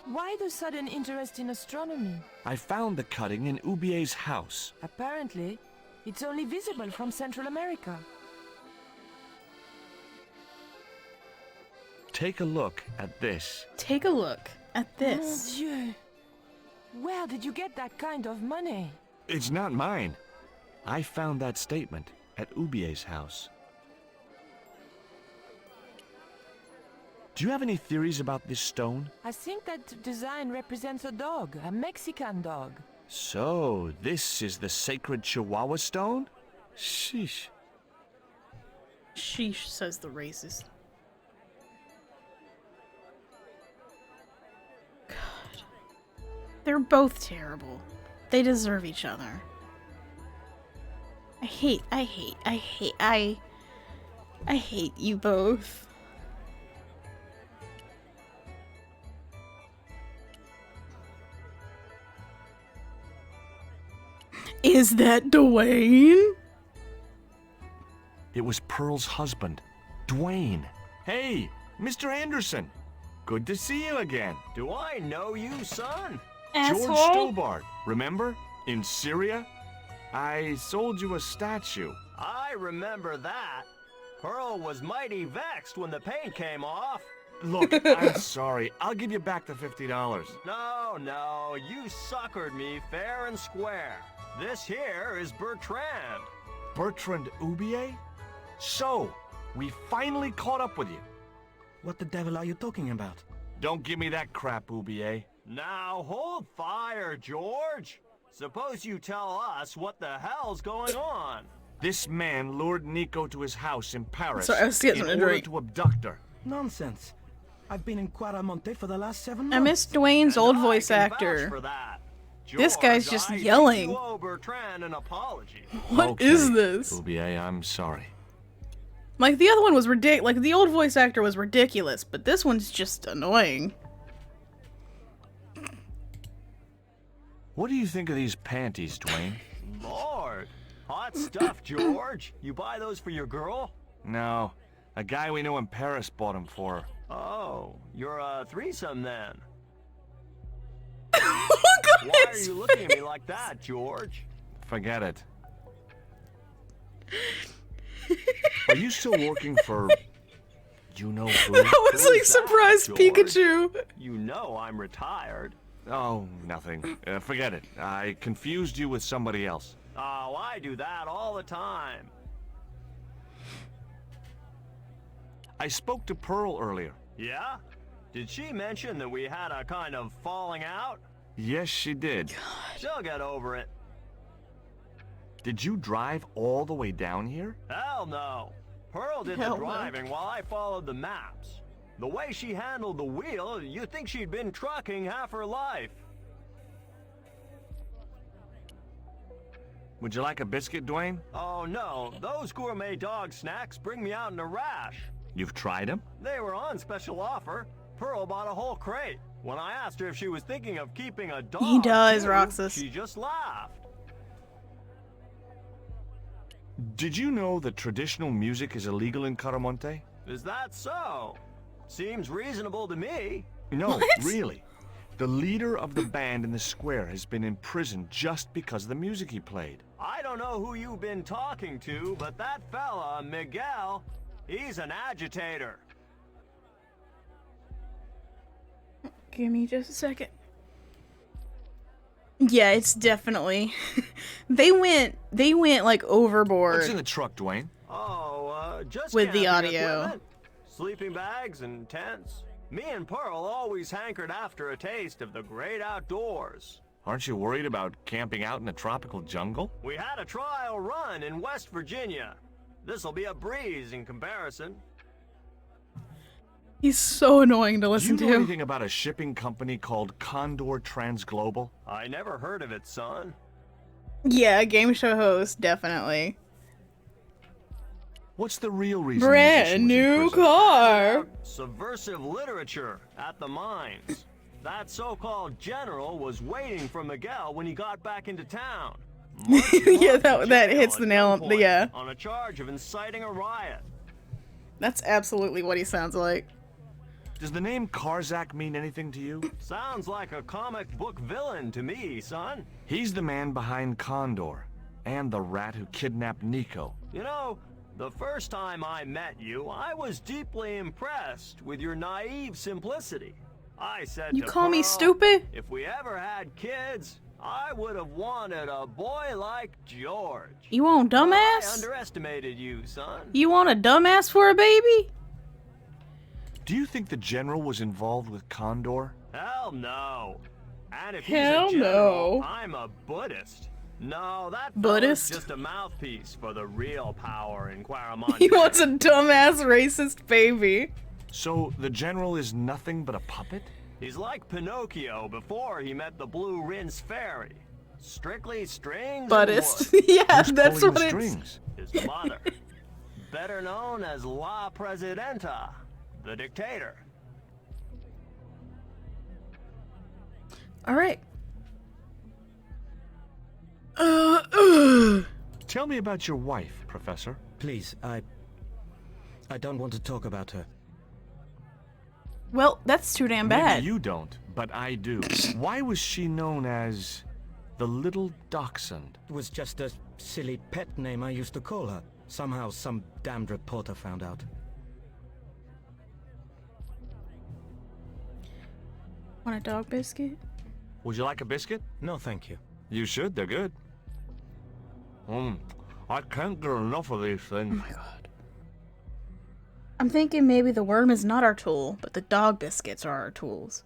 Why the sudden interest in astronomy? I found the cutting in Ubier's house. Apparently, it's only visible from Central America. Take a look at this. Take a look at Mon this. Dieu! Where did you get that kind of money? It's not mine. I found that statement at Ubier's house. Do you have any theories about this stone? I think that design represents a dog, a Mexican dog. So, this is the sacred Chihuahua stone? Sheesh. Sheesh, says the racist. God. They're both terrible. They deserve each other. I hate you both. Is that Dwayne? It was Pearl's husband, Dwayne. Hey, Mr. Anderson. Good to see you again. Do I know you, son? George Asshole. Stobart, remember? In Syria? I sold you a statue. I remember that. Pearl was mighty vexed when the paint came off. Look, I'm sorry. I'll give you back the $50. No, you suckered me fair and square. This here is Bertrand. Bertrand Ubier? So, we finally caught up with you. What the devil are you talking about? Don't give me that crap, Ubier. Now hold fire, George. Suppose you tell us what the hell's going on. This man lured Nico to his house in Paris Sorry, I was getting in something to order drink. to abduct her. Nonsense. I've been in Quaramonte for the last 7 months. I miss Dwayne's old voice actor. This guy's just yelling. You owe Bertrand an apology. What is this? Oubier, I'm sorry. Like, the other one was ridiculous. Like, the old voice actor was ridiculous, but this one's just annoying. What do you think of these panties, Dwayne? Lord, hot stuff, George. You buy those for your girl? No, a guy we know in Paris bought them for her. Oh, you're a threesome then. Look Why are you looking at me like that, George? Forget it. Are you still working for... you know who? That was like surprise George? Pikachu. You know I'm retired. Oh, nothing. Forget it. I confused you with somebody else. Oh, I do that all the time. I spoke to Pearl earlier. Yeah? Did she mention that we had a kind of falling out? Yes, she did. She'll get over it. Did you drive all the way down here? Hell no. Pearl did the driving while I followed the maps. The way she handled the wheel, you'd think she'd been trucking half her life. Would you like a biscuit, Dwayne? Oh no, those gourmet dog snacks bring me out in a rash. You've tried them? They were on special offer. Pearl bought a whole crate. When I asked her if she was thinking of keeping a dog, He does, too, Roxas. she just laughed. Did you know that traditional music is illegal in Caramonte? Is that so? Seems reasonable to me. No, really. The leader of the band in the square has been in prison just because of the music he played. I don't know who you've been talking to, but that fella, Miguel, he's an agitator. Give me just a second. Yeah, it's definitely... they went like overboard. What's in the truck, Dwayne? Oh, just with the camping audio. equipment, sleeping bags and tents. Me and Pearl always hankered after a taste of the great outdoors. Aren't you worried about camping out in a tropical jungle? We had a trial run in West Virginia. This'll be a breeze in comparison. He's so annoying to listen Do you know to. anything about a shipping company called Condor Transglobal? I never heard of it, son. Yeah, game show host, definitely. What's the real reason? Brand new car. Subversive literature at the mines. That so-called general was waiting for Miguel when he got back into town. Yeah, that hits the nail on the yeah. On a charge of inciting a riot. That's absolutely what he sounds like. Does the name Karzak mean anything to you? Sounds like a comic book villain to me, son. He's the man behind Condor, and the rat who kidnapped Nico. You know, the first time I met you, I was deeply impressed with your naive simplicity. I said You to call me Pearl, stupid? if we ever had kids, I would have wanted a boy like George. You want I dumbass? underestimated you, son. You want a dumbass for a baby? Do you think the general was involved with Condor? Hell no. And if Hell he's a general, no. I'm a Buddhist. No, that Buddhist? fella's just a mouthpiece for the real power in Quaramonte. He wants a dumbass racist baby. So the general is nothing but a puppet? He's like Pinocchio before he met the Blue Rinse Fairy. Strictly strings Buddhist. and wood. Yeah, Who's that's pulling what the it's... strings? His mother. Better known as La Presidenta, the dictator. Alright. Tell me about your wife, Professor. Please, I don't want to talk about her. Well, that's too damn bad. Maybe you don't, but I do. Why was she known as the Little Dachshund? It was just a silly pet name I used to call her. Somehow some damned reporter found out. Want a dog biscuit? Would you like a biscuit? No, thank you. You should, they're good. I can't get enough of these things. Oh my god. I'm thinking maybe the worm is not our tool, but the dog biscuits are our tools.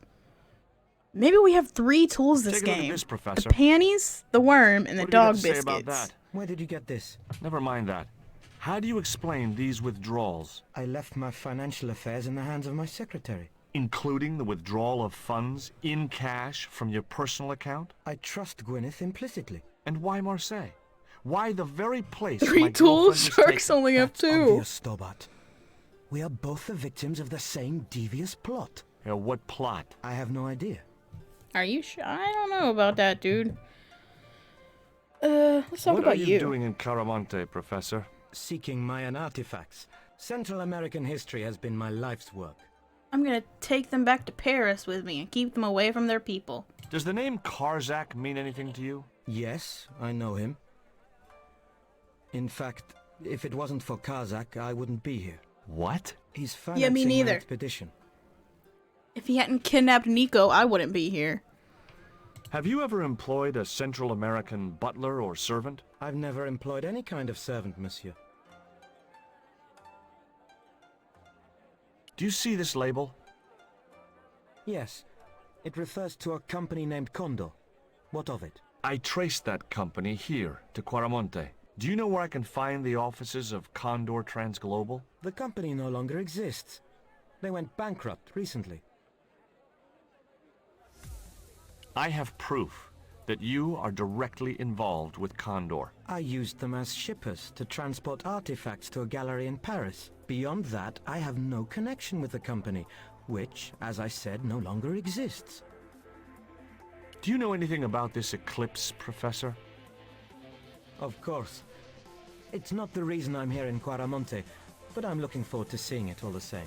Maybe we have 3 tools this Take a look game. at this, Professor. The panties, the worm, and the What do you have dog to say about biscuits. that? Where did you get this? Never mind that. How do you explain these withdrawals? I left my financial affairs in the hands of my secretary. Including the withdrawal of funds in cash from your personal account? I trust Gwyneth implicitly. And why Marseille? Why the very place 3 my tools? girlfriend was Shark's taken? only up That's 2. obvious, Stobart. We are both the victims of the same devious plot. Yeah, what plot? I have no idea. Are you sure? I don't know about that, dude. Let's talk What about are you doing in Caramonte, Professor? Seeking Mayan artifacts. Central American history has been my life's work. I'm gonna take them back to Paris with me and keep them away from their people. Does the name Karzak mean anything to you? Yes, I know him. In fact, if it wasn't for Karzak, I wouldn't be here. What? He's Yeah, me financing my neither. expedition. If he hadn't kidnapped Nico, I wouldn't be here. Have you ever employed a Central American butler or servant? I've never employed any kind of servant, monsieur. Do you see this label? Yes. It refers to a company named Condor. What of it? I traced that company here to Quaramonte. Do you know where I can find the offices of Condor Transglobal? The company no longer exists. They went bankrupt recently. I have proof that you are directly involved with Condor. I used them as shippers to transport artifacts to a gallery in Paris. Beyond that, I have no connection with the company, which, as I said, no longer exists. Do you know anything about this eclipse, Professor? Of course. It's not the reason I'm here in Quaramonte, but I'm looking forward to seeing it all the same.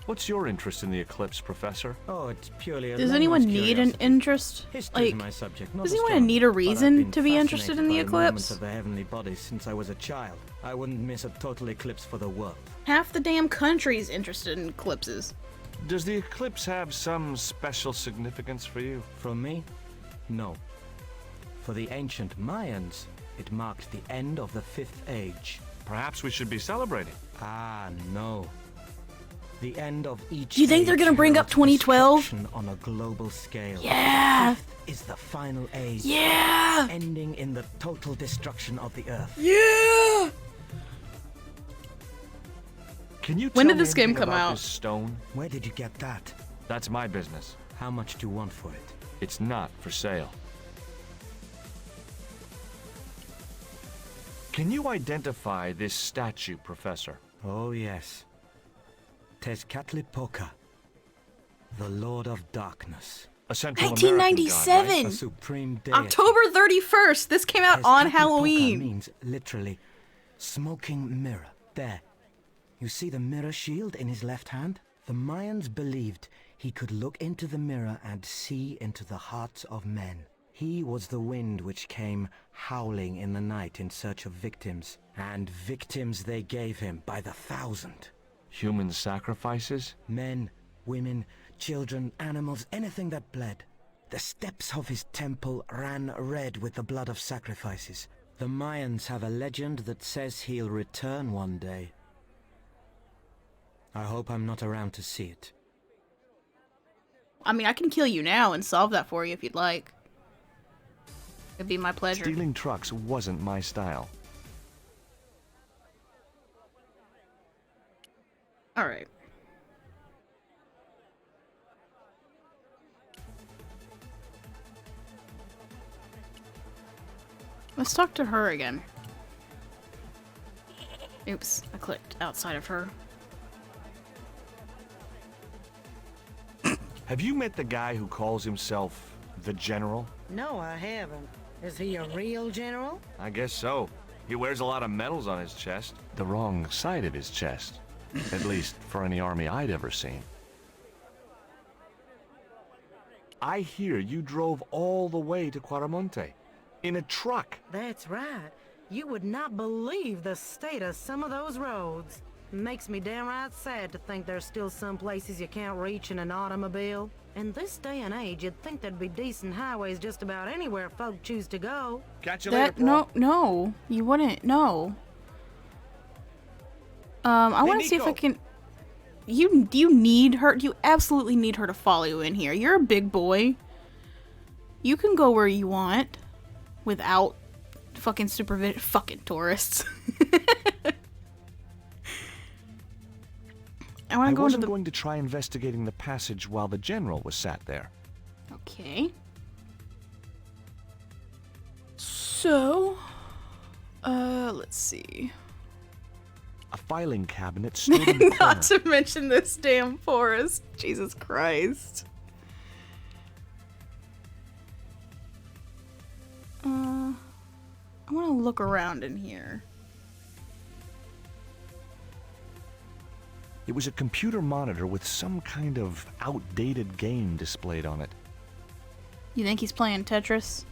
What's your interest in the eclipse, Professor? Oh, it's purely a Does layman's anyone need an curiosity. interest? History is Like, my subject, not does anyone astronomy, need a but I've reason been to be interested in the fascinated by movements eclipse? of the heavenly bodies since I was a child. I wouldn't miss a total eclipse for the world. Half the damn country's interested in eclipses. Does the eclipse have some special significance for you? From me? No. For the ancient Mayans, it marked the end of the Fifth Age. Perhaps we should be celebrating. Ah, no. The end of each Do you think they're age gonna bring up heralds 2012? destruction on a global scale. Yeah! The fifth is the final age. Yeah! Ending in the total destruction of the Earth. Yeah! Can you When tell did this me game anything come about out? This stone? Where did you get that? That's my business. How much do you want for it? It's not for sale. Can you identify this statue, Professor? Oh, yes. Tezcatlipoca, the Lord of Darkness. A Central American god, right? 1997! A supreme deity. October 31st! This came out on Tezcatlipoca Halloween! means literally smoking mirror. There. You see the mirror shield in his left hand? The Mayans believed he could look into the mirror and see into the hearts of men. He was the wind which came howling in the night in search of victims. And victims they gave him by the thousand. Human sacrifices? Men, women, children, animals, anything that bled. The steps of his temple ran red with the blood of sacrifices. The Mayans have a legend that says he'll return one day. I hope I'm not around to see it. I mean, I can kill you now and solve that for you if you'd like. It'd be my pleasure. Stealing trucks wasn't my style. Alright. Let's talk to her again. Oops, I clicked outside of her. Have you met the guy who calls himself the General? No, I haven't. Is he a real general? I guess so. He wears a lot of medals on his chest. The wrong side of his chest. At least for any army I'd ever seen. I hear you drove all the way to Quaramonte. In a truck. That's right. You would not believe the state of some of those roads. Makes me downright sad to think there's still some places you can't reach in an automobile. In this day and age, you'd think there'd be decent highways just about anywhere folk choose to go. Catch you later, No, you wouldn't, no. I want to see if I Nico. can... Do you need her? Do you absolutely need her to follow you in here? You're a big boy. You can go where you want without fucking supervision. Fucking tourists. I wasn't going to try investigating the passage while the general was sat there. Okay. So, let's see. A filing cabinet stood in the corner. Not to mention this damn forest. Jesus Christ. I want to look around in here. It was a computer monitor with some kind of outdated game displayed on it. You think he's playing Tetris?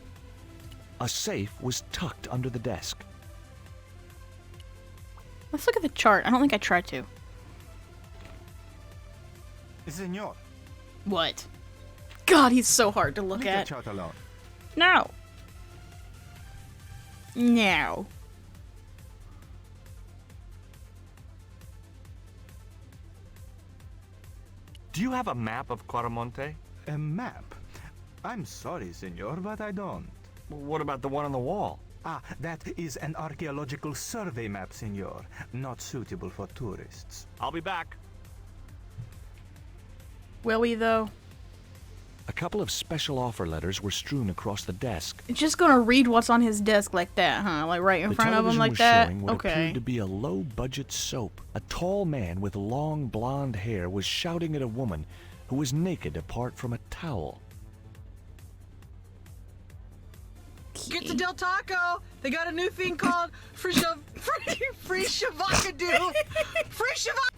A safe was tucked under the desk. Let's look at the chart. I don't think I tried to. Senor. What? God, he's so hard to look at. The chart alone. No. No. Do you have a map of Quaramonte? A map? I'm sorry, senor, but I don't. What about the one on the wall? Ah, that is an archaeological survey map, senor. Not suitable for tourists. I'll be back. Will we, though? A couple of special offer letters were strewn across the desk. Just gonna read what's on his desk like that, huh? Like right in front of him like that? What Okay. appeared to be a low-budget soap. A tall man with long blonde hair was shouting at a woman who was naked apart from a towel. Get to Del Taco. They got a new thing called free shavacadoo. Free shavac.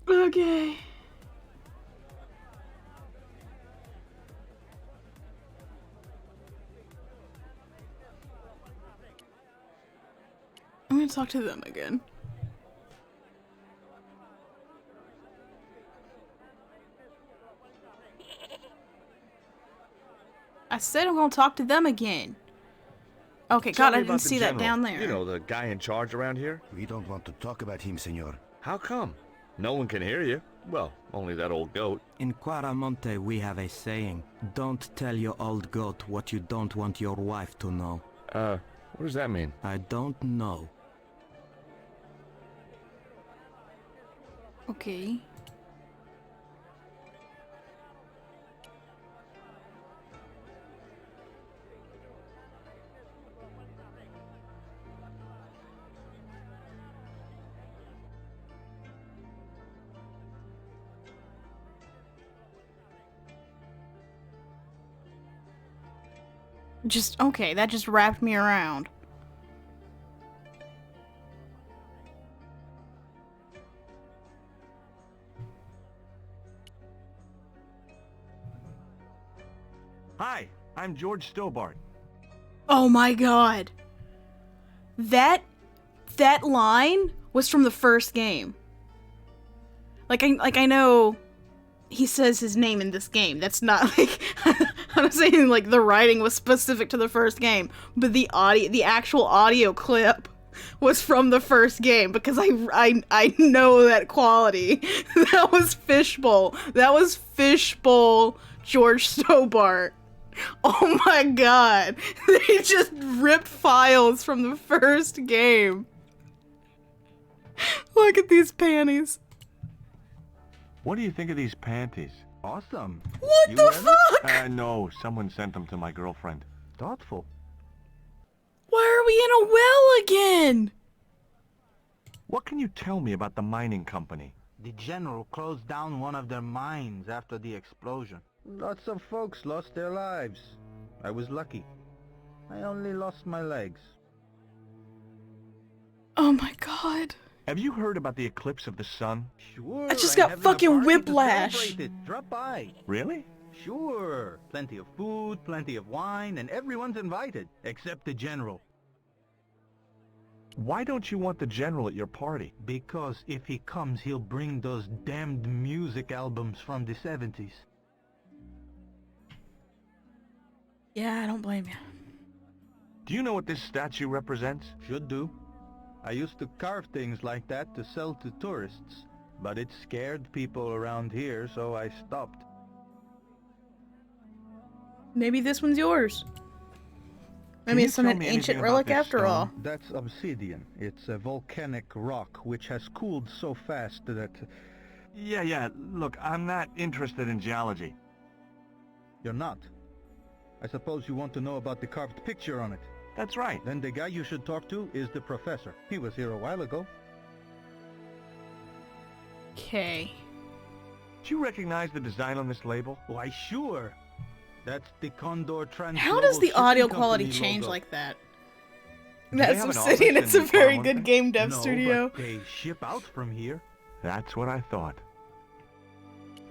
Okay. I'm gonna talk to them again. I said I'm gonna talk to them again. Okay, God, I didn't see that down there. You know, the guy in charge around here? We don't want to talk about him, senor. How come? No one can hear you. Well, only that old goat. In Quaramonte, we have a saying. Don't tell your old goat what you don't want your wife to know. What does that mean? I don't know. Okay. Okay, that just wrapped me around. Hi, I'm George Stobart. Oh my God. That line was from the first game. Like I know he says his name in this game. That's not like I'm saying like the writing was specific to the first game, but the actual audio clip was from the first game because I know that quality. That was Fishbowl. That was Fishbowl George Stobart. Oh my God. They just ripped files from the first game. Look at these panties. What do you think of these panties? Awesome. What the fuck? No, someone sent them to my girlfriend. Thoughtful. Why are we in a well again? What can you tell me about the mining company? The general closed down one of their mines after the explosion. Lots of folks lost their lives. I was lucky. I only lost my legs. Oh my God. Have you heard about the eclipse of the sun? Sure. I just got fucking whiplash. Drop by. Really? Sure. Plenty of food, plenty of wine, and everyone's invited, except the general. Why don't you want the general at your party? Because if he comes, he'll bring those damned music albums from the 70s. Yeah, I don't blame you. Do you know what this statue represents? Should do. I used to carve things like that to sell to tourists, but it scared people around here, so I stopped. Maybe this one's yours. Maybe it's some ancient relic after all. That's obsidian. It's a volcanic rock which has cooled so fast that... Yeah, look, I'm not interested in geology. You're not? I suppose you want to know about the carved picture on it. That's right. Then the guy you should talk to is the professor. He was here a while ago. Okay. Do you recognize the design on this label? Why, sure. That's the Condor Trans. How does the audio quality change like that? That's Obsidian. It's a very good game dev studio. But they ship out from here. That's what I thought.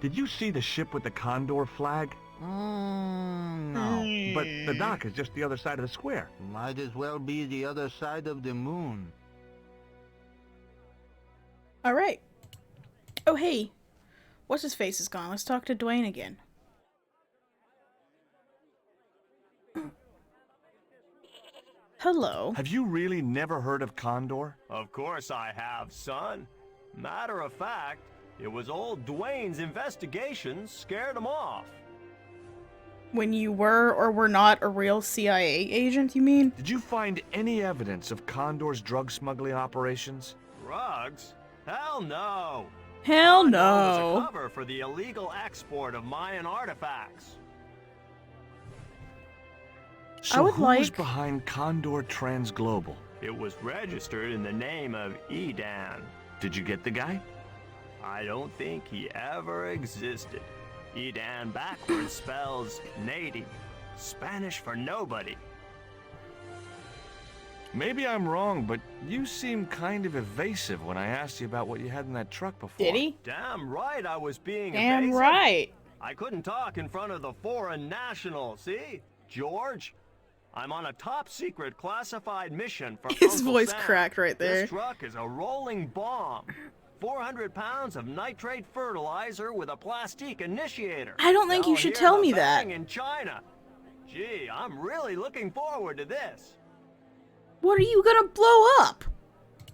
Did you see the ship with the Condor flag? No. But the dock is just the other side of the square. Might as well be the other side of the moon. Alright. Oh, hey. What's his face is gone. Let's talk to Dwayne again. Hello. Have you really never heard of Condor? Of course I have, son. Matter of fact, it was old Dwayne's investigations scared him off. When you were or were not a real CIA agent, you mean? Did you find any evidence of Condor's drug smuggling operations? Drugs? Hell no! Hell Condor no! was a cover for the illegal export of Mayan artifacts. So who's behind Condor Transglobal? It was registered in the name of Edan. Did you get the guy? I don't think he ever existed. Edan backwards spells native, Spanish for nobody. Maybe I'm wrong, but you seemed kind of evasive when I asked you about what you had in that truck before. Did he? Damn right I was being Damn evasive. right. I couldn't talk in front of the foreign national, see? George? I'm on a top secret classified mission for His Uncle voice Sam. cracked right there. This truck is a rolling bomb. 400 pounds of nitrate fertilizer with a plastique initiator. I don't think you should tell me that. In China. Gee, I'm really looking forward to this. What are you gonna blow up?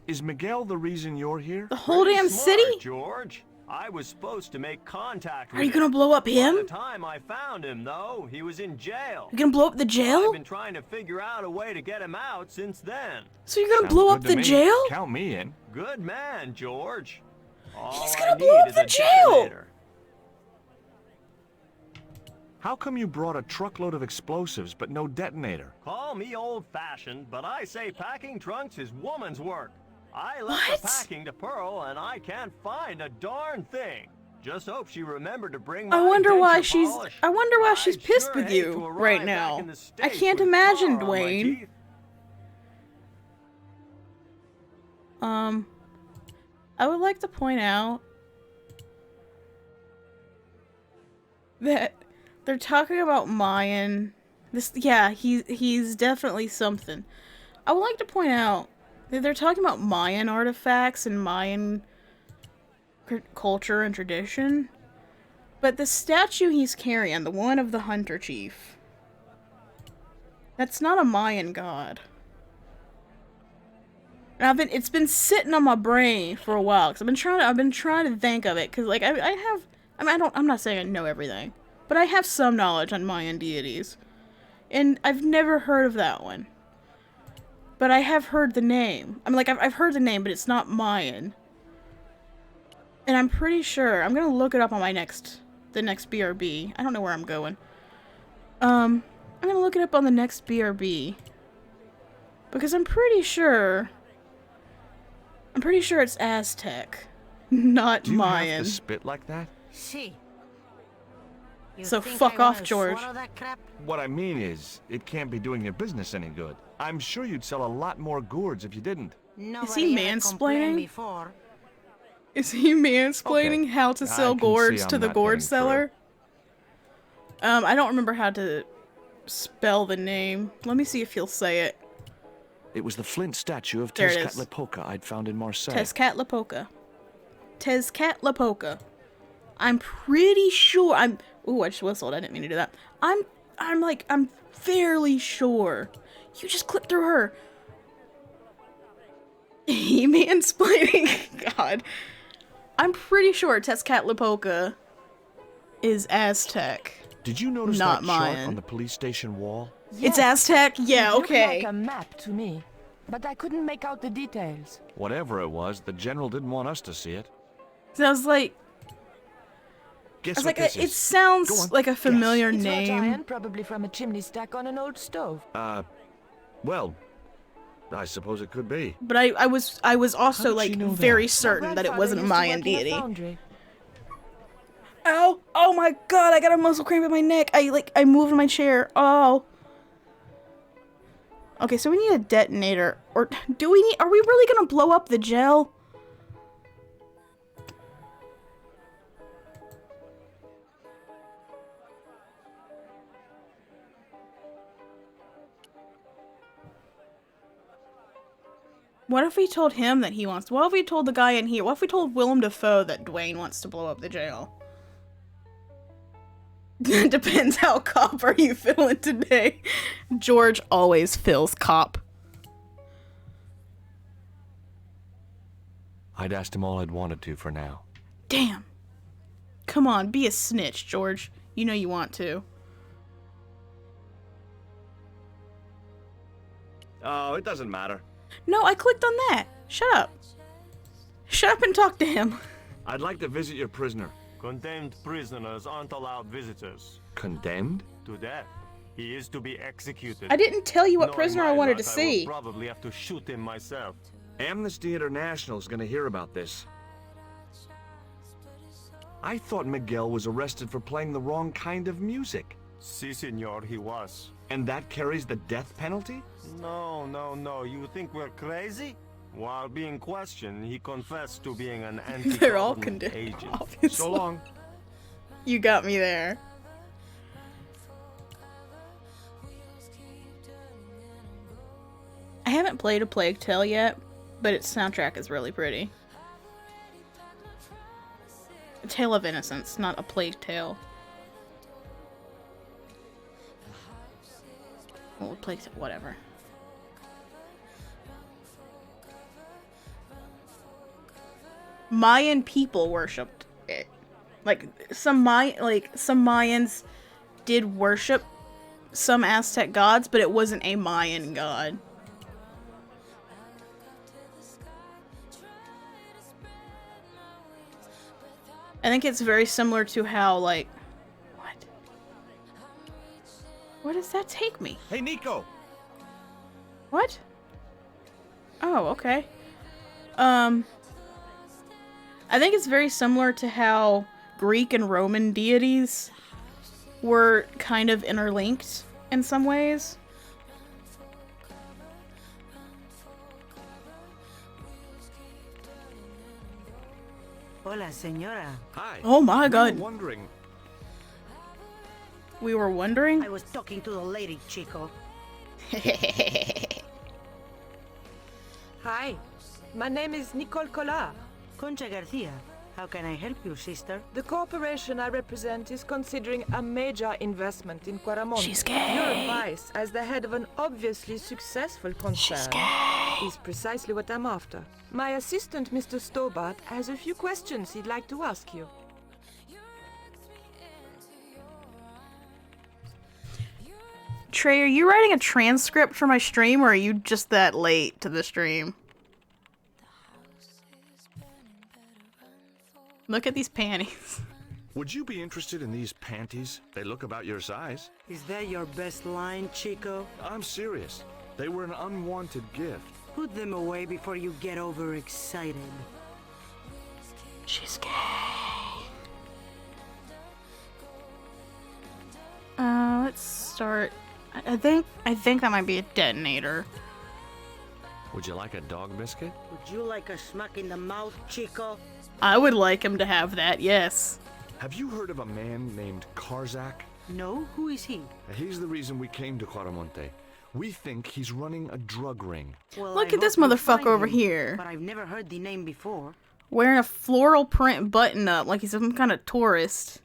Is Miguel the reason you're here? The whole Pretty damn smart, city? George. I was supposed to make contact with Are you gonna blow up him? By the time I found him, though, he was in jail. You gonna blow up the jail? I've been trying to figure out a way to get him out since then. So you're gonna blow up the jail? Count me in. Good man, George. He's gonna blow up the jail! How come you brought a truckload of explosives but no detonator? Call me old-fashioned, but I say packing trunks is woman's work. I left the packing to Pearl, and I can't find a darn thing. Just hope she remembered to bring my I wonder why she's I'd pissed sure with hate you to arrive right back now. in the I States can't with imagine, tar on my Dwayne. teeth. I would like to point out that they're talking about Mayan. He's definitely something. I would like to point out that they're talking about Mayan artifacts and Mayan culture and tradition. But the statue he's carrying, the one of the hunter chief, that's not a Mayan god. And it's been sitting on my brain for a while because I've been trying to think of it because like I'm not saying I know everything, but I have some knowledge on Mayan deities, and I've never heard of that one. But I have heard the name. I've heard the name, but it's not Mayan. And I'm pretty sure I'm gonna look it up on the next BRB. I don't know where I'm going. I'm gonna look it up on the next BRB because I'm pretty sure it's Aztec, not Do you Mayan. have to spit like that? See. So fuck off, George. What I mean is, it can't be doing your business any good. I'm sure you'd sell a lot more gourds if you didn't. Is he mansplaining? Is he mansplaining how to sell gourds to the gourd seller? I don't remember how to spell the name. Let me see if he'll say it. It was the flint statue of There it is. Tezcatlipoca I'd found in Marseille. Tezcatlipoca. Tezcatlipoca. I'm pretty sure ooh, I just whistled. I didn't mean to do that. I'm I'm fairly sure. You just clipped through her. He mansplaining. God. I'm pretty sure Tezcatlipoca is Aztec. Did you notice not that Mayan. chart on the police station wall? It's Aztec? Yeah, It looked okay. like a map to me, but I couldn't make out the details. Whatever it was, the general didn't want us to see it. So I was like, Guess I was what like, this it is? Go sounds on, like a familiar It's wrought name. iron, probably from a chimney stack on an old stove. Well, I suppose it could be. But I was also did like she know very that? certain that it Grandfather wasn't a used to Mayan work in a deity. foundry. Ow! Oh my god, I got a muscle cramp in my neck. I moved my chair. Oh. Okay, so we need a detonator. Or are we really gonna blow up the gel? What if we told him that he wants? What if we told the guy in here? What if we told Willem Dafoe that Dwayne wants to blow up the jail? Depends how cop are you feeling today. George always feels cop. I'd asked him all I'd wanted to for now. Damn. Come on, be a snitch, George. You know you want to. Oh, it doesn't matter. No, I clicked on that. Shut up. Shut up and talk to him. I'd like to visit your prisoner. Condemned prisoners aren't allowed visitors. Condemned? To death. He is to be executed. I didn't tell you what Knowing prisoner my I wanted to luck, see. I will probably have to shoot him myself. Amnesty International is going to hear about this. I thought Miguel was arrested for playing the wrong kind of music. Si, senor, he was. And that carries the death penalty? No. You think we're crazy? While being questioned, he confessed to being an They're all anti-government condemned, agent. obviously. So long. You got me there. I haven't played A Plague Tale yet, but its soundtrack is really pretty. A Tale of Innocence, not A Plague Tale. Well, A Plague Tale, whatever. Mayan people worshipped it. Some Mayans did worship some Aztec gods, but it wasn't a Mayan god. I think it's very similar to how, like... What? Where does that take me? Hey, Nico! What? Oh, okay. I think it's very similar to how Greek and Roman deities were kind of interlinked in some ways. Hola, señora. Hi. Oh my god. We were wondering. We were wondering? I was talking to the lady, Chico. Hi, my name is Nicole Collard. Concha Garcia. How can I help you, sister? The corporation I represent is considering a major investment in Cuaramonte. She's gay. Your advice, as the head of an obviously successful concern, is precisely what I'm after. My assistant, Mr. Stobart, has a few questions he'd like to ask you. Trey, are you writing a transcript for my stream, or are you just that late to the stream? Look at these panties. Would you be interested in these panties? They look about your size. Is that your best line, Chico? I'm serious. They were an unwanted gift. Put them away before you get overexcited. She's gay. Let's start. I think that might be a detonator. Would you like a dog biscuit? Would you like a smack in the mouth, Chico? I would like him to have that, yes. Have you heard of a man named Karzak? No? Who is he? He's the reason we came to Cuaramonte. We think he's running a drug ring. Well, Look I at this hope you motherfucker find over him, here. But I've never heard the name before. Wearing a floral print button up like he's some kind of tourist.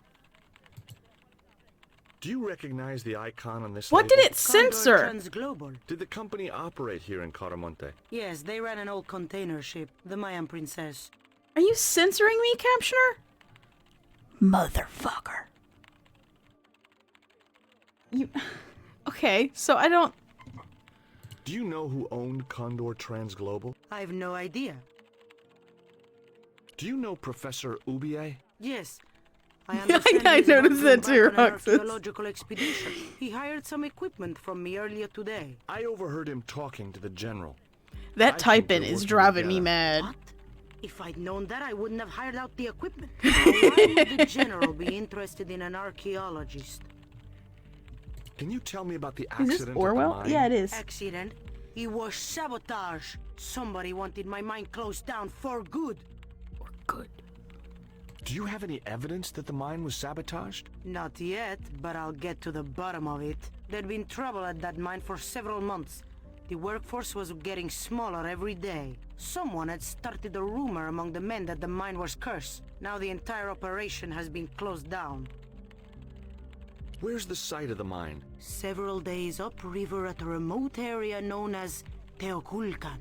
Do you recognize the icon on this What did label? it censor? Transglobal. Did the company operate here in Caramonte? Yes, they ran an old container ship, the Mayan Princess. Are you censoring me, Captioner? Motherfucker. You... Okay, so I don't... Do you know who owned Condor Transglobal? I have no idea. Do you know Professor Ubier? Yes. I understand I he's noticed that about to too, embark on an Roxas. archaeological expedition. He hired some equipment from me earlier today. I overheard him talking to the general. That typing is driving me mad. What? If I'd known that, I wouldn't have hired out the equipment. Now, why would the general be interested in an archaeologist? Can you tell me about the Is accident this at the Orwell? mine? Yeah, it is. Accident? It was sabotage. Somebody wanted my mine closed down for good. Do you have any evidence that the mine was sabotaged? Not yet, but I'll get to the bottom of it. There'd been trouble at that mine for several months. The workforce was getting smaller every day. Someone had started a rumor among the men that the mine was cursed. Now the entire operation has been closed down. Where's the site of the mine? Several days upriver at a remote area known as Teoculcan.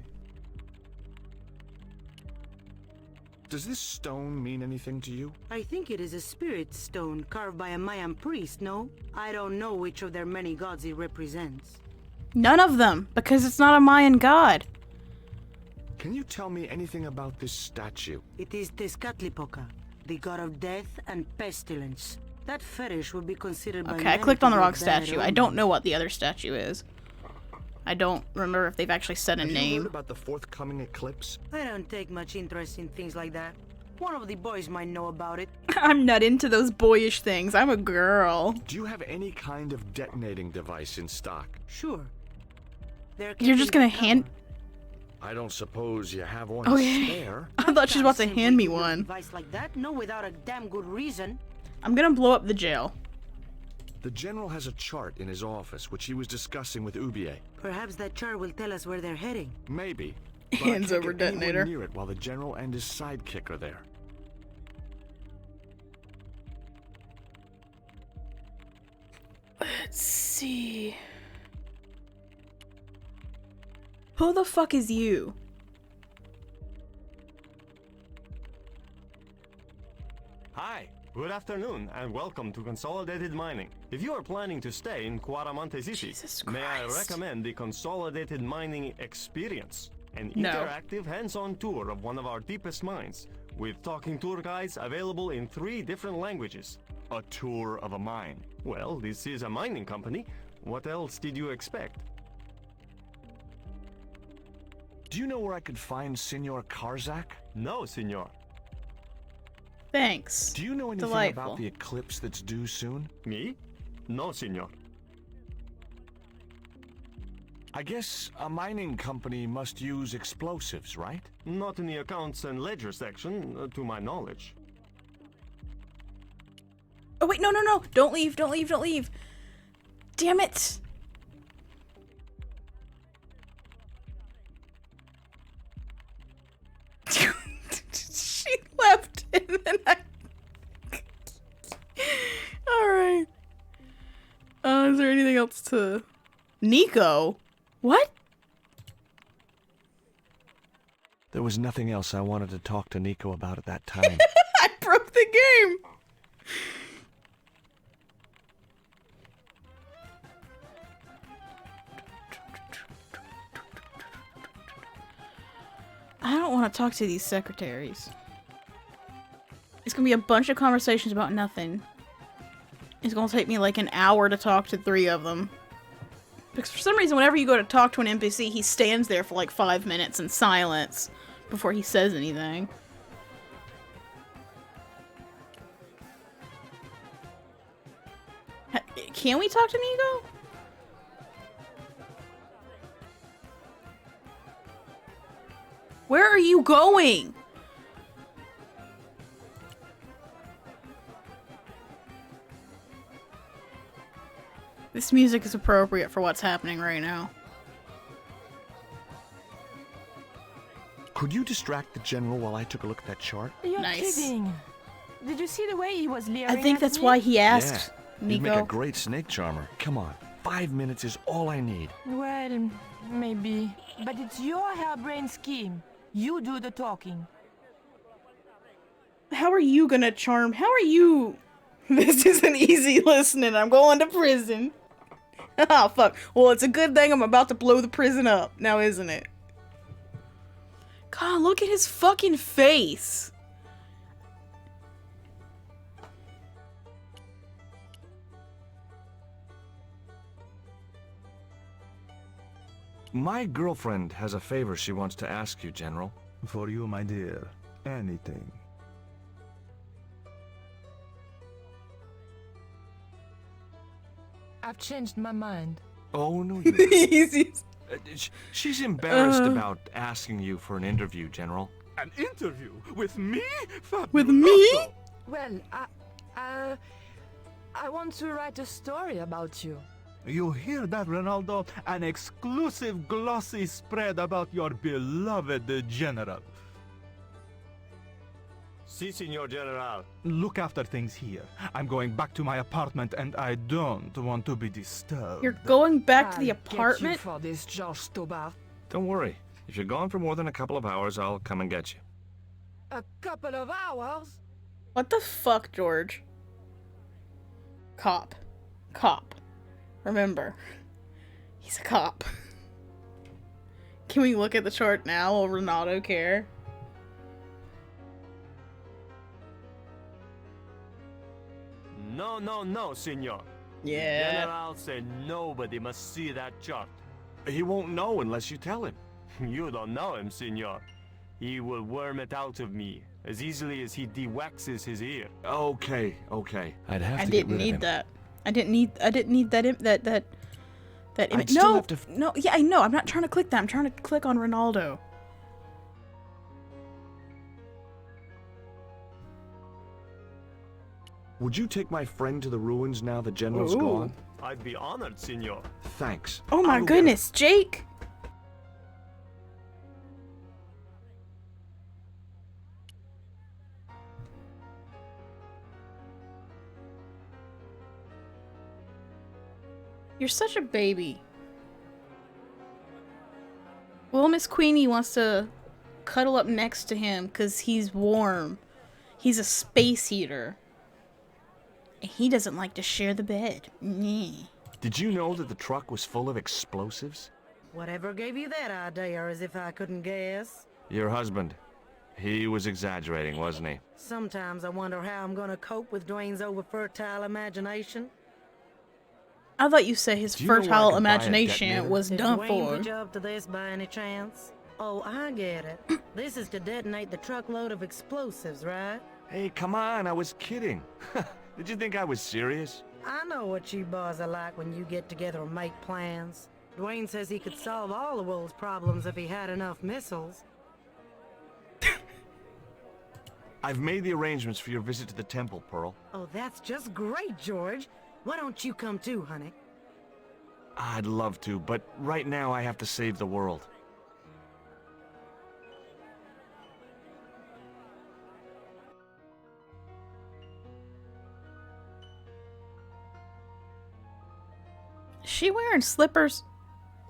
Does this stone mean anything to you? I think it is a spirit stone carved by a Mayan priest, no? I don't know which of their many gods it represents. None of them, because it's not a Mayan god. Can you tell me anything about this statue? It is Tezcatlipoca, the god of death and pestilence. That fetish would be considered by Okay, I many clicked to on the be wrong bad statue. I omen. don't know what the other statue is. I don't remember if they've actually said a Have you name. heard about the forthcoming eclipse? I don't take much interest in things like that. One of the boys might know about it. I'm not into those boyish things. I'm a girl. Do you have any kind of detonating device in stock? Sure. You're just gonna hand... I don't suppose you have one Okay. spare. I thought she was about to hand me one. Device like that? No, without a damn good reason. I'm gonna blow up the jail. The general has a chart in his office, which he was discussing with Ubier. Perhaps that chart will tell us where they're heading. Maybe. But Hands I can't over get anyone detonator. near it while the general and his sidekick are there. Let's see. Who the fuck is you? Hi, good afternoon, and welcome to Consolidated Mining. If you are planning to stay in Cuaramonte City, may I recommend the Consolidated Mining Experience, an No. interactive hands-on tour of one of our deepest mines, with talking tour guides available in 3 different languages. A tour of a mine. Well, this is a mining company. What else did you expect? Do you know where I could find Senor Karzak? No, senor. Thanks. Do you know anything Delightful. about the eclipse that's due soon? Me? No, senor. I guess a mining company must use explosives, right? Not in the accounts and ledger section, to my knowledge. Oh wait, no, no, no! Don't leave, don't leave, don't leave! Damn it! She left and then I... Alright. Is there anything else to... Nico? What? There was nothing else I wanted to talk to Nico about at that time. I broke the game! I don't want to talk to these secretaries. It's gonna be a bunch of conversations about nothing. It's gonna take me like an hour to talk to 3 of them. Because for some reason, whenever you go to talk to an NPC, he stands there for like 5 minutes in silence before he says anything. Can we talk to Nico? Where are you going? This music is appropriate for what's happening right now. Could you distract the general while I took a look at that chart? You're Nice. kidding. Did you see the way he was leering I think at that's me? why he asked You'd make a Nico. great snake charmer. Come on, 5 minutes is all I need. Well, maybe. But it's your harebrained scheme. You do the talking. How are you gonna charm? How are you? This isn't easy listening. I'm going to prison. Oh, fuck. Well, it's a good thing I'm about to blow the prison up. Now, isn't it? God, look at his fucking face. My girlfriend has a favor she wants to ask you, General. For you, my dear. Anything. I've changed my mind. Oh, no, you haven't. She's embarrassed about asking you for an interview, General. An interview? With me? With me? Well, I want to write a story about you. You hear that, Ronaldo? An exclusive glossy spread about your beloved General. Si, Signor General. Look after things here. I'm going back to my apartment and I don't want to be disturbed. You're going back to the I'll get you apartment? for this, George Stobart. Don't worry. If you're gone for more than a couple of hours, I'll come and get you. A couple of hours? What the fuck, George? Cop. Cop. Remember, he's a cop. Can we look at the chart now? Will Ronaldo care? No, no, no, Signor. Yeah. The General said nobody must see that chart. He won't know unless you tell him. You don't know him, Signor. He will worm it out of me as easily as he de-waxes his ear. Okay, okay. I'd have I to didn't get rid need of him. that. I didn't need that I'd image. still No, have to no, yeah, I know. I'm not trying to click that. I'm trying to click on Ronaldo. Would you take my friend to the ruins now the General's Ooh. gone? I'd be honored, Signor. Thanks. Oh my I'll get goodness, Jake! You're such a baby. Well, Miss Queenie wants to cuddle up next to him because he's warm. He's a space heater. And he doesn't like to share the bed. Nyeh. Did you know that the truck was full of explosives? Whatever gave you that idea, as if I couldn't guess? Your husband. He was exaggerating, wasn't he? Sometimes I wonder how I'm gonna cope with Dwayne's over-fertile imagination. I thought you said his Do you know where I fertile could buy a imagination detonator? was Did done Dwayne for. put you up to this by any chance? Oh, I get it. This is to detonate the truckload of explosives, right? Hey, come on, I was kidding. Did you think I was serious? I know what you boys are like when you get together and make plans. Dwayne says he could solve all the world's problems if he had enough missiles. I've made the arrangements for your visit to the temple, Pearl. Oh, that's just great, George. Why don't you come too, honey? I'd love to, but right now I have to save the world. Is she wearing slippers?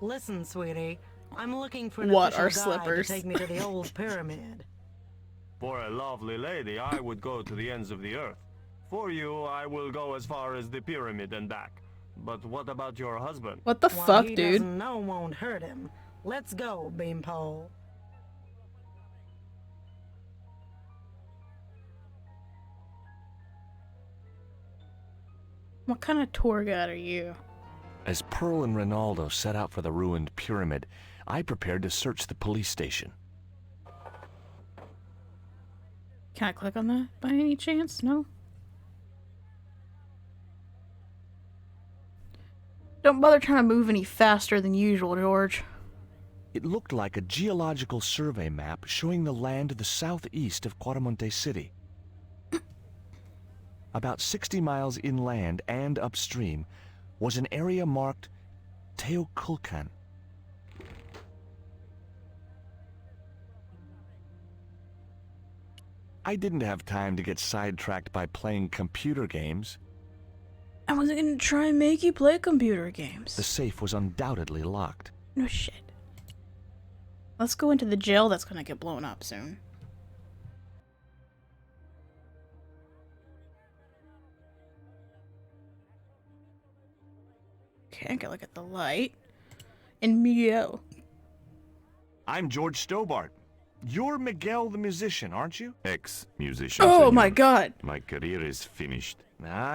Listen, sweetie, I'm looking for an What official are guide slippers? to take me to the old pyramid. For a lovely lady, I would go to the ends of the earth. For you, I will go as far as the pyramid and back. But what about your husband? What the What fuck, he dude? doesn't know won't hurt him. Let's go, Beanpole. What kind of tour guide are you? As Pearl and Ronaldo set out for the ruined pyramid, I prepared to search the police station. Can I click on that by any chance? No? Don't bother trying to move any faster than usual, George. It looked like a geological survey map showing the land to the southeast of Cuaramonte City. About 60 miles inland and upstream was an area marked Teoculcan. I didn't have time to get sidetracked by playing computer games. I wasn't gonna try and make you play computer games. The safe was undoubtedly locked. No shit. Let's go into the jail that's gonna get blown up soon. Okay, I can look at the light. And Miguel. I'm George Stobart. You're Miguel the musician, aren't you? Ex-musician. Oh senor. my god. My career is finished.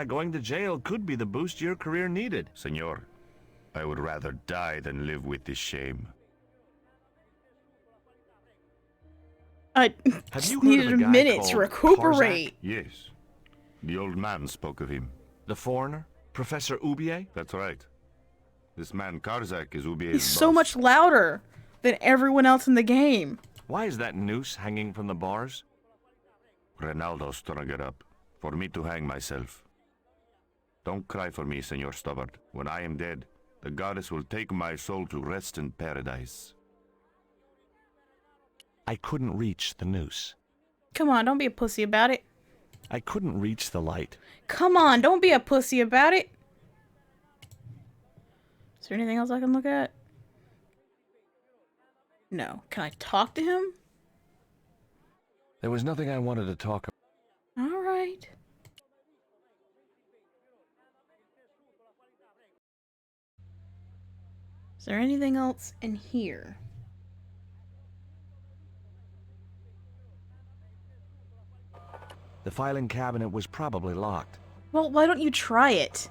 Going to jail could be the boost your career needed. Senor, I would rather die than live with this shame. I just needed a minute to recuperate. Yes. The old man spoke of him. The foreigner? Professor Oubier? That's right. This man Karzak is Ubier's He's so much louder than everyone else in the game. Why is that noose hanging from the bars? Ronaldo strung it up for me to hang myself. Don't cry for me, Senor Stobart. When I am dead, the goddess will take my soul to rest in paradise. I couldn't reach the noose. Come on, don't be a pussy about it. I couldn't reach the light. Come on, don't be a pussy about it. Is there anything else I can look at? No. Can I talk to him? There was nothing I wanted to talk about. All right. Is there anything else in here? The filing cabinet was probably locked. Well, why don't you try it?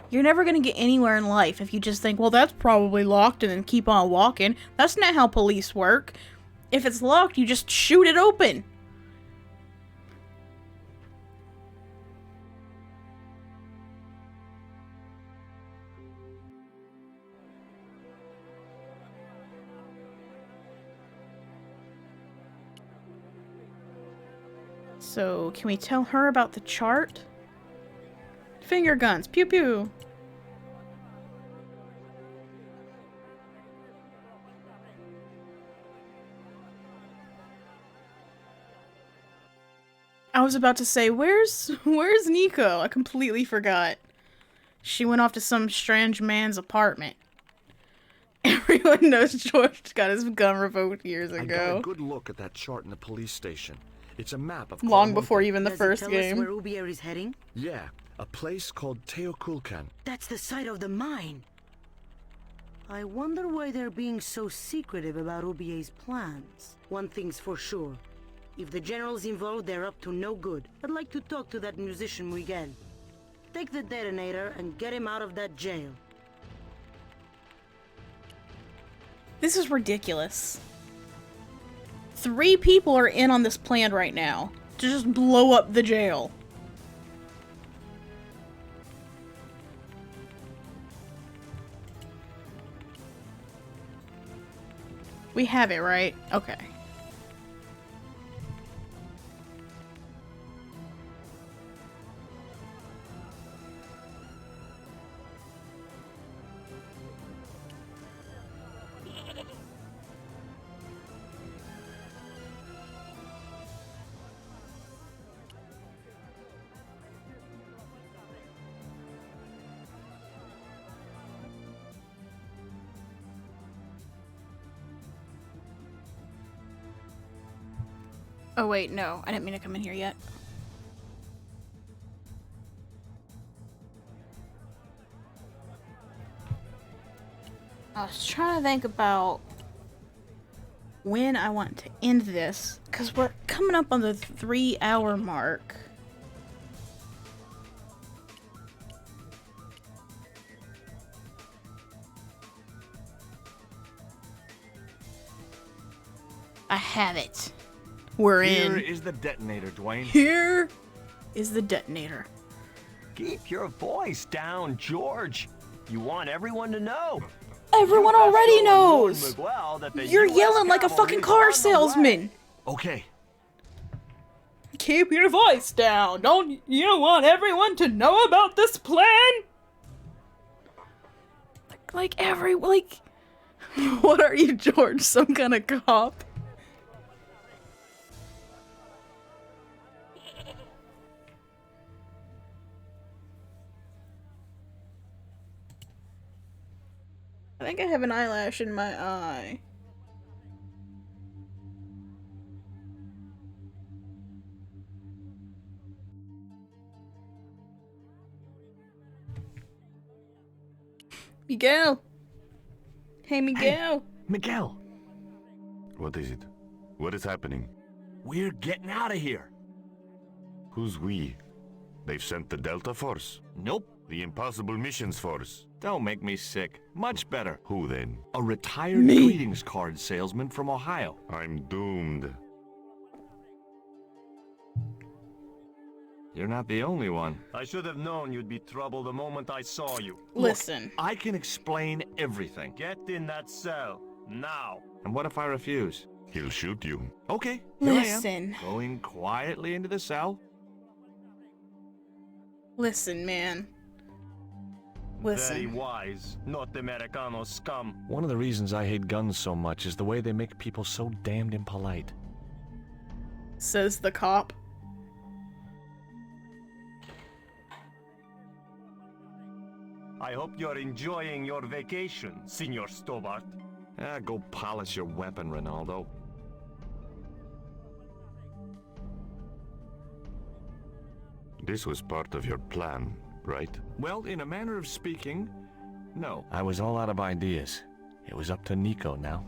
You're never gonna get anywhere in life if you just think, well, that's probably locked and then keep on walking. That's not how police work. If it's locked, you just shoot it open. So, can we tell her about the chart? Finger guns, pew pew. I was about to say, where's Nico? I completely forgot. She went off to some strange man's apartment. Everyone knows George got his gun revoked years ago. I got a good look at that chart in the police station. It's a map of long Caramonte. before even the Does first it tell game. us where Ubier is heading? Yeah, a place called Teoculcan. That's the site of the mine. I wonder why they're being so secretive about Ubier's plans. One thing's for sure. If the general's involved, they're up to no good. I'd like to talk to that musician Miguel. Take the detonator and get him out of that jail. This is ridiculous. 3 people are in on this plan right now to just blow up the jail. We have it, right? Okay. Oh wait, no. I didn't mean to come in here yet. I was trying to think about when I want to end this, because we're coming up on the 3-hour mark. I have it. We're in. Here is the detonator, Dwayne. Here is the detonator. Keep your voice down, George. You want everyone to know. Everyone already knows. Miguel that the You're US yelling like a cavalry's fucking car on the salesman. Okay. Keep your voice down. Don't you want everyone to know about this plan? Like what are you, George? Some kind of cop? I think I have an eyelash in my eye. Miguel! Hey, Miguel! Hey, Miguel! What is it? What is happening? We're getting out of here. Who's we? They've sent the Delta Force? Nope. The Impossible Missions Force? Don't make me sick. Much better. Who then? A retired greetings card salesman from Ohio. I'm doomed. You're not the only one. I should have known you'd be trouble the moment I saw you. Listen. Look, I can explain everything. Get in that cell, now. And what if I refuse? He'll shoot you. Okay, here Listen. I am, going quietly into the cell. Listen, man. Listen. Very wise, not Americano scum. One of the reasons I hate guns so much is the way they make people so damned impolite. Says the cop. I hope you're enjoying your vacation, Senor Stobart. Go polish your weapon, Ronaldo. This was part of your plan, right? Well, in a manner of speaking, no. I was all out of ideas. It was up to Nico now.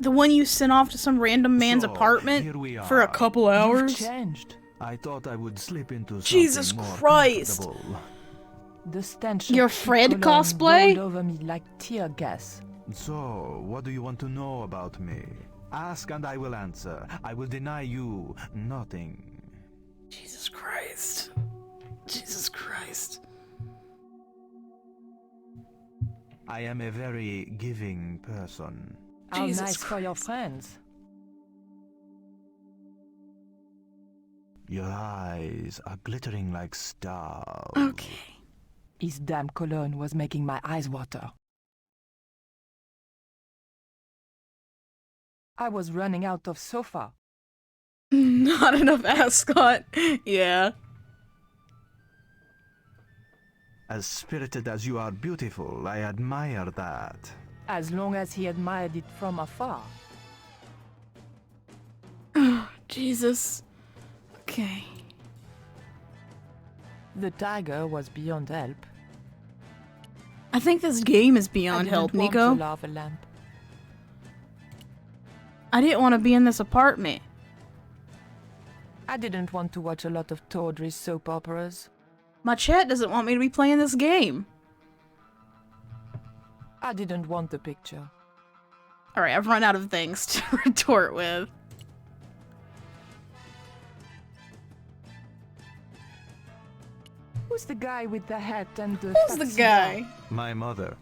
The one you sent off to some random man's apartment for a couple hours? You've changed. I thought I would slip into something Jesus more Christ! comfortable. The stench Your of Fred cologne cosplay? rolled over me like tear gas. So, what do you want to know about me? Ask and I will answer. I will deny you nothing. Jesus Christ. Jesus Christ. I am a very giving person. How Jesus nice for your Christ. friends. Your eyes are glittering like stars. Okay. His damn cologne was making my eyes water. I was running out of sofa. Not enough ascot. Yeah. As spirited as you are beautiful, I admire that. As long as he admired it from afar. Jesus. Okay. The tiger was beyond help. I think this game is I beyond didn't help, want Nico. the lava lamp. I didn't want to be in this apartment. I didn't want to watch a lot of tawdry soap operas. My chat doesn't want me to be playing this game. I didn't want the picture. Alright, I've run out of things to retort with. Who's the guy with the hat and the Who's fat the guy? My mother.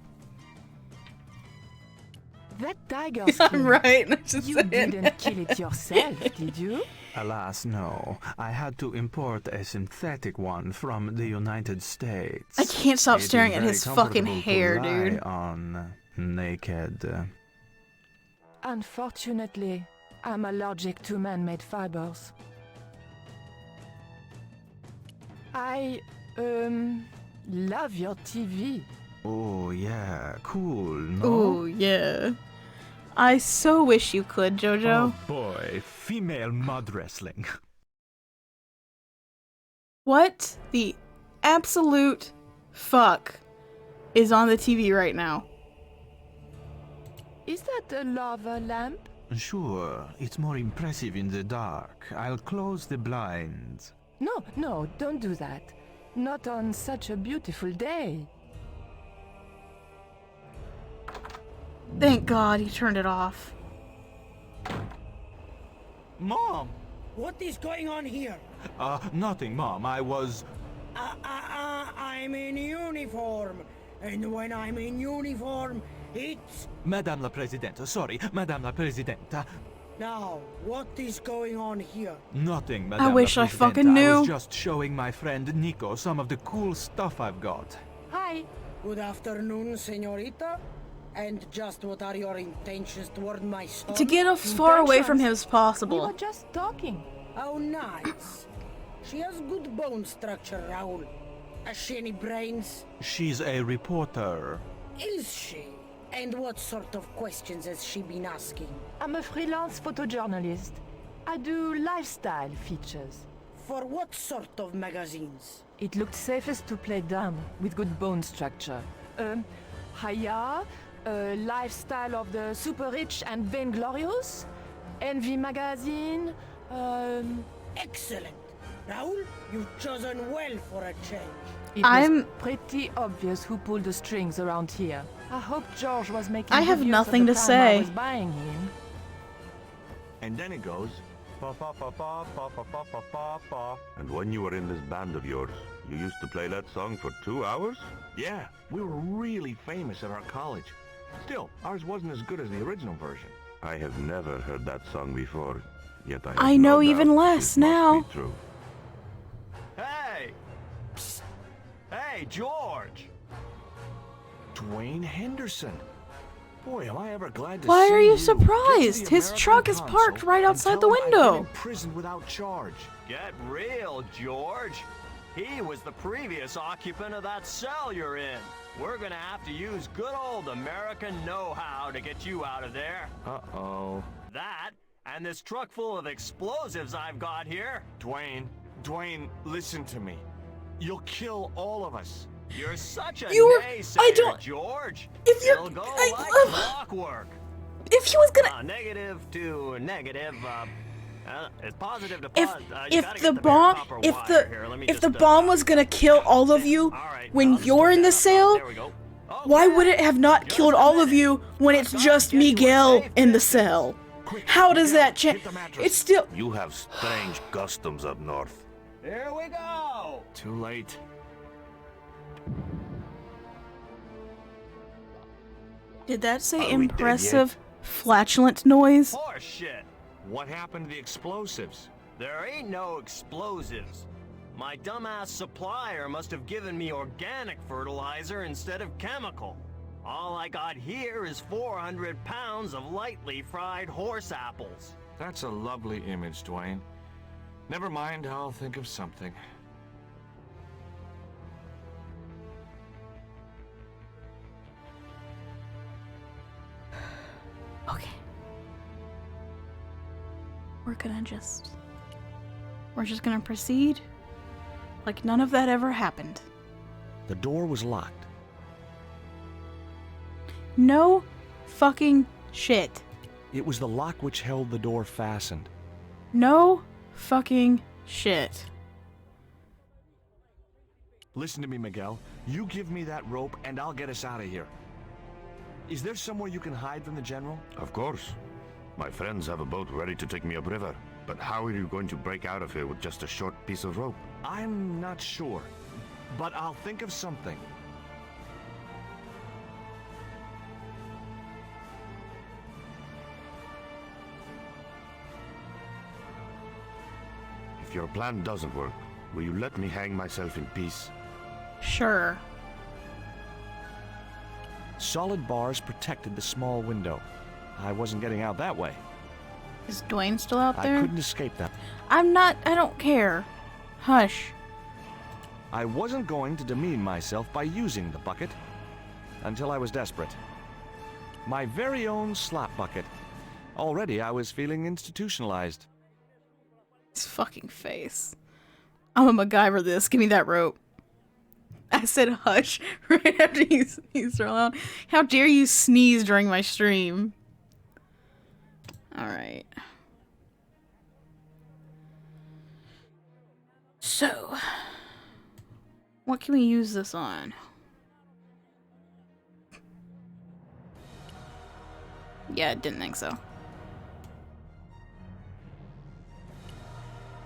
That tiger I'm skin. right. I'm just You saying. didn't kill it yourself, did you? Alas, no. I had to import a synthetic one from the United States. I can't stop It is staring at very his fucking comfortable to hair, lie dude. on naked. Unfortunately, I'm allergic to man-made fibers. I, love your TV. Oh yeah, cool, no? Oh, yeah. I so wish you could, Jojo. Oh boy, female mud wrestling. What the absolute fuck is on the TV right now? Is that a lava lamp? Sure, it's more impressive in the dark. I'll close the blinds. No, don't do that. Not on such a beautiful day. Thank God he turned it off. Mom! What is going on here? Nothing, Mom. I was... I'm in uniform. And when I'm in uniform, it's... Madame la Presidente, sorry, Madame la Presidente. Now, what is going on here? Nothing, Madame I wish la I Presidente. fucking knew. I was just showing my friend Nico some of the cool stuff I've got. Hi. Good afternoon, señorita. And just what are your intentions toward my son? To get as far away from him as We possible. were just talking. How nice. She has good bone structure, Raoul. Has she any brains? She's a reporter. Is she? And what sort of questions has she been asking? I'm a freelance photojournalist. I do lifestyle features. For what sort of magazines? It looked safest to play dumb, with good bone structure. Haya, Lifestyle of the Super Rich and Vainglorious, Envy Magazine, Excellent. Raoul, you've chosen well for a change. It was pretty obvious who pulled the strings around here. I hope George was making I have good use nothing of the to time say. I was buying him. And then it goes. Pa pa pa pa pa pa pa pa pa pa. And when you were in this band of yours, you used to play that song for 2 hours? Yeah, we were really famous at our college. Still, ours wasn't as good as the original version. I have never heard that song before, yet I have I know no even doubt less it must now. be true. Hey! Psst. Hey, George! Dwayne Henderson. Boy, am I ever glad to Why see are you Get to surprised? the His American truck is consul parked right and outside tell the him I've been window. in prison without charge. Get real, George. He was the previous occupant of that cell you're in. We're gonna have to use good old American know-how to get you out of there. Uh-oh. That, and this truck full of explosives I've got here. Dwayne, listen to me. You'll kill all of us. You're such a I don't- George. If you're- It'll go I- like clockwork. If he was gonna, Negative to negative, it's positive to if positive. if the bomb, if the bomb was gonna kill all of you when you're in the cell, why would it have not killed all of you when it's just Miguel in the cell? How does that change? It's still. You have strange customs up north. Here we go. Too late. Did that say Are we dead impressive flatulent noise? Horse shit. What happened to the explosives? There ain't no explosives. My dumbass supplier must have given me organic fertilizer instead of chemical. All I got here is 400 pounds of lightly fried horse apples. That's a lovely image, Dwayne. Never mind, I'll think of something. Okay. We're just gonna proceed like none of that ever happened. The door was locked. No fucking shit. It was the lock which held the door fastened. No fucking shit. Listen to me, Miguel. You give me that rope and I'll get us out of here. Is there somewhere you can hide from the General? Of course. My friends have a boat ready to take me upriver. But how are you going to break out of here with just a short piece of rope? I'm not sure, but I'll think of something. If your plan doesn't work, will you let me hang myself in peace? Sure. Solid bars protected the small window. I wasn't getting out that way. Is Dwayne still out there? I couldn't escape that. I don't care. Hush. I wasn't going to demean myself by using the bucket until I was desperate. My very own slop bucket. Already I was feeling institutionalized. His fucking face. I'm a MacGyver this. Give me that rope. I said hush right after you sneezed around. How dare you sneeze during my stream? Alright. So, what can we use this on? Yeah, didn't think so.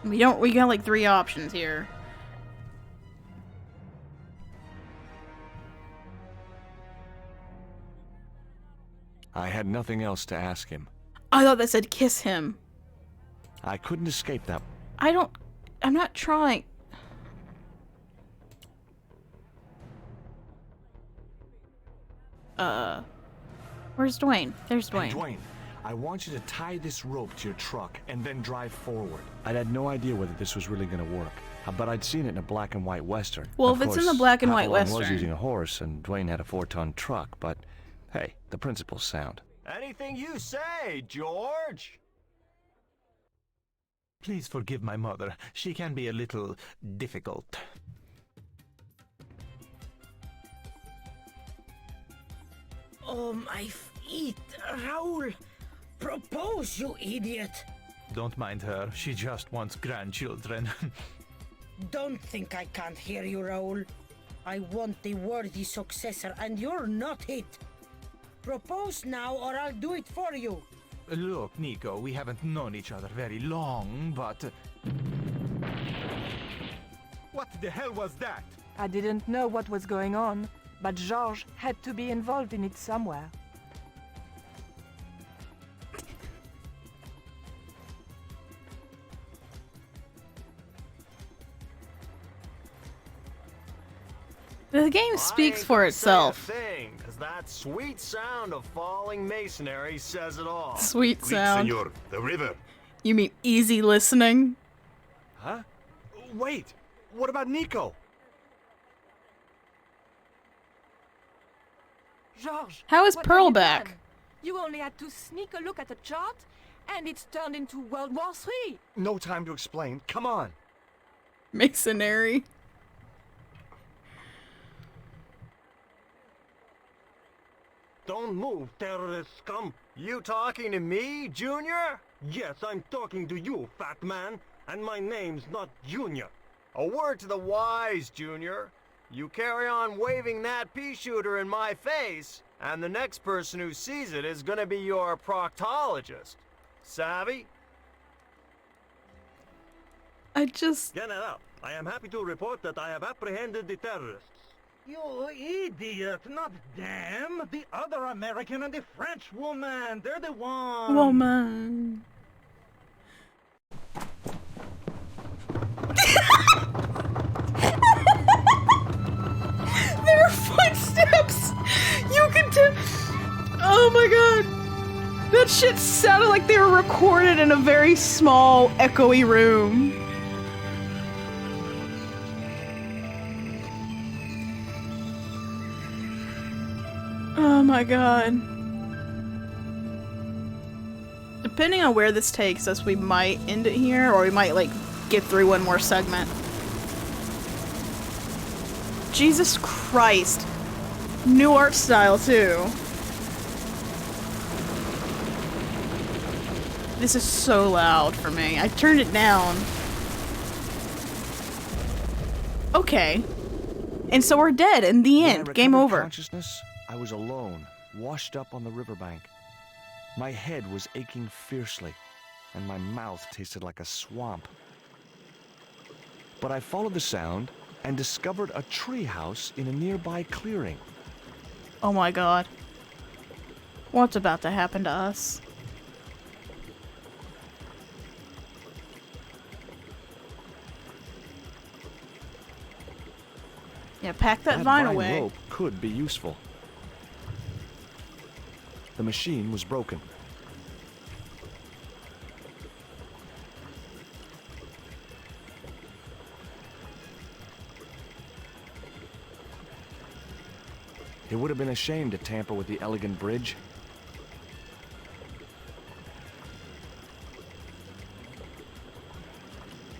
We got like 3 options here. I had nothing else to ask him. I thought that said kiss him. I couldn't escape that. I'm not trying. Where's Dwayne? There's Dwayne. Hey, Dwayne, I want you to tie this rope to your truck and then drive forward. I had no idea whether this was really going to work, but I'd seen it in a black and white Western. Well, of if it's course, in the black and white Avalon Western. was using a horse and Dwayne had a 4-ton truck, but Hey, the principle's sound. Anything you say, George. Please forgive my mother. She can be a little difficult. Oh, my feet. Raoul, propose, you idiot. Don't mind her. She just wants grandchildren. Don't think I can't hear you, Raoul. I want the worthy successor, and you're not it. Propose now, or I'll do it for you. Look, Nico, we haven't known each other very long, but... What the hell was that? I didn't know what was going on, but Georges had to be involved in it somewhere. The game speaks for itself. Because that sweet sound of falling masonry says it all. Sweet sound. Senor, the river. You mean easy listening? Huh? Wait, what about Nico? Georges, How is what Pearl have you back? done? You only had to sneak a look at the chart, and it's turned into World War III. No time to explain. Come on. Masonry. Don't move, terrorist scum. You talking to me, Junior? Yes, I'm talking to you, fat man. And my name's not Junior. A word to the wise, Junior. You carry on waving that pea shooter in my face, and the next person who sees it is gonna be your proctologist. Savvy? Get it up. I am happy to report that I have apprehended the terrorists. You idiot, not them. The other American and the French woman. They're the ones. Woman. There are footsteps! You can tell. Oh my god. That shit sounded like they were recorded in a very small, echoey room. Oh my god. Depending on where this takes us, we might end it here, or we might, like, get through one more segment. Jesus Christ. New art style, too. This is so loud for me. I turned it down. Okay. And so we're dead in the end. Game over. Consciousness, I was alone, washed up on the riverbank. My head was aching fiercely, and my mouth tasted like a swamp. But I followed the sound and discovered a treehouse in a nearby clearing. Oh my god. What's about to happen to us? Yeah, pack that vine away. Rope could be useful. The machine was broken. It would have been a shame to tamper with the elegant bridge.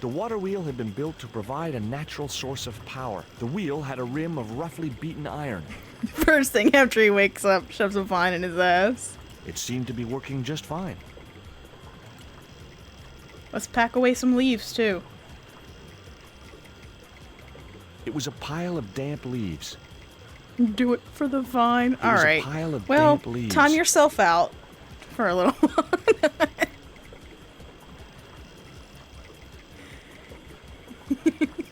The water wheel had been built to provide a natural source of power. The wheel had a rim of roughly beaten iron. First thing after he wakes up, shoves a vine in his ass. It seemed to be working just fine. Let's pack away some leaves, too. It was a pile of damp leaves. Do it for the vine. It was a Alright. pile of Well, damp leaves. time yourself out for a little while.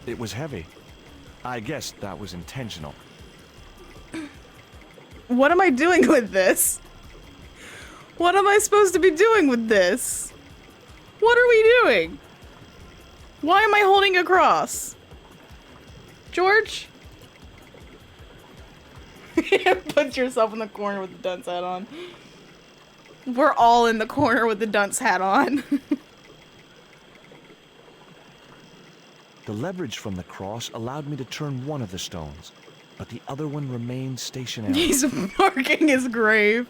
It was heavy. I guess that was intentional. What am I doing with this? What am I supposed to be doing with this? What are we doing? Why am I holding a cross? George? Put yourself in the corner with the dunce hat on. We're all in the corner with the dunce hat on. The leverage from the cross allowed me to turn one of the stones. but the other one remained stationary. He's marking his grave.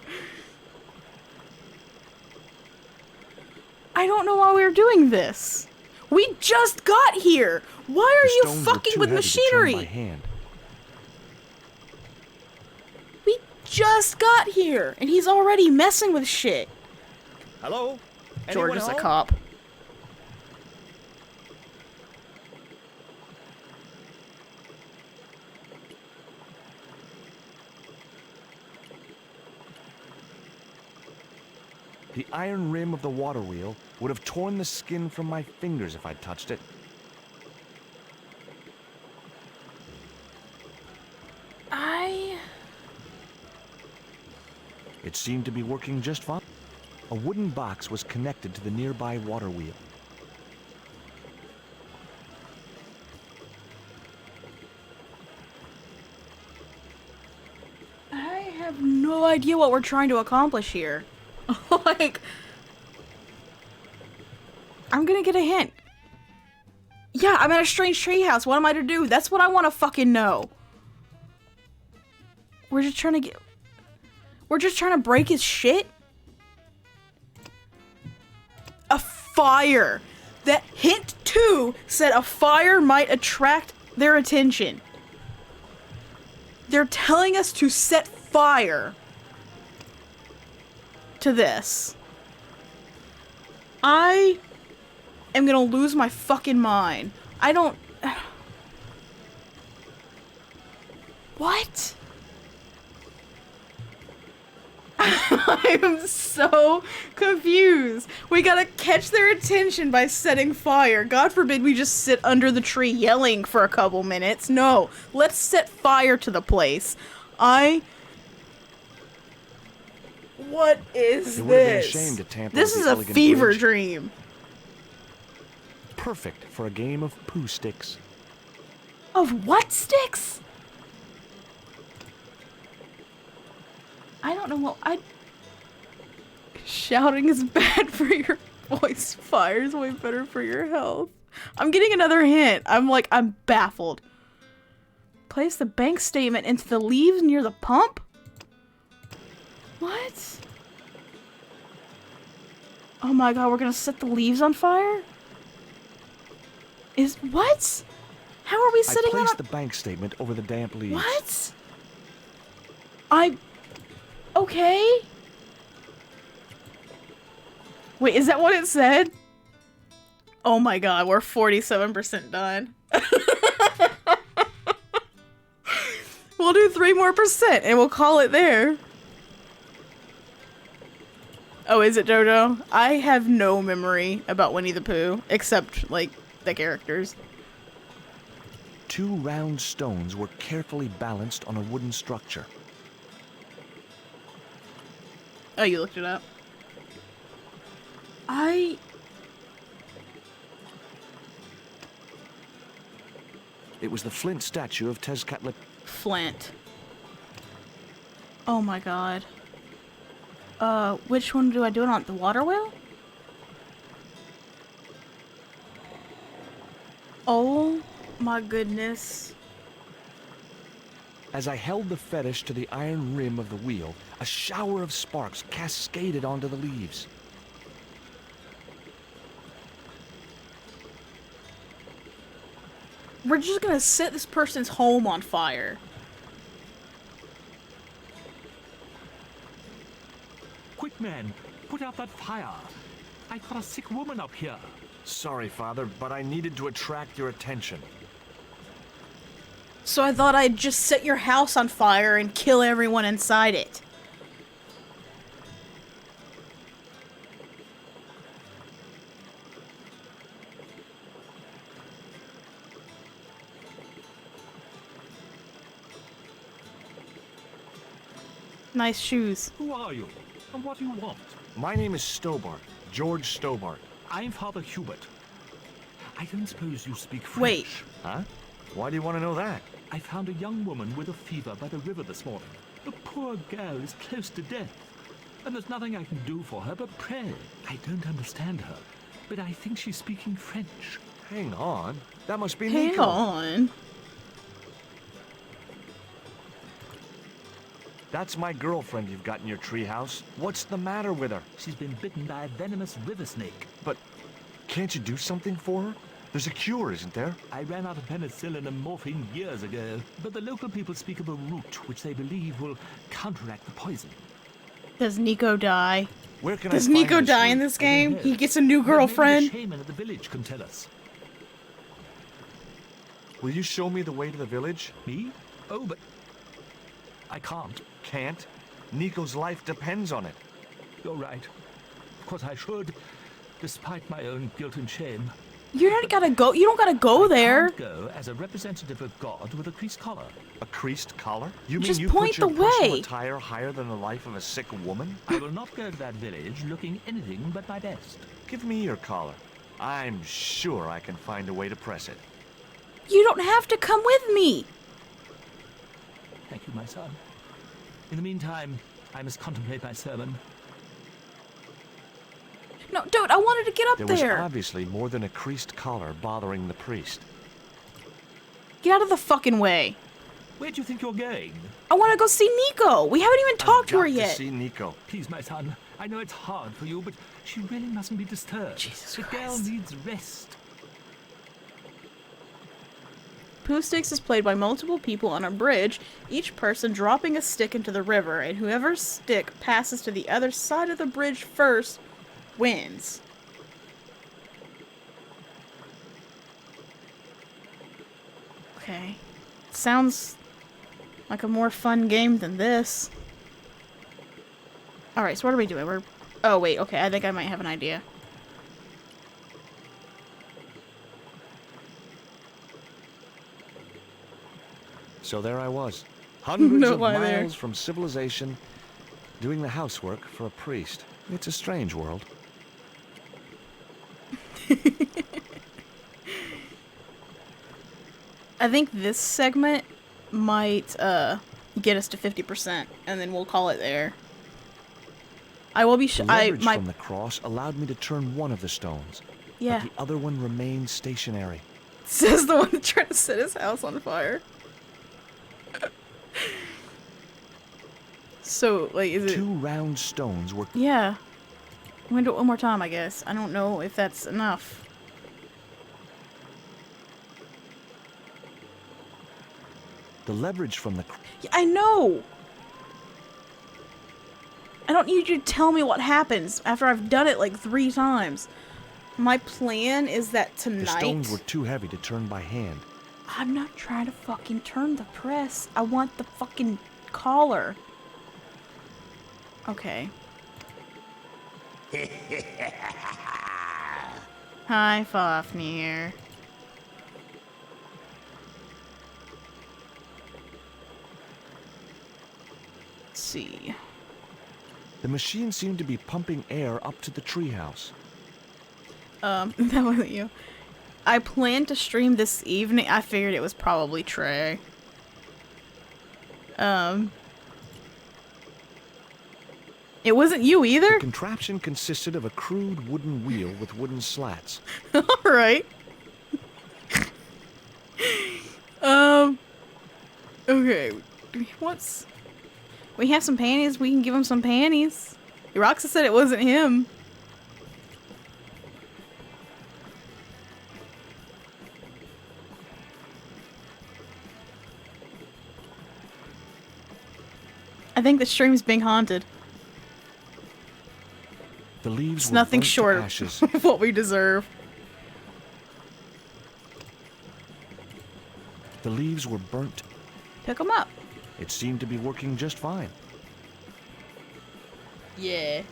I don't know why we're doing this. We just got here. Why are you fucking with machinery? We just got here, and he's already messing with shit. Hello? George is a home? cop. The iron rim of the water wheel would have torn the skin from my fingers if I'd touched it. It seemed to be working just fine. A wooden box was connected to the nearby water wheel. I have no idea what we're trying to accomplish here. Like, I'm gonna get a hint. Yeah, I'm at a strange treehouse. What am I to do? That's what I want to fucking know. We're just trying to break his shit? A fire. That hint 2 said a fire might attract their attention. They're telling us to set fire to this. I am gonna lose my fucking mind. I don't... What? I'm so confused. We gotta catch their attention by setting fire. God forbid we just sit under the tree yelling for a couple minutes. No, let's set fire to the place. What is It would have been a this? shame to tamper This with is the a elegant fever bridge. dream. Perfect for a game of poo sticks. Of what sticks? I don't know what Shouting is bad for your voice. Fire is way better for your health. I'm getting another hint. I'm baffled. Place the bank statement into the leaves near the pump? What? Oh my god, we're gonna set the leaves on fire? What? How are we sitting on I placed the bank statement over the damp leaves. What? Okay. Wait, is that what it said? Oh my god, we're 47% done. We'll do 3 more % and we'll call it there. Oh, is it Jojo? I have no memory about Winnie the Pooh, except, like, the characters. 2 round stones were carefully balanced on a wooden structure. Oh, you looked it up? It was the flint statue of Tezcatlipoca. Flint. Oh my god. Which one do I do it on? The water wheel? Oh my goodness. As I held the fetish to the iron rim of the wheel, a shower of sparks cascaded onto the leaves. We're just gonna set this person's home on fire. Quick, man, put out that fire. I got a sick woman up here. Sorry, Father, but I needed to attract your attention. So I thought I'd just set your house on fire and kill everyone inside it. Nice shoes. Who are you? And what do you want? My name is Stobart, George Stobart. I'm Father Hubert. I don't suppose you speak French. Wait. Huh? Why do you want to know that? I found a young woman with a fever by the river this morning. The poor girl is close to death, and there's nothing I can do for her but pray. I don't understand her, but I think she's speaking French. Hang on. That must be Hang Nico. on. That's my girlfriend you've got in your treehouse. What's the matter with her? She's been bitten by a venomous river snake. But can't you do something for her? There's a cure, isn't there? I ran out of penicillin and morphine years ago, but the local people speak of a root which they believe will counteract the poison. Does Nico die? Where can Does I find Nico this die root? in this game? He gets a new Maybe girlfriend. the shaman at the village can tell us. Will you show me the way to the village? Me? Oh, but I can't. Can't? Nico's life depends on it. You're right. Of course I should, despite my own guilt and shame. You don't gotta go. You don't gotta go there. I can't go as a representative of God with a creased collar. A creased collar? You mean Just you point put your the personal way. attire higher than the life of a sick woman? I will not go to that village looking anything but my best. Give me your collar. I'm sure I can find a way to press it. You don't have to come with me. Thank you, my son. In the meantime, I must contemplate my sermon. No, dude, I wanted to get up There there. was obviously more than a creased collar bothering the priest. Get out of the fucking way. Where do you think you're going? I want to go see Nico. We haven't even talked to her Got yet. to see Nico. Please, my son. I know it's hard for you, but she really mustn't be disturbed. Jesus the girl Christ. needs rest. Pooh Sticks is played by multiple people on a bridge, each person dropping a stick into the river, and whoever's stick passes to the other side of the bridge first wins. Okay. Sounds like a more fun game than this. Alright, so what are we doing? Oh, wait, okay, I think I might have an idea. So there I was, hundreds No of lie there. miles from civilization, doing the housework for a priest. It's a strange world. I think this segment might get us to 50%, and then we'll call it there. I will be The leverage from the cross allowed me to turn one of the stones, Yeah. but the other one remained stationary. Says the one that tried to set his house on fire. So, like, is it... Two round stones were... Yeah. I'm gonna do it one more time, I guess. I don't know if that's enough. The leverage from the... Yeah, I know! I don't need you to tell me what happens after I've done it like 3 times. My plan is that tonight... The stones were too heavy to turn by hand. I'm not trying to fucking turn the press. I want the fucking collar. Okay. Hi, Fafnir. Let's see. The machine seemed to be pumping air up to the treehouse. That wasn't you. I planned to stream this evening. I figured it was probably Trey. It wasn't you either? The contraption consisted of a crude wooden wheel with wooden slats. Alright. Okay. What's... We have some panties. We can give him some panties. Roxa said it wasn't him. I think the stream's being haunted. The leaves It's were nothing burnt to short ashes. of what we deserve. The leaves were burnt. Pick them up. It seemed to be working just fine. Yeah.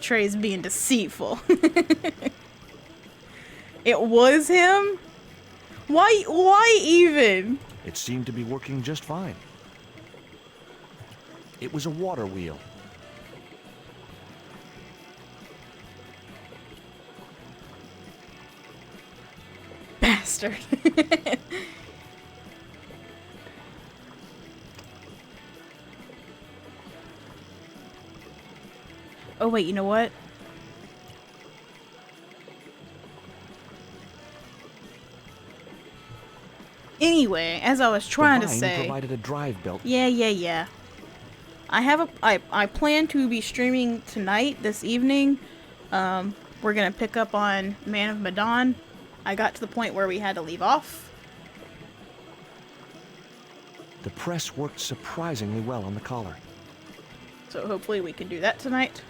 Trey's being deceitful. It was him? Why even? It seemed to be working just fine. It was a water wheel. Bastard. Oh wait, you know what? Anyway, as I was trying the to vine say... provided a drive belt. Yeah. I plan to be streaming tonight, this evening. We're gonna pick up on Man of Medan. I got to the point where we had to leave off. The press worked surprisingly well on the collar. So hopefully we can do that tonight.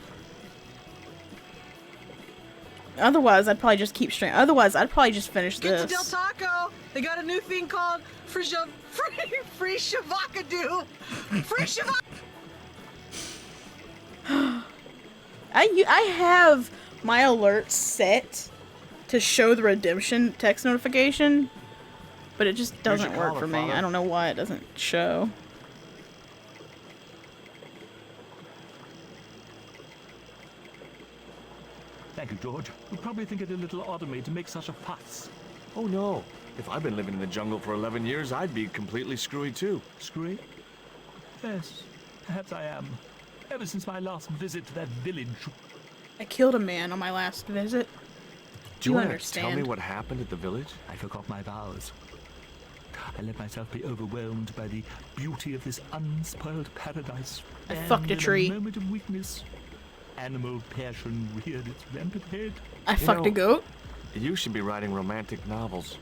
Otherwise, I'd probably just keep streaming. Otherwise, I'd probably just finish Get to this. Del Taco. They got a new thing called free shavakadu. Free shavak. I have my alerts set to show the redemption text notification, but it just doesn't work for me. I don't know why it doesn't show. Thank you, George. You'll probably think it a little odd of me to make such a fuss. Oh no. If I've been living in the jungle for 11 years, I'd be completely screwy too. Screwy? Yes, perhaps I am. Ever since my last visit to that village. I killed a man on my last visit. Do you want to understand? tell me what happened at the village? I forgot my vows. I let myself be overwhelmed by the beauty of this unspoiled paradise. I fucked a tree. In a moment of weakness, animal passion reared its rampant head. I fucked a goat. You should be writing romantic novels.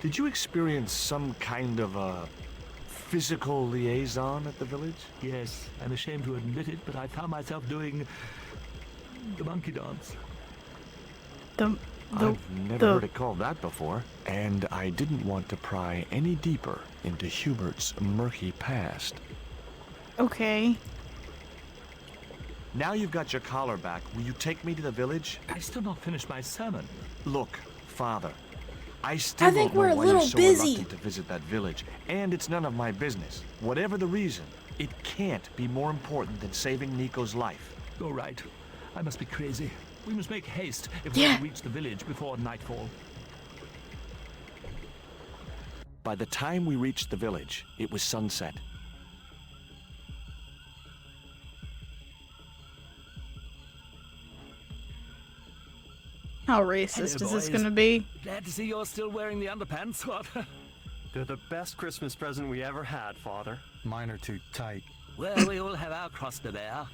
Did you experience some kind of a physical liaison at the village? Yes, I'm ashamed to admit it, but I found myself doing the monkey dance. I've never heard it called that before. And I didn't want to pry any deeper into Hubert's murky past. Okay. Now you've got your collar back, will you take me to the village? I've still not finished my sermon. Look, Father, I still think don't know we're a why little you're so busy. reluctant to visit that village, and it's none of my business. Whatever the reason, it can't be more important than saving Nico's life. You're right. I must be crazy. We must make haste if we want to reach the village before nightfall. By the time we reached the village, it was sunset. How racist is this gonna be? Glad to see you're still wearing the underpants. What? They're the best Christmas present we ever had, Father. Mine are too tight. Well, we all have our cross to bear.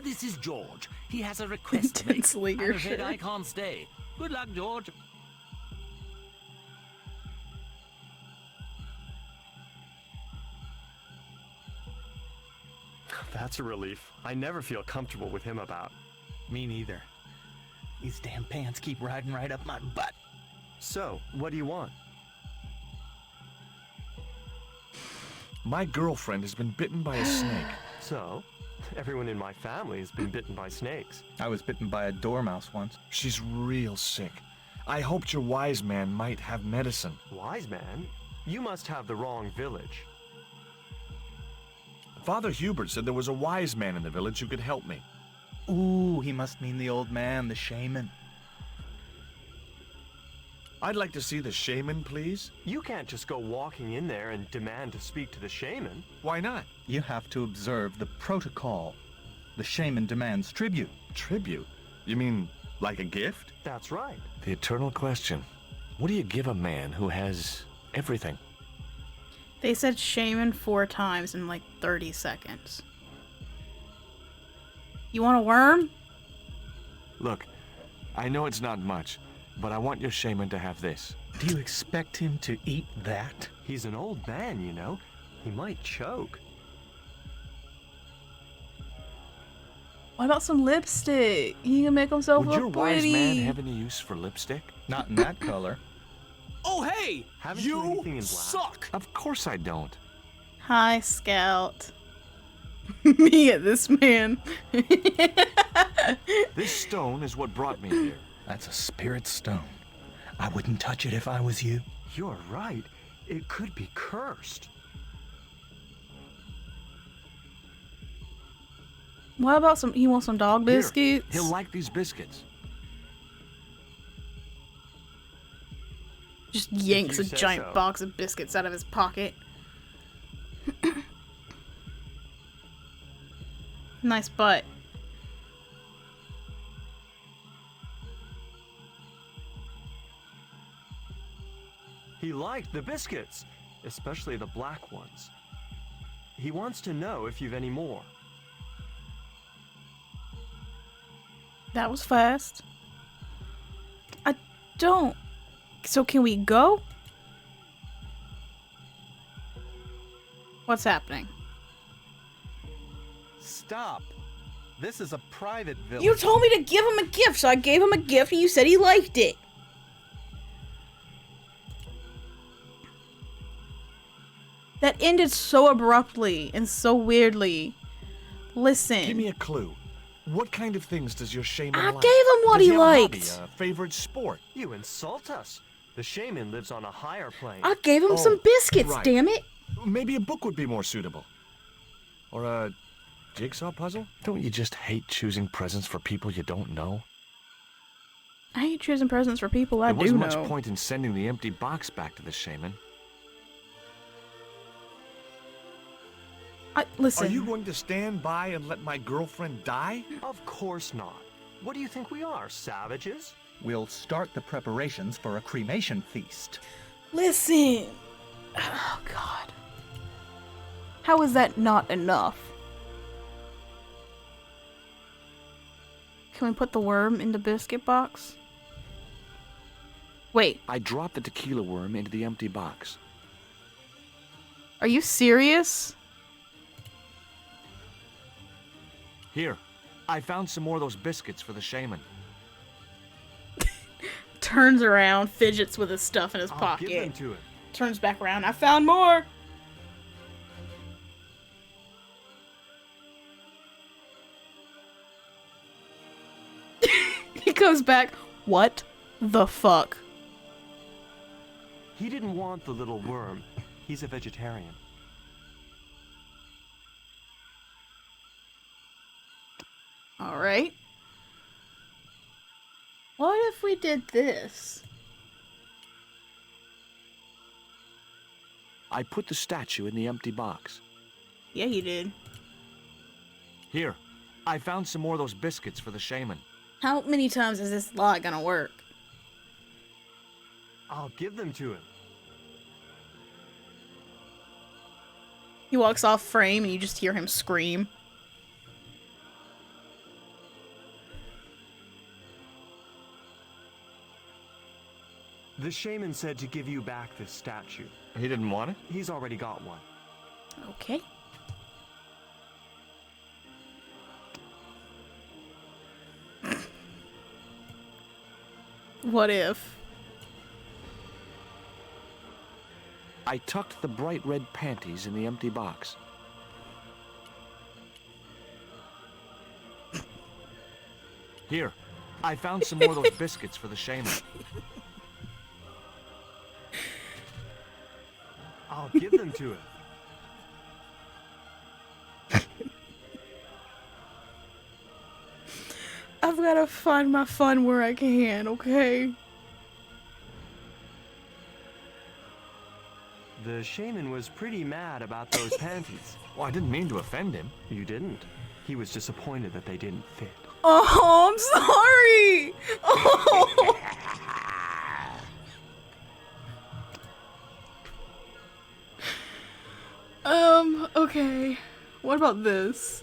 This is George. He has a request to make. Intensely, I'm you're afraid sure. I can't stay. Good luck, George. That's a relief. I never feel comfortable with him about. Me neither. These damn pants keep riding right up my butt. So, what do you want? My girlfriend has been bitten by a snake. So, everyone in my family has been bitten by snakes. I was bitten by a dormouse once. She's real sick. I hoped your wise man might have medicine. Wise man? You must have the wrong village. Father Hubert said there was a wise man in the village who could help me. Ooh, he must mean the old man, the shaman. I'd like to see the shaman, please. You can't just go walking in there and demand to speak to the shaman. Why not? You have to observe the protocol. The shaman demands tribute. Tribute? You mean like a gift? That's right. The eternal question. What do you give a man who has everything? They said shaman 4 times in like 30 seconds. You want a worm? Look, I know it's not much, but I want your shaman to have this. Do you expect him to eat that? He's an old man, you know. He might choke. What about some lipstick? He can make himself Would your look wise pretty. man have any use for lipstick? Not in that color. Oh, hey! Haven't you anything in black? Suck! Of course I don't. Hi, Scout. Me at this man. This stone is what brought me here. That's a spirit stone. I wouldn't touch it if I was you. You're right. It could be cursed. What about some? You want some dog Here, biscuits? he'll like these biscuits. Just yanks a you say giant so. box of biscuits out of his pocket. Nice butt. He liked the biscuits, especially the black ones. He wants to know if you've any more. That was fast. I don't... So can we go? What's happening? Stop. This is a private village. You told me to give him a gift, so I gave him a gift and you said he liked it. That ended so abruptly and so weirdly. Listen. Give me a clue. What kind of things does your shaman I like? gave him what Does he have a hobby, liked. a favorite sport? You insult us. The shaman lives on a higher plane. I gave him some biscuits, right. damn it. Maybe a book would be more suitable. Or a jigsaw puzzle? Don't you just hate choosing presents for people you don't know? I hate choosing presents for people I There do wasn't know. much point in sending the empty box back to the shaman. Listen. Are you going to stand by and let my girlfriend die? Of course not. What do you think we are, savages? We'll start the preparations for a cremation feast. Listen. Oh, God. How is that not enough? Can we put the worm in the biscuit box? Wait. I dropped the tequila worm into the empty box. Are you serious? Here, I found some more of those biscuits for the shaman. Turns around, fidgets with his stuff in his pocket. Give them to him. Turns back around. I found more. He goes back. What the fuck? He didn't want the little worm. He's a vegetarian. All right. What if we did this? I put the statue in the empty box. Yeah, you did. Here, I found some more of those biscuits for the shaman. How many times is this lie gonna work? I'll give them to him. He walks off frame and you just hear him scream. The shaman said to give you back this statue. He didn't want it? He's already got one. Okay. What if? I tucked the bright red panties in the empty box. Here, I found some more of those biscuits for the shaman. I'll give them to him. I've gotta find my fun where I can, okay? The shaman was pretty mad about those panties. Well, I didn't mean to offend him. You didn't. He was disappointed that they didn't fit. Oh, I'm sorry! Oh. Okay. What about this?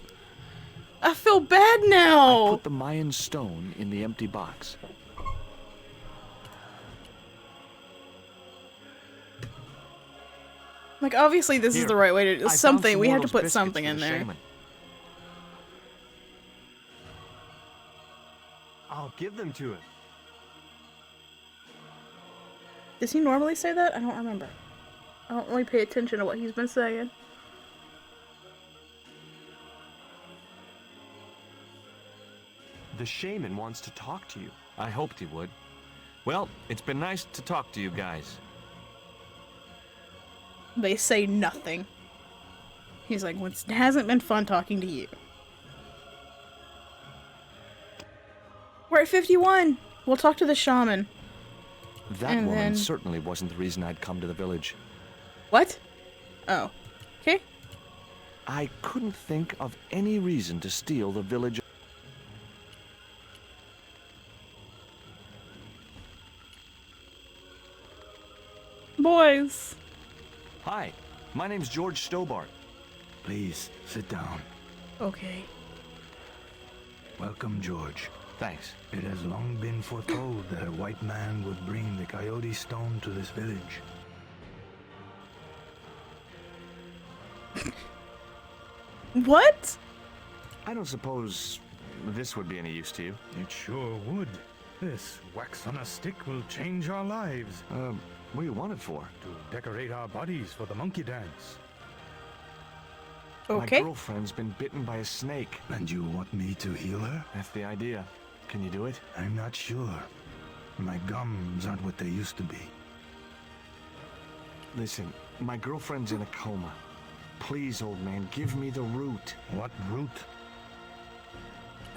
I feel bad now! I put the Mayan stone in the empty box. Like, obviously this is the right way to do something. We had to put something in there. Shaman. I'll give them to him. Does he normally say that? I don't remember. I don't really pay attention to what he's been saying. The shaman wants to talk to you. I hoped he would. Well, it's been nice to talk to you guys. They say nothing. He's like, it hasn't been fun talking to you. We're at 51. We'll talk to the shaman. That woman certainly wasn't the reason I'd come to the village. What? Oh. Okay. I couldn't think of any reason to steal the village. Boys. Hi, my name's George Stobart. Please, sit down. Okay. Welcome, George. Thanks. It has long been foretold that a white man would bring the Coyote Stone to this village. What? I don't suppose this would be any use to you. It sure would. This wax on a stick will change our lives. What do you want it for? To decorate our bodies for the monkey dance. Okay. My girlfriend's been bitten by a snake. And you want me to heal her? That's the idea. Can you do it? I'm not sure. My gums aren't what they used to be. Listen, my girlfriend's in a coma. Please, old man, give me the root. What root?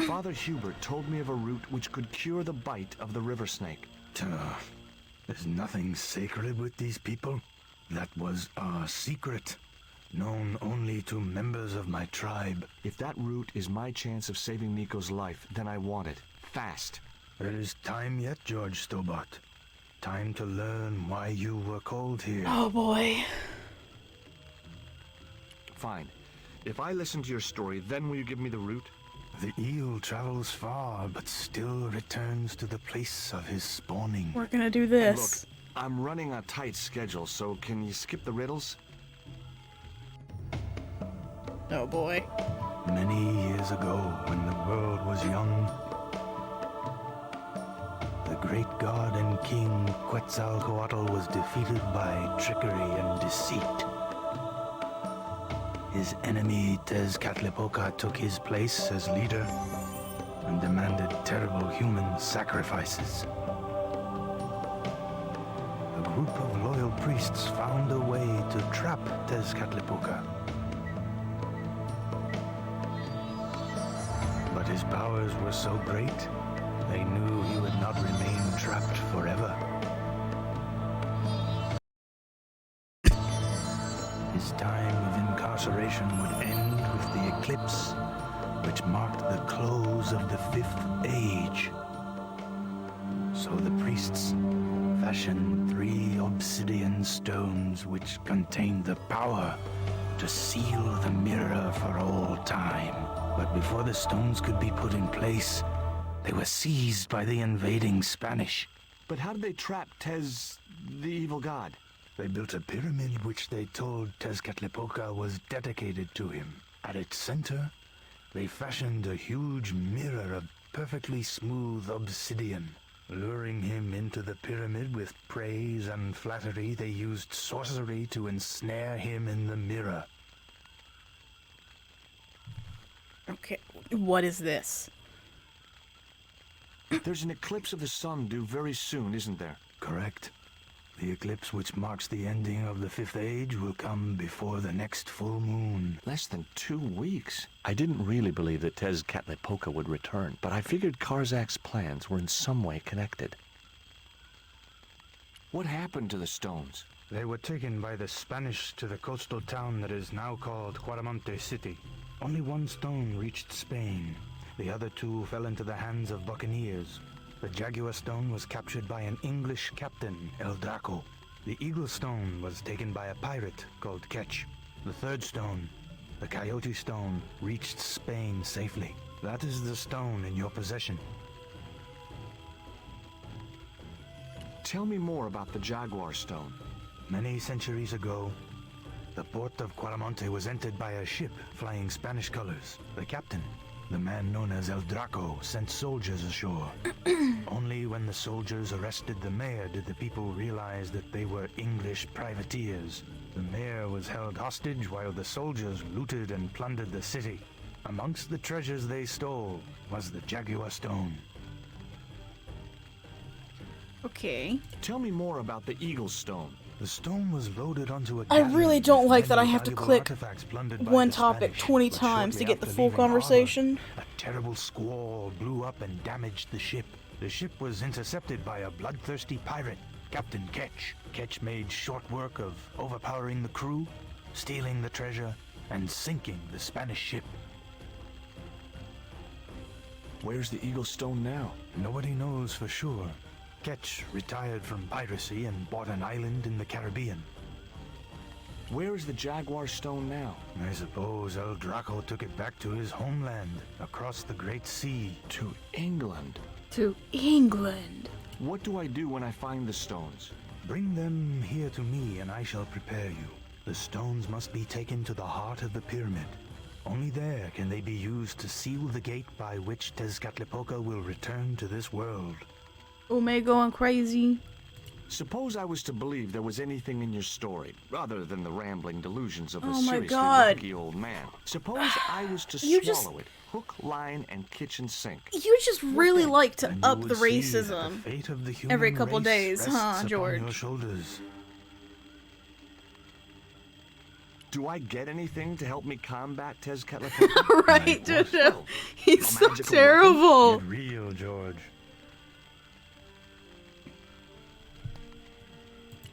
Father Hubert told me of a root which could cure the bite of the river snake. There's nothing sacred with these people. That was our secret, known only to members of my tribe. If that root is my chance of saving Nico's life, then I want it. Fast. There is time yet, George Stobart. Time to learn why you were called here. Oh boy. Fine. If I listen to your story, then will you give me the root? The eel travels far, but still returns to the place of his spawning. We're gonna do this. Look, I'm running a tight schedule, so can you skip the riddles? Oh boy. Many years ago, when the world was young, the great god and king Quetzalcoatl was defeated by trickery and deceit. His enemy Tezcatlipoca took his place as leader and demanded terrible human sacrifices. A group of loyal priests found a way to trap Tezcatlipoca. But his powers were so great, they knew he would not remain trapped forever. His time of incarceration would end with the eclipse, which marked the close of the Fifth Age. So the priests fashioned 3 obsidian stones which contained the power to seal the mirror for all time. But before the stones could be put in place, they were seized by the invading Spanish. But how did they trap Tez, the evil god? They built a pyramid which they told Tezcatlipoca was dedicated to him. At its center, they fashioned a huge mirror of perfectly smooth obsidian. Luring him into the pyramid with praise and flattery, they used sorcery to ensnare him in the mirror. Okay, what is this? There's an eclipse of the sun due very soon, isn't there? Correct. The eclipse which marks the ending of the Fifth Age will come before the next full moon. Less than 2 weeks. I didn't really believe that Tezcatlipoca would return, but I figured Karzak's plans were in some way connected. What happened to the stones? They were taken by the Spanish to the coastal town that is now called Cuaramonte City. Only 1 stone reached Spain. The other 2 fell into the hands of buccaneers. The Jaguar Stone was captured by an English captain, El Draco. The Eagle Stone was taken by a pirate called Ketch. The 3rd stone, the Coyote Stone, reached Spain safely. That is the stone in your possession. Tell me more about the Jaguar Stone. Many centuries ago, the port of Cuaramonte was entered by a ship flying Spanish colors. The captain, the man known as El Draco, sent soldiers ashore. Only when the soldiers arrested the mayor did the people realize that they were English privateers. The mayor was held hostage while the soldiers looted and plundered the city. Amongst the treasures they stole was the Jaguar Stone. Okay. Tell me more about the Eagle Stone. The stone was loaded onto a I really don't like that I have to click one topic 20 times to get the full conversation. A terrible squall blew up and damaged the ship. The ship was intercepted by a bloodthirsty pirate, Captain Ketch. Ketch made short work of overpowering the crew, stealing the treasure, and sinking the Spanish ship. Where's the Eagle Stone now? Nobody knows for sure. Ketch retired from piracy and bought an island in the Caribbean. Where is the Jaguar Stone now? I suppose El Draco took it back to his homeland, across the Great Sea. To England. To England. What do I do when I find the stones? Bring them here to me and I shall prepare you. The stones must be taken to the heart of the pyramid. Only there can they be used to seal the gate by which Tezcatlipoca will return to this world. Ume going crazy. Suppose I was to believe there was anything in your story, other than the rambling delusions of a Oh my seriously God. wacky old man. Suppose I was to You swallow it, hook, line, and kitchen sink. You just really like to And you up would the see that racism the fate of the human every couple race days, rests huh, upon George? your shoulders. Do I get anything to help me combat Tezcatlipoca? Right, Jojo. He's so magical terrible. Get real, George.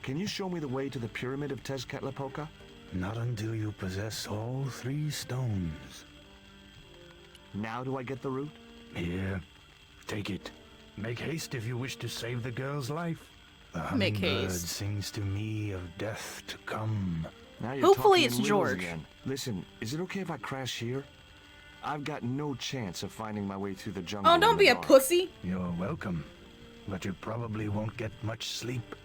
Can you show me the way to the pyramid of Tezcatlipoca? Not until you possess all 3 stones. Now do I get the root? Here, take it. Make haste if you wish to save the girl's life. The Make hummingbird haste. sings to me of death to come. Now you're Hopefully talking it's in riddles George. Again. Listen, is it okay if I crash here? I've got no chance of finding my way through the jungle. Oh, don't in the be a dark. pussy. You're welcome, but you probably won't get much sleep.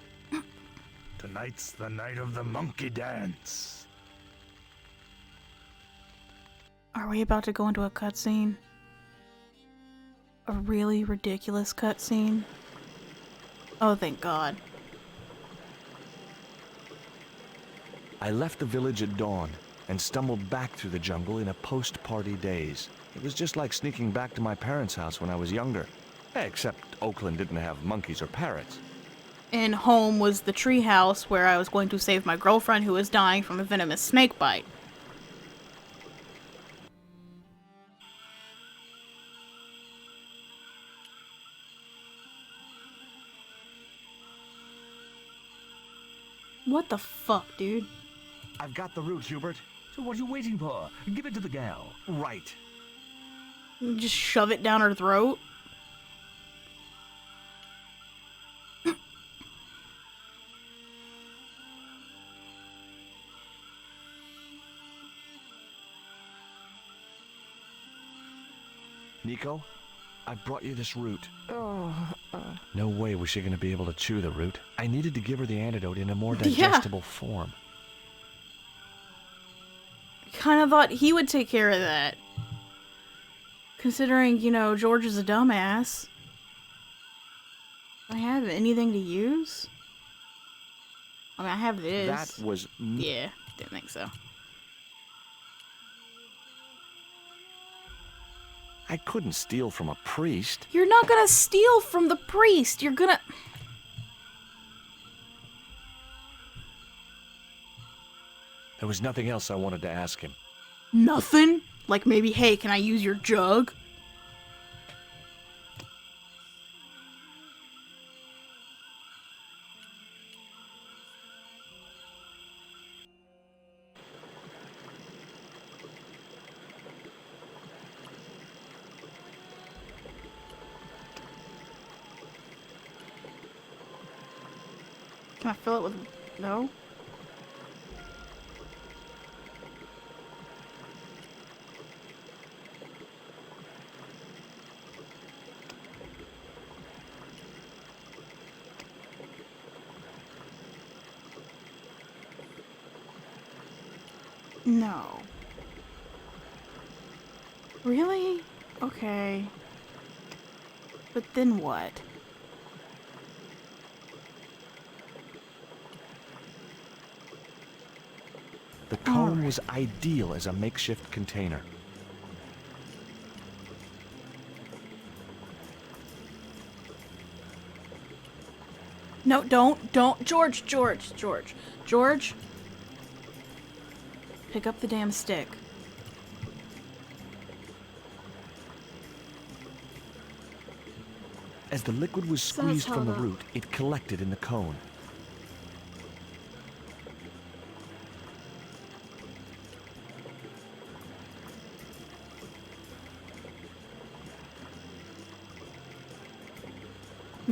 Tonight's the night of the monkey dance. Are we about to go into a cutscene? A really ridiculous cutscene? Oh, thank God. I left the village at dawn and stumbled back through the jungle in a post-party daze. It was just like sneaking back to my parents' house when I was younger. Except Oakland didn't have monkeys or parrots. And home was the treehouse where I was going to save my girlfriend who was dying from a venomous snake bite. What the fuck, dude? I've got the root, Hubert. So what are you waiting for? Give it to the gal. Right. Just shove it down her throat? Nico, I brought you this root. No way was she going to be able to chew the root. I needed to give her the antidote in a more digestible form. Kind of thought he would take care of that. Considering, you know, George is a dumbass. Do I have anything to use? I mean, I have this. That was... Yeah, didn't think so. I couldn't steal from a priest. You're not gonna steal from the priest. You're gonna... There was nothing else I wanted to ask him. Nothing? Like maybe, hey, can I use your jug? Can I fill it with... No? No. Really? Okay. But then what? The cone was ideal as a makeshift container. No, don't. George. Pick up the damn stick. As the liquid was squeezed from the root, it collected in the cone.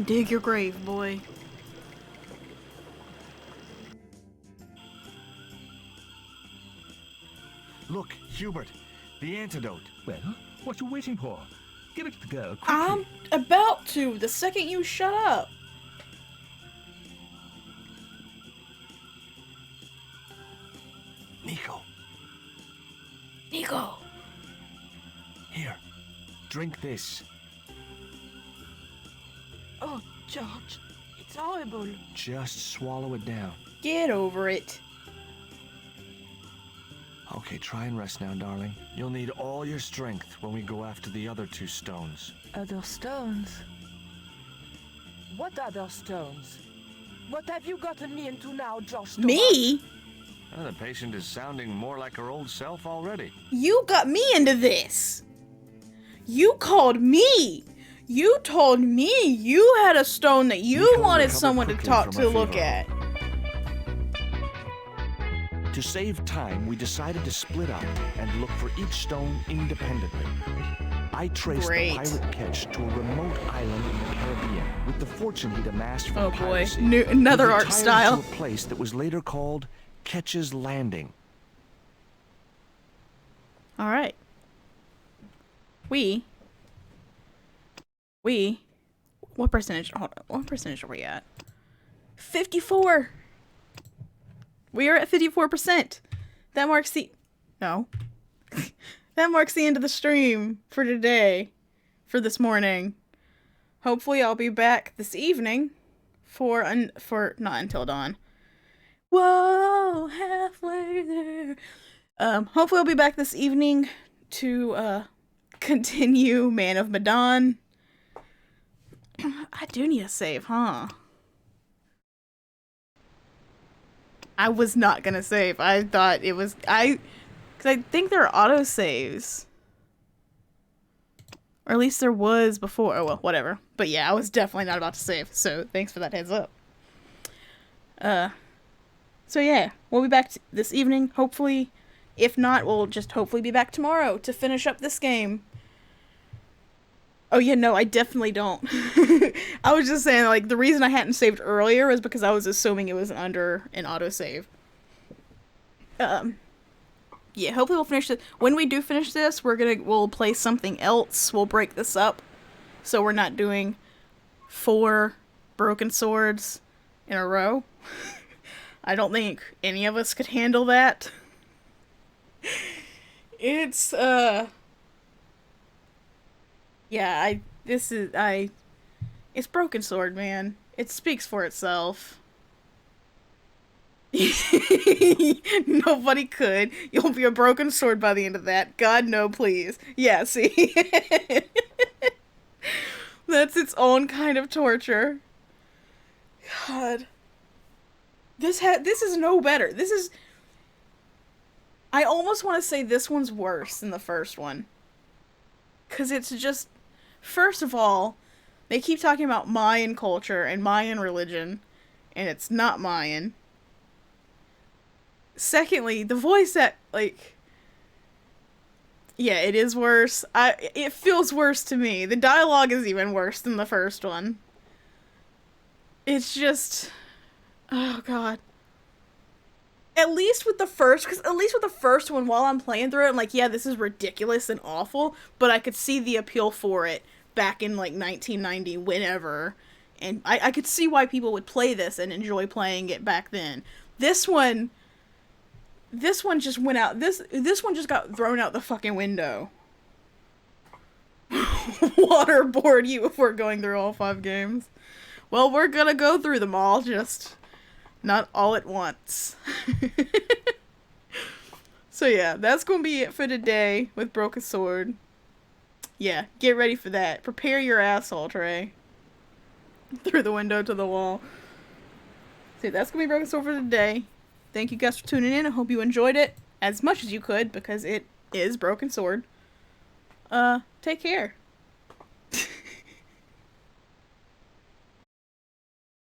Dig your grave, boy. Look, Hubert, the antidote. Well, what you waiting for? Give it to the girl, quickly. I'm about to, the second you shut up. Nico. Nico. Here, drink this. Oh, George, it's horrible. Just swallow it down. Get over it. Okay, try and rest now, darling. You'll need all your strength when we go after the other 2 stones. Other stones? What other stones? What have you gotten me into now, Josh? Me? Oh, the patient is sounding more like her old self already. You got me into this. You called me. You told me you had a stone that you wanted someone to talk to look at. To save time, we decided to split up and look for each stone independently. I traced the pirate Ketch to a remote island in the Caribbean with the fortune he'd amassed from piracy. Another He art retired style. to a place that was later called Ketch's Landing. All right. We. What percentage? Hold on. What percentage are we at? 54. We are at 54%. That marks the... No. That marks the end of the stream for today. For this morning. Hopefully I'll be back this evening for not until dawn. Whoa, halfway there. Hopefully I'll be back this evening to continue Man of Medan. I do need a save, huh? I was not gonna save. I thought it was because I think there are auto saves, or at least there was before. Oh well, whatever. But yeah, I was definitely not about to save. So thanks for that heads up. So yeah, we'll be back this evening. Hopefully, if not, we'll just hopefully be back tomorrow to finish up this game. Oh yeah, no, I definitely don't. I was just saying, like, the reason I hadn't saved earlier is because I was assuming it was under an autosave. Yeah, hopefully we'll finish it. When we do finish this, we'll play something else. We'll break this up. So we're not doing 4 broken swords in a row. I don't think any of us could handle that. It's, yeah, it's Broken Sword, man. It speaks for itself. Nobody could. You'll be a broken sword by the end of that. God, no, please. Yeah, see? That's its own kind of torture. God. This is no better. This is... I almost want to say this one's worse than the first one. Because it's just... First of all, they keep talking about Mayan culture and Mayan religion, and it's not Mayan. Secondly, the voice act, like... Yeah, it is worse. It feels worse to me. The dialogue is even worse than the first one. It's just... Oh, God. At least with the first one, while I'm playing through it, I'm like, yeah, this is ridiculous and awful, but I could see the appeal for it back in, like, 1990, whenever, and I could see why people would play this and enjoy playing it back then. This one just went out, this one just got thrown out the fucking window. Waterboard you if we're going through all 5 games. Well, we're gonna go through them all, just... not all at once. So yeah, that's gonna be it for today with Broken Sword. Yeah, get ready for that. Prepare your asshole tray. Through the window to the wall. So that's gonna be Broken Sword for today. Thank you guys for tuning in. I hope you enjoyed it as much as you could, because it is Broken Sword. Take care.